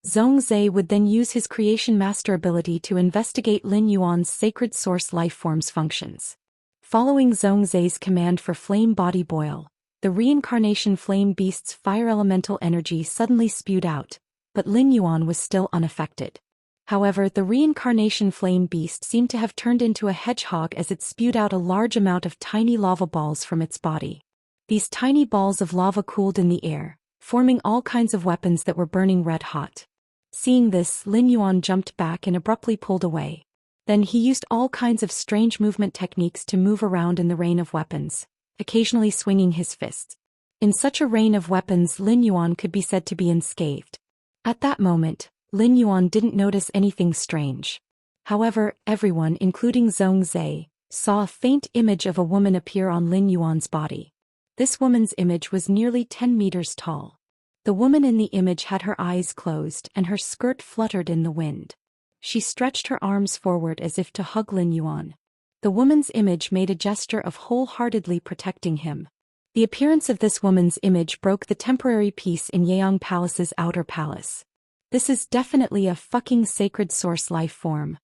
Zhongzhe would then use his creation master ability to investigate Lin Yuan's sacred source life form's functions. Following Zhongzhe's command for flame body boil, the reincarnation flame beast's fire elemental energy suddenly spewed out, but Lin Yuan was still unaffected. However, the reincarnation flame beast seemed to have turned into a hedgehog as it spewed out a large amount of tiny lava balls from its body. These tiny balls of lava cooled in the air, forming all kinds of weapons that were burning red hot. Seeing this, Lin Yuan jumped back and abruptly pulled away. Then he used all kinds of strange movement techniques to move around in the rain of weapons, occasionally swinging his fists. In such a rain of weapons, Lin Yuan could be said to be unscathed. At that moment, Lin Yuan didn't notice anything strange. However, everyone, including Zhongzhe, saw a faint image of a woman appear on Lin Yuan's body. This woman's image was nearly 10 meters tall. The woman in the image had her eyes closed and her skirt fluttered in the wind. She stretched her arms forward as if to hug Lin Yuan. The woman's image made a gesture of wholeheartedly protecting him. The appearance of this woman's image broke the temporary peace in Yeong Palace's outer palace. This is definitely a fucking sacred source life form.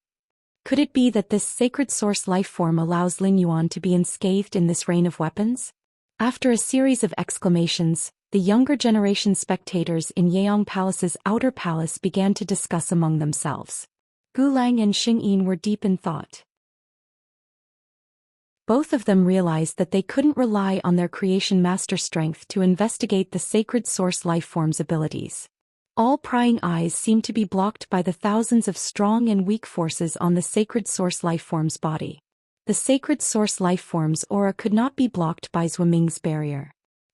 Could it be that this sacred source life form allows Lin Yuan to be unscathed in this rain of weapons? After a series of exclamations, the younger generation spectators in Yeong Palace's outer palace began to discuss among themselves. Gulang and Xingyin were deep in thought. Both of them realized that they couldn't rely on their creation master strength to investigate the sacred source life form's abilities. All prying eyes seemed to be blocked by the thousands of strong and weak forces on the sacred source life form's body. The sacred source life form's aura could not be blocked by Zhuiming's barrier.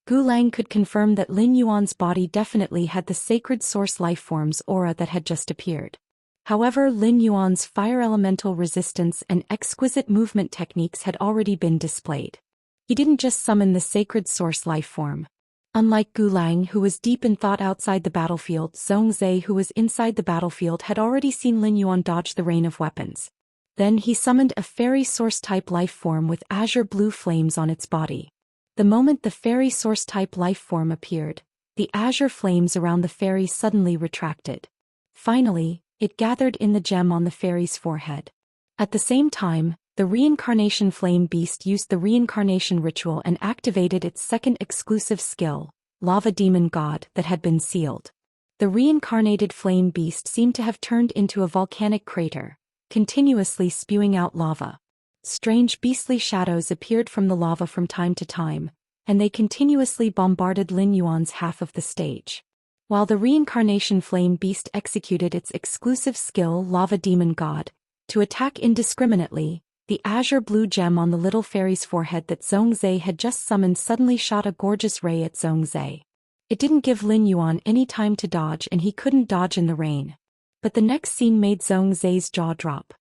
Gulang could confirm that Lin Yuan's body definitely had the sacred source life form's aura that had just appeared. However, Lin Yuan's fire elemental resistance and exquisite movement techniques had already been displayed. He didn't just summon the sacred source life form. Unlike Gulang, who was deep in thought outside the battlefield, Zhongzhe, who was inside the battlefield, had already seen Lin Yuan dodge the rain of weapons. Then he summoned a fairy source-type life form with azure blue flames on its body. The moment the fairy source-type life form appeared, the azure flames around the fairy suddenly retracted. Finally, it gathered in the gem on the fairy's forehead. At the same time, the reincarnation flame beast used the reincarnation ritual and activated its second exclusive skill, Lava Demon God, that had been sealed. The reincarnated flame beast seemed to have turned into a volcanic crater, continuously spewing out lava. Strange beastly shadows appeared from the lava from time to time, and they continuously bombarded Lin Yuan's half of the stage. While the reincarnation flame beast executed its exclusive skill, Lava Demon God, to attack indiscriminately, the azure blue gem on the little fairy's forehead that Zhongzhe had just summoned suddenly shot a gorgeous ray at Zhongzhe. It didn't give Lin Yuan any time to dodge, and he couldn't dodge in the rain. But the next scene made Zhongzhe's jaw drop.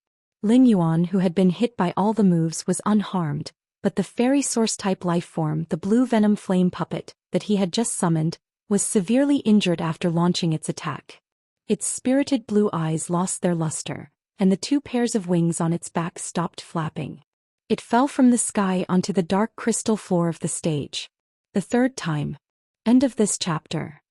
Lin Yuan, who had been hit by all the moves, was unharmed, but the fairy source-type life form, the blue venom flame puppet, that he had just summoned, was severely injured after launching its attack. Its spirited blue eyes lost their luster, and the 2 pairs of wings on its back stopped flapping. It fell from the sky onto the dark crystal floor of the stage. The 3rd time. End of this chapter.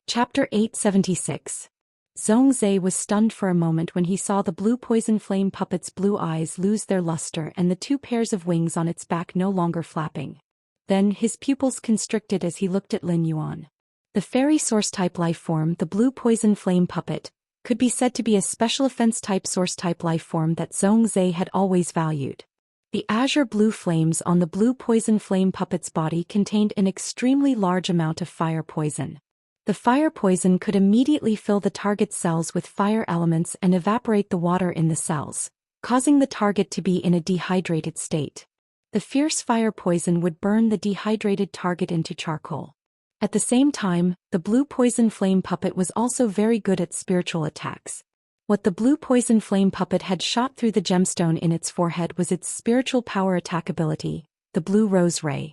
Chapter 876. Zhongzhe was stunned for a moment when he saw the blue poison flame puppet's blue eyes lose their luster and the 2 pairs of wings on its back no longer flapping. Then his pupils constricted as he looked at Lin Yuan. The fairy source-type life form, the blue poison flame puppet, could be said to be a special offense-type source-type lifeform that Zhou had always valued. The azure blue flames on the blue poison flame puppet's body contained an extremely large amount of fire poison. The fire poison could immediately fill the target's cells with fire elements and evaporate the water in the cells, causing the target to be in a dehydrated state. The fierce fire poison would burn the dehydrated target into charcoal. At the same time, the blue poison flame puppet was also very good at spiritual attacks. What the blue poison flame puppet had shot through the gemstone in its forehead was its spiritual power attack ability, the blue rose ray.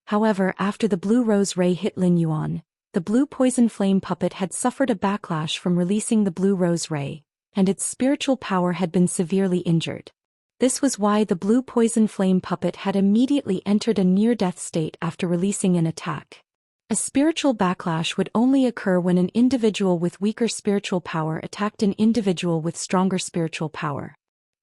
However, after the blue rose ray hit Lin Yuan, the blue poison flame puppet had suffered a backlash from releasing the blue rose ray, and its spiritual power had been severely injured. This was why the blue poison flame puppet had immediately entered a near-death state after releasing an attack. A spiritual backlash would only occur when an individual with weaker spiritual power attacked an individual with stronger spiritual power.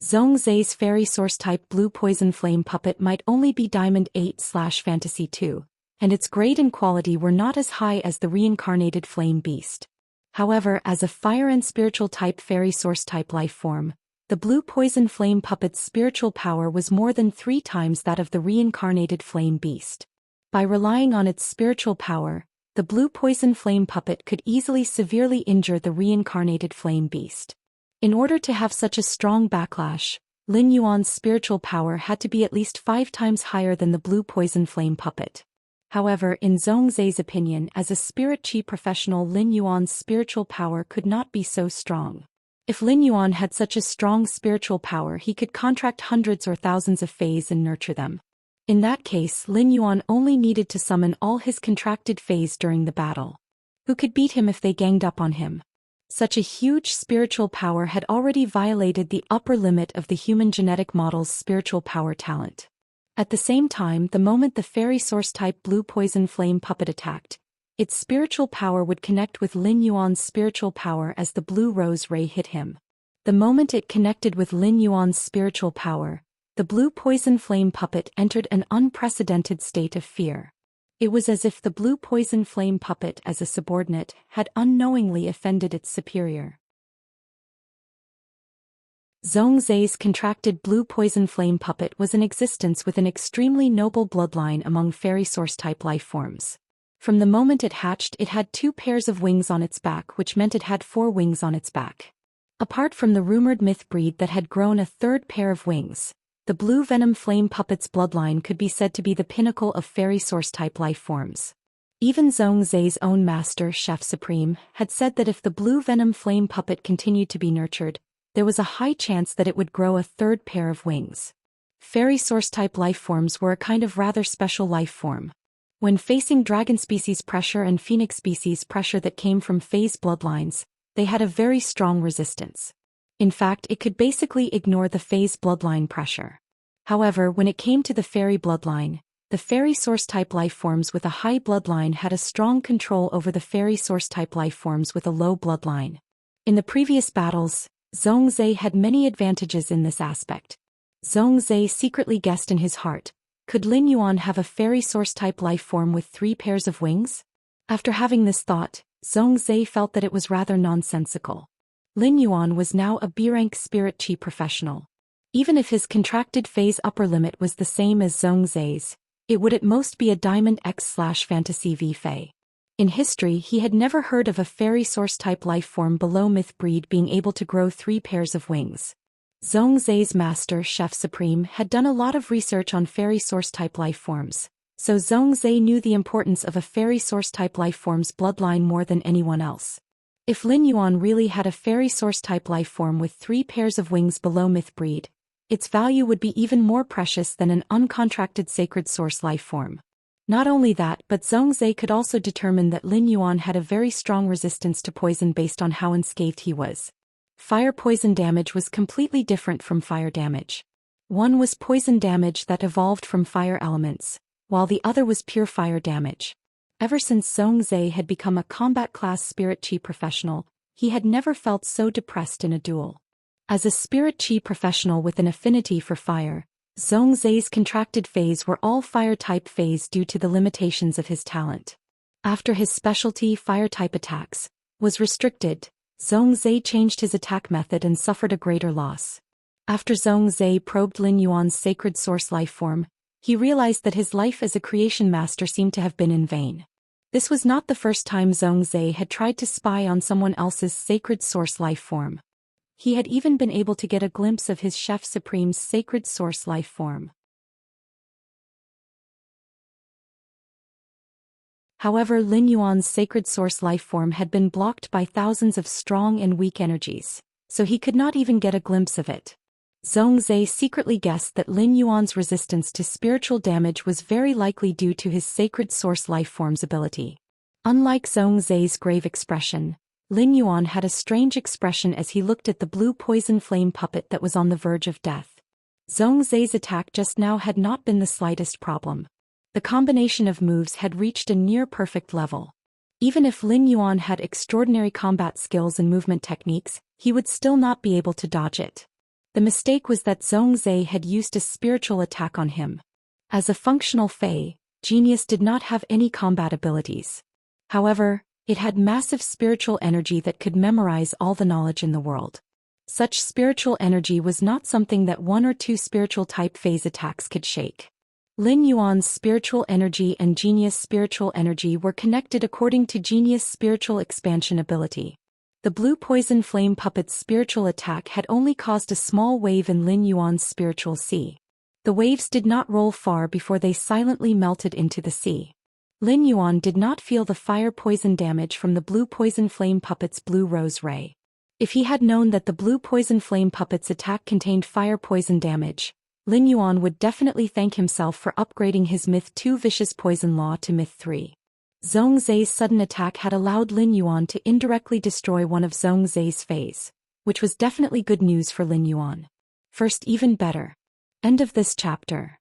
Zhongzai's fairy source-type blue poison flame puppet might only be Diamond 8/Fantasy 2, and its grade and quality were not as high as the reincarnated flame beast. However, as a fire and spiritual type fairy source-type lifeform, the blue poison flame puppet's spiritual power was more than 3 times that of the reincarnated flame beast. By relying on its spiritual power, the blue poison flame puppet could easily severely injure the reincarnated flame beast. In order to have such a strong backlash, Lin Yuan's spiritual power had to be at least 5 times higher than the blue poison flame puppet. However, in Zhongzai's opinion, as a spirit chi professional, Lin Yuan's spiritual power could not be so strong. If Lin Yuan had such a strong spiritual power, he could contract hundreds or thousands of fays and nurture them. In that case, Lin Yuan only needed to summon all his contracted fays during the battle. Who could beat him if they ganged up on him? Such a huge spiritual power had already violated the upper limit of the human genetic model's spiritual power talent. At the same time, the moment the fairy source-type blue poison flame puppet attacked, its spiritual power would connect with Lin Yuan's spiritual power as the blue rose ray hit him. The moment it connected with Lin Yuan's spiritual power, the blue poison flame puppet entered an unprecedented state of fear. It was as if the blue poison flame puppet, as a subordinate, had unknowingly offended its superior. Zhongzai's contracted blue poison flame puppet was in existence with an extremely noble bloodline among fairy source-type lifeforms. From the moment it hatched, it had 2 pairs of wings on its back, which meant it had 4 wings on its back. Apart from the rumored myth breed that had grown a 3rd pair of wings, the blue venom flame puppet's bloodline could be said to be the pinnacle of fairy source-type lifeforms. Even Zhongzai's own master, Chef Supreme, had said that if the blue venom flame puppet continued to be nurtured, there was a high chance that it would grow a 3rd pair of wings. Fairy source-type lifeforms were a kind of rather special lifeform. When facing dragon species pressure and phoenix species pressure that came from phase bloodlines, they had a very strong resistance. In fact, it could basically ignore the phase bloodline pressure. However, when it came to the fairy bloodline, the fairy source-type lifeforms with a high bloodline had a strong control over the fairy source-type lifeforms with a low bloodline. In the previous battles, Zhongzai had many advantages in this aspect. Zhongzai secretly guessed in his heart, could Lin Yuan have a fairy source-type lifeform with 3 pairs of wings? After having this thought, Zhongzai felt that it was rather nonsensical. Lin Yuan was now a B-rank spirit chi professional. Even if his contracted phase upper limit was the same as Zhongzai's, it would at most be a Diamond X/Fantasy V Fei. In history, he had never heard of a fairy source-type lifeform below myth breed being able to grow 3 pairs of wings. Zhongzai's master, Chef Supreme, had done a lot of research on fairy source-type lifeforms, so Zhongzai knew the importance of a fairy source-type lifeform's bloodline more than anyone else. If Lin Yuan really had a fairy source-type lifeform with 3 pairs of wings below myth breed, its value would be even more precious than an uncontracted sacred source lifeform. Not only that, but Zhongzai could also determine that Lin Yuan had a very strong resistance to poison based on how unscathed he was. Fire poison damage was completely different from fire damage. One was poison damage that evolved from fire elements, while the other was pure fire damage. Ever since Zhongzai had become a combat-class spirit chi professional, he had never felt so depressed in a duel. As a spirit chi professional with an affinity for fire, Zhongzai's contracted phase were all fire-type phase due to the limitations of his talent. After his specialty fire-type attacks was restricted, Zhongzhe changed his attack method and suffered a greater loss. After Zhongzhe probed Lin Yuan's sacred source lifeform, he realized that his life as a creation master seemed to have been in vain. This was not the first time Zhongzhe had tried to spy on someone else's sacred source lifeform. He had even been able to get a glimpse of his Chef Supreme's sacred source lifeform. However, Lin Yuan's sacred source lifeform had been blocked by thousands of strong and weak energies, so he could not even get a glimpse of it. Zhongzhe secretly guessed that Lin Yuan's resistance to spiritual damage was very likely due to his sacred source lifeform's ability. Unlike Zhongzhe's grave expression, Lin Yuan had a strange expression as he looked at the blue poison flame puppet that was on the verge of death. Zhongzhe's attack just now had not been the slightest problem. The combination of moves had reached a near-perfect level. Even if Lin Yuan had extraordinary combat skills and movement techniques, he would still not be able to dodge it. The mistake was that Zhongzhe had used a spiritual attack on him. As a functional Fey, genius did not have any combat abilities. However, it had massive spiritual energy that could memorize all the knowledge in the world. Such spiritual energy was not something that one or two spiritual type phase attacks could shake. Lin Yuan's spiritual energy and Genius' spiritual energy were connected according to Genius' spiritual expansion ability. The blue poison flame puppet's spiritual attack had only caused a small wave in Lin Yuan's spiritual sea. The waves did not roll far before they silently melted into the sea. Lin Yuan did not feel the fire poison damage from the blue poison flame puppet's blue rose ray. If he had known that the blue poison flame puppet's attack contained fire poison damage, Lin Yuan would definitely thank himself for upgrading his Myth 2 Vicious Poison Law to Myth 3. Zhongzhe's sudden attack had allowed Lin Yuan to indirectly destroy one of Zhongzhe's Feis, which was definitely good news for Lin Yuan. First, even better. End of this chapter.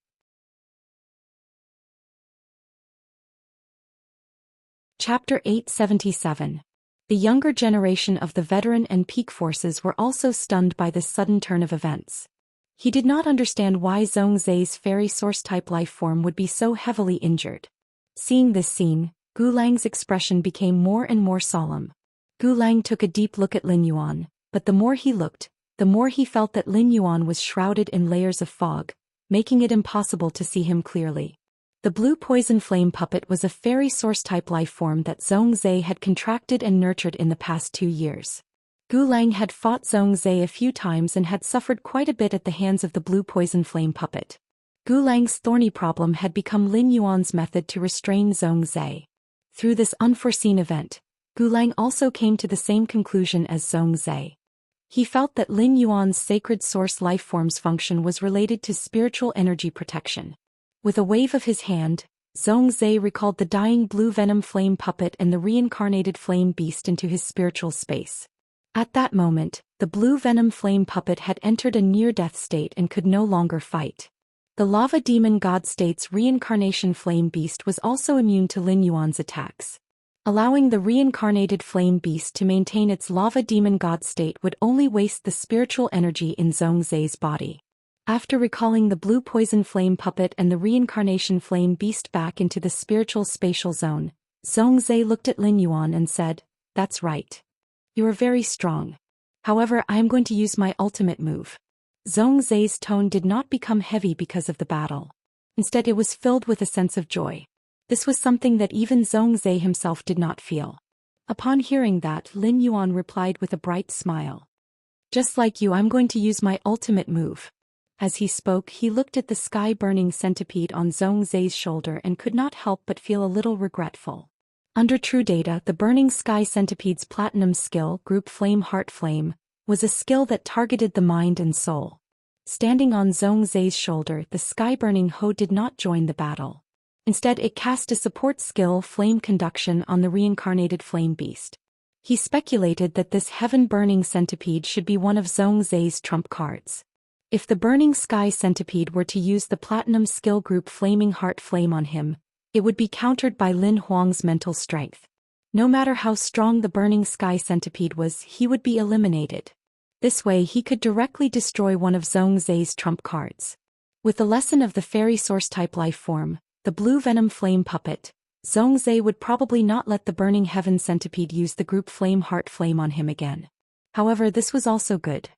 Chapter 877. The younger generation of the veteran and peak forces were also stunned by this sudden turn of events. He did not understand why Zhongzhe's fairy source-type lifeform would be so heavily injured. Seeing this scene, Gulang's expression became more and more solemn. Gulang took a deep look at Lin Yuan, but the more he looked, the more he felt that Lin Yuan was shrouded in layers of fog, making it impossible to see him clearly. The blue poison flame puppet was a fairy source-type lifeform that Zhongzhe had contracted and nurtured in the past 2 years. Gulang had fought Zhongzhe a few times and had suffered quite a bit at the hands of the blue poison flame puppet. Gulang's thorny problem had become Lin Yuan's method to restrain Zhongzhe. Through this unforeseen event, Gulang also came to the same conclusion as Zhongzhe. He felt that Lin Yuan's sacred source lifeform's function was related to spiritual energy protection. With a wave of his hand, Zhongzhe recalled the dying blue venom flame puppet and the reincarnated flame beast into his spiritual space. At that moment, the blue venom flame puppet had entered a near-death state and could no longer fight. The lava demon god state's reincarnation flame beast was also immune to Lin Yuan's attacks. Allowing the reincarnated flame beast to maintain its lava demon god state would only waste the spiritual energy in Zhongzhe's body. After recalling the blue poison flame puppet and the reincarnation flame beast back into the spiritual spatial zone, Zhongzhe looked at Lin Yuan and said, "That's right. You are very strong. However, I am going to use my ultimate move." Zhongzhe's tone did not become heavy because of the battle. Instead, it was filled with a sense of joy. This was something that even Zhongzhe himself did not feel. Upon hearing that, Lin Yuan replied with a bright smile. "Just like you, I'm going to use my ultimate move." As he spoke, he looked at the sky-burning centipede on Zhongzhe's shoulder and could not help but feel a little regretful. Under True Data, the Burning Sky Centipede's platinum skill, Group Flame Heart Flame, was a skill that targeted the mind and soul. Standing on Zhongzhe's shoulder, the sky-burning Ho did not join the battle. Instead, it cast a support skill, Flame Conduction, on the reincarnated flame beast. He speculated that this heaven-burning centipede should be one of Zhongzhe's trump cards. If the Burning Sky Centipede were to use the platinum skill group Flaming Heart Flame on him, it would be countered by Lin Huang's mental strength. No matter how strong the Burning Sky Centipede was, he would be eliminated. This way he could directly destroy one of Zhongzhe's trump cards. With the lesson of the fairy source-type life form, the blue venom flame puppet, Zhongzhe would probably not let the Burning Heaven Centipede use the group Flame Heart Flame on him again. However, this was also good.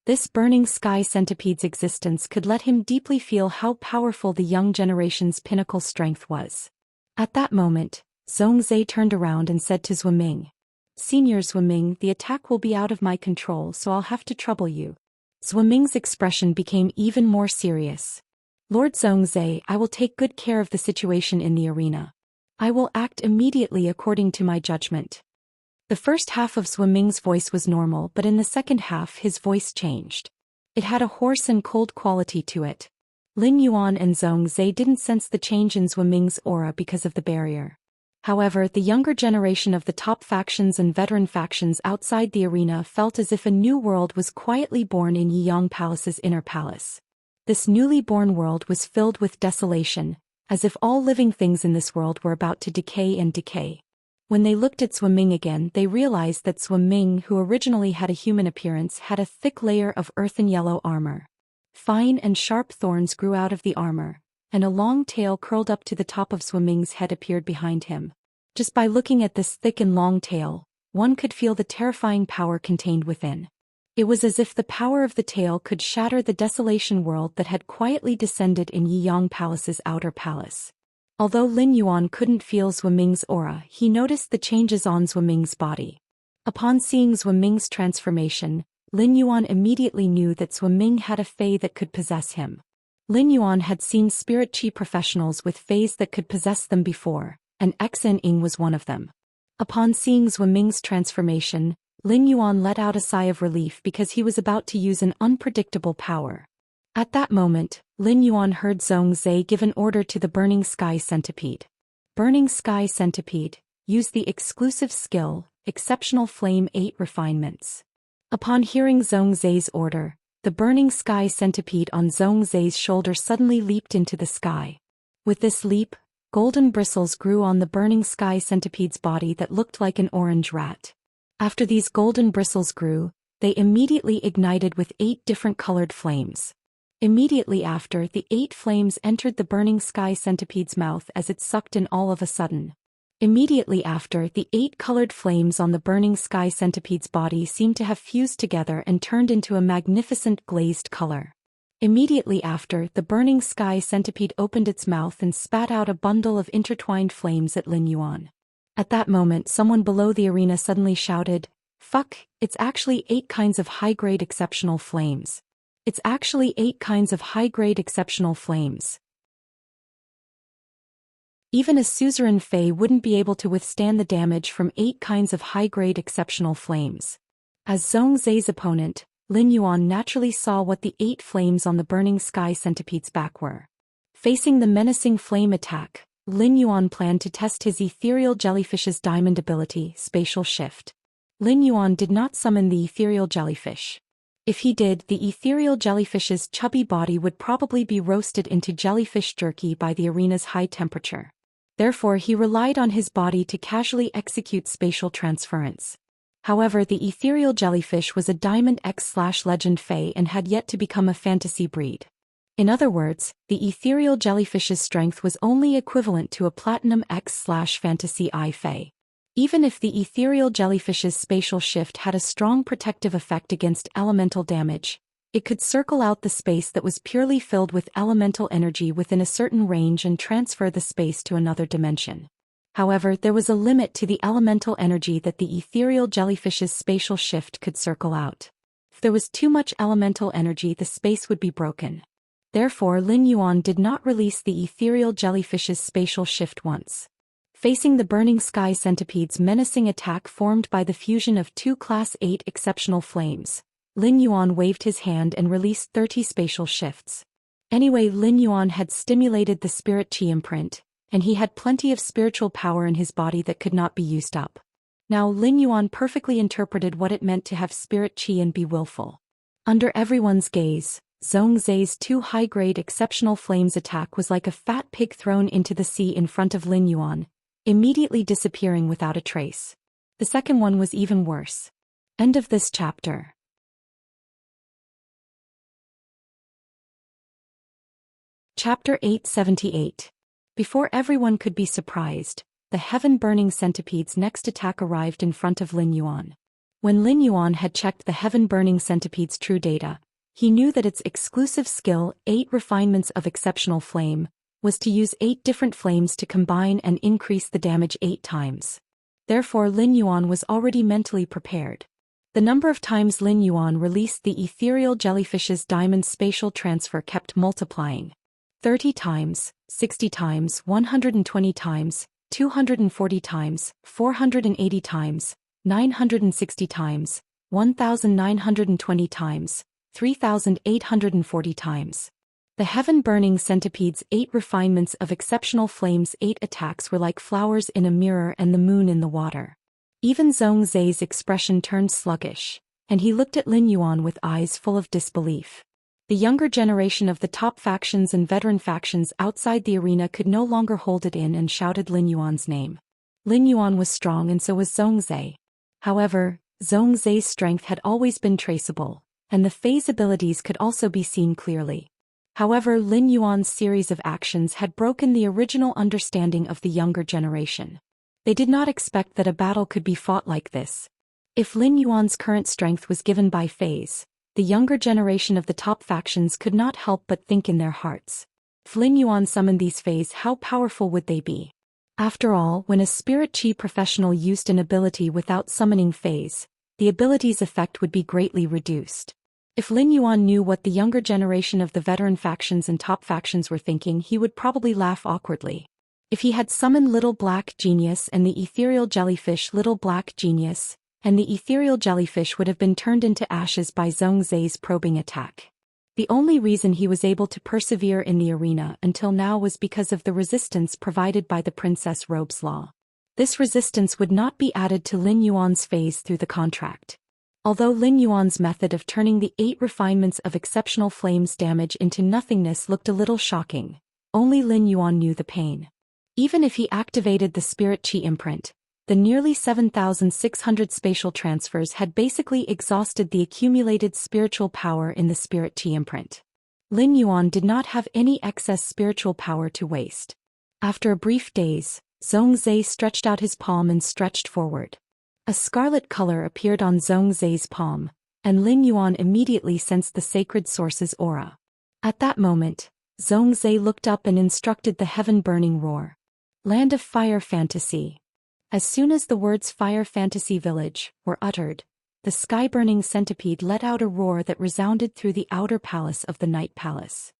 This Burning Sky Centipede's existence could let him deeply feel how powerful the young generation's pinnacle strength was. At that moment, Zhongzhe turned around and said to Zhuiming, "Senior Zhuiming, the attack will be out of my control, so I'll have to trouble you." Zhuiming's expression became even more serious. "Lord Zhongzhe, I will take good care of the situation in the arena. I will act immediately according to my judgment." The first half of Zhuiming's voice was normal, but in the second half his voice changed. It had a hoarse and cold quality to it. Lin Yuan and Zhongzhe didn't sense the change in Zhuiming's aura because of the barrier. However, the younger generation of the top factions and veteran factions outside the arena felt as if a new world was quietly born in Yiyang Palace's inner palace. This newly born world was filled with desolation, as if all living things in this world were about to decay and decay. When they looked at Zhuiming again, they realized that Zhuiming, who originally had a human appearance, had a thick layer of earthen yellow armor. Fine and sharp thorns grew out of the armor, and a long tail curled up to the top of Zhuiming's head appeared behind him. Just by looking at this thick and long tail, one could feel the terrifying power contained within. It was as if the power of the tail could shatter the desolation world that had quietly descended in Yiyang Palace's outer palace. Although Lin Yuan couldn't feel Zhuiming's aura, he noticed the changes on Zhuiming's body. Upon seeing Zhuiming's transformation, Lin Yuan immediately knew that Zhuiming had a fae that could possess him. Lin Yuan had seen spirit qi professionals with faes that could possess them before, and Xin Ying was one of them. Upon seeing Zhuiming's transformation, Lin Yuan let out a sigh of relief because he was about to use an unpredictable power. At that moment, Lin Yuan heard Zhongzhe give an order to the Burning Sky Centipede. Burning Sky Centipede, use the exclusive skill, Exceptional Flame 8 Refinements. Upon hearing Zhongzhe's order, the Burning Sky Centipede on Zhongzhe's shoulder suddenly leaped into the sky. With this leap, golden bristles grew on the Burning Sky Centipede's body that looked like an orange rat. After these golden bristles grew, they immediately ignited with 8 different colored flames. Immediately after, the 8 flames entered the Burning Sky Centipede's mouth as it sucked in all of a sudden. Immediately after, the 8 colored flames on the Burning Sky Centipede's body seemed to have fused together and turned into a magnificent glazed color. Immediately after, the Burning Sky Centipede opened its mouth and spat out a bundle of intertwined flames at Lin Yuan. At that moment, someone below the arena suddenly shouted, "Fuck, it's actually 8 kinds of high-grade exceptional flames. It's actually 8 kinds of high-grade exceptional flames." Even a suzerain fae wouldn't be able to withstand the damage from 8 kinds of high-grade exceptional flames. As Zhongzhe's opponent, Lin Yuan naturally saw what the 8 flames on the Burning Sky Centipede's back were. Facing the menacing flame attack, Lin Yuan planned to test his ethereal jellyfish's diamond ability, Spatial Shift. Lin Yuan did not summon the ethereal jellyfish. If he did, the ethereal jellyfish's chubby body would probably be roasted into jellyfish jerky by the arena's high temperature. Therefore, he relied on his body to casually execute spatial transference. However, the ethereal jellyfish was a Diamond X/Legend Fae and had yet to become a fantasy breed. In other words, the ethereal jellyfish's strength was only equivalent to a Platinum X/Fantasy I Fae. Even if the ethereal jellyfish's spatial shift had a strong protective effect against elemental damage, it could circle out the space that was purely filled with elemental energy within a certain range and transfer the space to another dimension. However, there was a limit to the elemental energy that the ethereal jellyfish's spatial shift could circle out. If there was too much elemental energy, the space would be broken. Therefore, Lin Yuan did not release the ethereal jellyfish's spatial shift once. Facing the Burning Sky Centipede's menacing attack formed by the fusion of 2 Class 8 exceptional flames, Lin Yuan waved his hand and released 30 spatial shifts. Anyway, Lin Yuan had stimulated the spirit qi imprint, and he had plenty of spiritual power in his body that could not be used up. Now Lin Yuan perfectly interpreted what it meant to have spirit qi and be willful. Under everyone's gaze, Zhongzhe's 2 high-grade exceptional flames attack was like a fat pig thrown into the sea in front of Lin Yuan, immediately disappearing without a trace. The second one was even worse. End of this chapter. Chapter 878. Before everyone could be surprised, the heaven-burning centipede's next attack arrived in front of Lin Yuan. When Lin Yuan had checked the heaven-burning centipede's true data, he knew that its exclusive skill, 8 refinements of exceptional flame, was to use 8 different flames to combine and increase the damage 8 times. Therefore Lin Yuan was already mentally prepared. The number of times Lin Yuan released the ethereal jellyfish's diamond spatial transfer kept multiplying. 30 times, 60 times, 120 times, 240 times, 480 times, 960 times, 1920 times, 3840 times. The heaven-burning centipede's 8 refinements of exceptional flame's 8 attacks were like flowers in a mirror and the moon in the water. Even Zhou Xian's expression turned sluggish, and he looked at Lin Yuan with eyes full of disbelief. The younger generation of the top factions and veteran factions outside the arena could no longer hold it in and shouted Lin Yuan's name. Lin Yuan was strong and so was Zhou Xian. However, Zhou Xian's strength had always been traceable, and the phase abilities could also be seen clearly. However, Lin Yuan's series of actions had broken the original understanding of the younger generation. They did not expect that a battle could be fought like this. If Lin Yuan's current strength was given by phase, the younger generation of the top factions could not help but think in their hearts. If Lin Yuan summoned these phase, how powerful would they be? After all, when a spirit chi professional used an ability without summoning phase, the ability's effect would be greatly reduced. If Lin Yuan knew what the younger generation of the veteran factions and top factions were thinking, he would probably laugh awkwardly. If he had summoned Little Black Genius and the ethereal jellyfish Little Black Genius, and the ethereal jellyfish would have been turned into ashes by Zhou Xian's probing attack. The only reason he was able to persevere in the arena until now was because of the resistance provided by the Princess Robe's Law. This resistance would not be added to Lin Yuan's phase through the contract. Although Lin Yuan's method of turning the 8 refinements of exceptional flames damage into nothingness looked a little shocking, only Lin Yuan knew the pain. Even if he activated the spirit chi imprint, the nearly 7,600 spatial transfers had basically exhausted the accumulated spiritual power in the spirit chi imprint. Lin Yuan did not have any excess spiritual power to waste. After a brief daze, Zhou Xian stretched out his palm and stretched forward. A scarlet color appeared on Zhou Xian's palm, and Lin Yuan immediately sensed the sacred source's aura. At that moment, Zhou Xian looked up and instructed the heaven-burning roar. Land of Fire Fantasy. As soon as the words Fire Fantasy Village were uttered, the sky-burning centipede let out a roar that resounded through the outer palace of the Night Palace.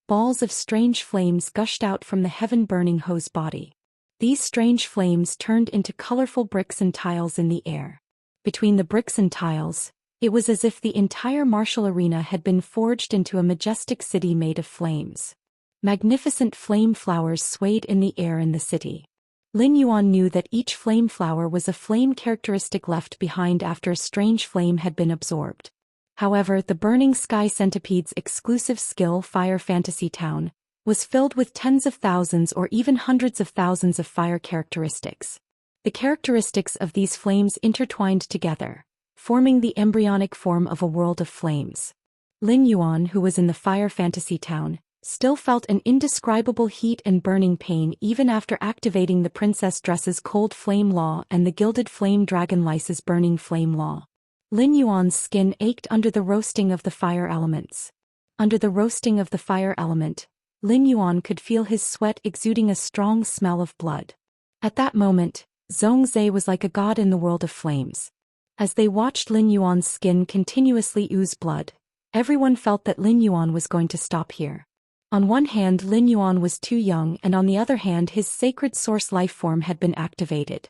Balls of strange flames gushed out from the heaven-burning hose body. These strange flames turned into colorful bricks and tiles in the air. Between the bricks and tiles, it was as if the entire martial arena had been forged into a majestic city made of flames. Magnificent flame flowers swayed in the air in the city. Lin Yuan knew that each flame flower was a flame characteristic left behind after a strange flame had been absorbed. However, the burning sky centipede's exclusive skill, Fire Fantasy Town, was filled with tens of thousands or even hundreds of thousands of fire characteristics. The characteristics of these flames intertwined together, forming the embryonic form of a world of flames. Lin Yuan, who was in the Fire Fantasy Town, still felt an indescribable heat and burning pain even after activating the Princess Dress's Cold Flame Law and the Gilded Flame Dragon Lyce's Burning Flame Law. Lin Yuan's skin ached under the roasting of the fire elements. Under the roasting of the fire element, Lin Yuan could feel his sweat exuding a strong smell of blood. At that moment, Zhou Xian was like a god in the world of flames. As they watched Lin Yuan's skin continuously ooze blood, everyone felt that Lin Yuan was going to stop here. On one hand, Lin Yuan was too young, and on the other hand, his sacred source life form had been activated.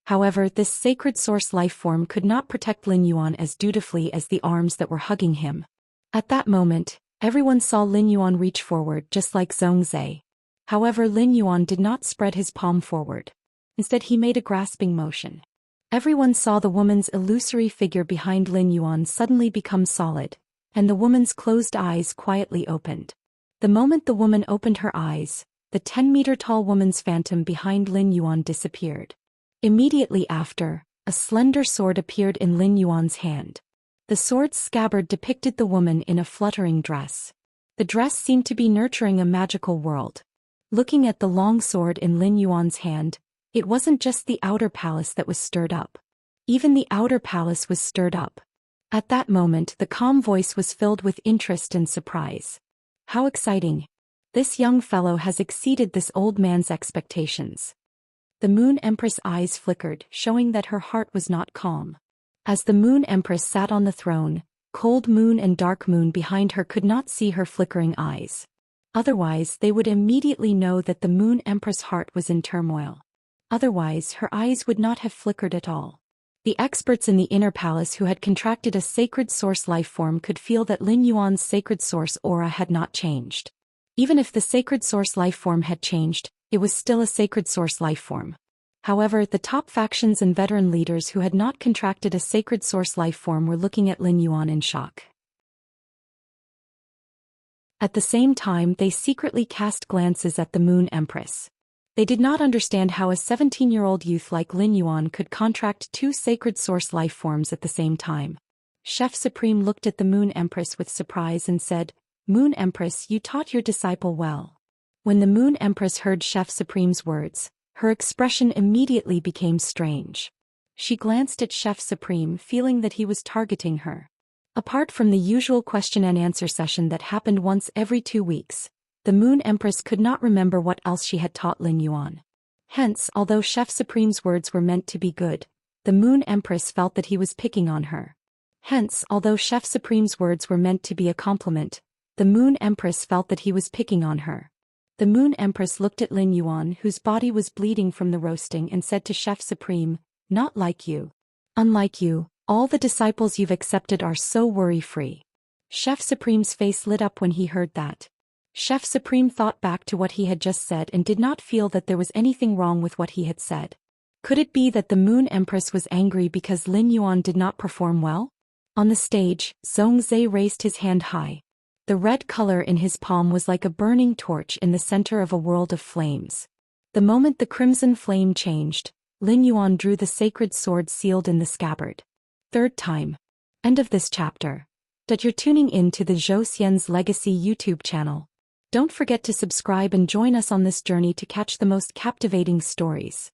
However, this sacred source life form could not protect Lin Yuan as dutifully as the arms that were hugging him. At that moment, everyone saw Lin Yuan reach forward just like Zhou Xian. However, Lin Yuan did not spread his palm forward. Instead, he made a grasping motion. Everyone saw the woman's illusory figure behind Lin Yuan suddenly become solid, and the woman's closed eyes quietly opened. The moment the woman opened her eyes, the 10-meter-tall woman's phantom behind Lin Yuan disappeared. Immediately after, a slender sword appeared in Lin Yuan's hand. The sword's scabbard depicted the woman in a fluttering dress. The dress seemed to be nurturing a magical world. Looking at the long sword in Lin Yuan's hand, it wasn't just the outer palace that was stirred up. Even the outer palace was stirred up. At that moment, the calm voice was filled with interest and surprise. How exciting! This young fellow has exceeded this old man's expectations. The Moon Empress' eyes flickered, showing that her heart was not calm. As the Moon Empress sat on the throne, Cold Moon and Dark Moon behind her could not see her flickering eyes. Otherwise, they would immediately know that the Moon Empress' heart was in turmoil. Otherwise, her eyes would not have flickered at all. The experts in the inner palace who had contracted a sacred source life form could feel that Lin Yuan's sacred source aura had not changed. Even if the sacred source life form had changed, it was still a sacred source life form. However, the top factions and veteran leaders who had not contracted a sacred source life form were looking at Lin Yuan in shock. At the same time, they secretly cast glances at the Moon Empress. They did not understand how a 17-year-old youth like Lin Yuan could contract two sacred source life forms at the same time. Chef Supreme looked at the Moon Empress with surprise and said, "Moon Empress, you taught your disciple well." When the Moon Empress heard Chef Supreme's words, her expression immediately became strange. She glanced at Chef Supreme, feeling that he was targeting her. Apart from the usual question and answer session that happened once every 2 weeks, the Moon Empress could not remember what else she had taught Lin Yuan. Hence, although Chef Supreme's words were meant to be good, the Moon Empress felt that he was picking on her. Hence, although Chef Supreme's words were meant to be a compliment, the Moon Empress felt that he was picking on her. The Moon Empress looked at Lin Yuan, whose body was bleeding from the roasting, and said to Chef Supreme, "Not like you. Unlike you, all the disciples you've accepted are so worry-free." Chef Supreme's face lit up when he heard that. Chef Supreme thought back to what he had just said and did not feel that there was anything wrong with what he had said. Could it be that the Moon Empress was angry because Lin Yuan did not perform well? On the stage, Zhongzhe raised his hand high. The red color in his palm was like a burning torch in the center of a world of flames. The moment the crimson flame changed, Lin Yuan drew the sacred sword sealed in the scabbard. Third time. End of this chapter. You're tuning in to the Zhou Xian's Legacy YouTube channel. Don't forget to subscribe and join us on this journey to catch the most captivating stories.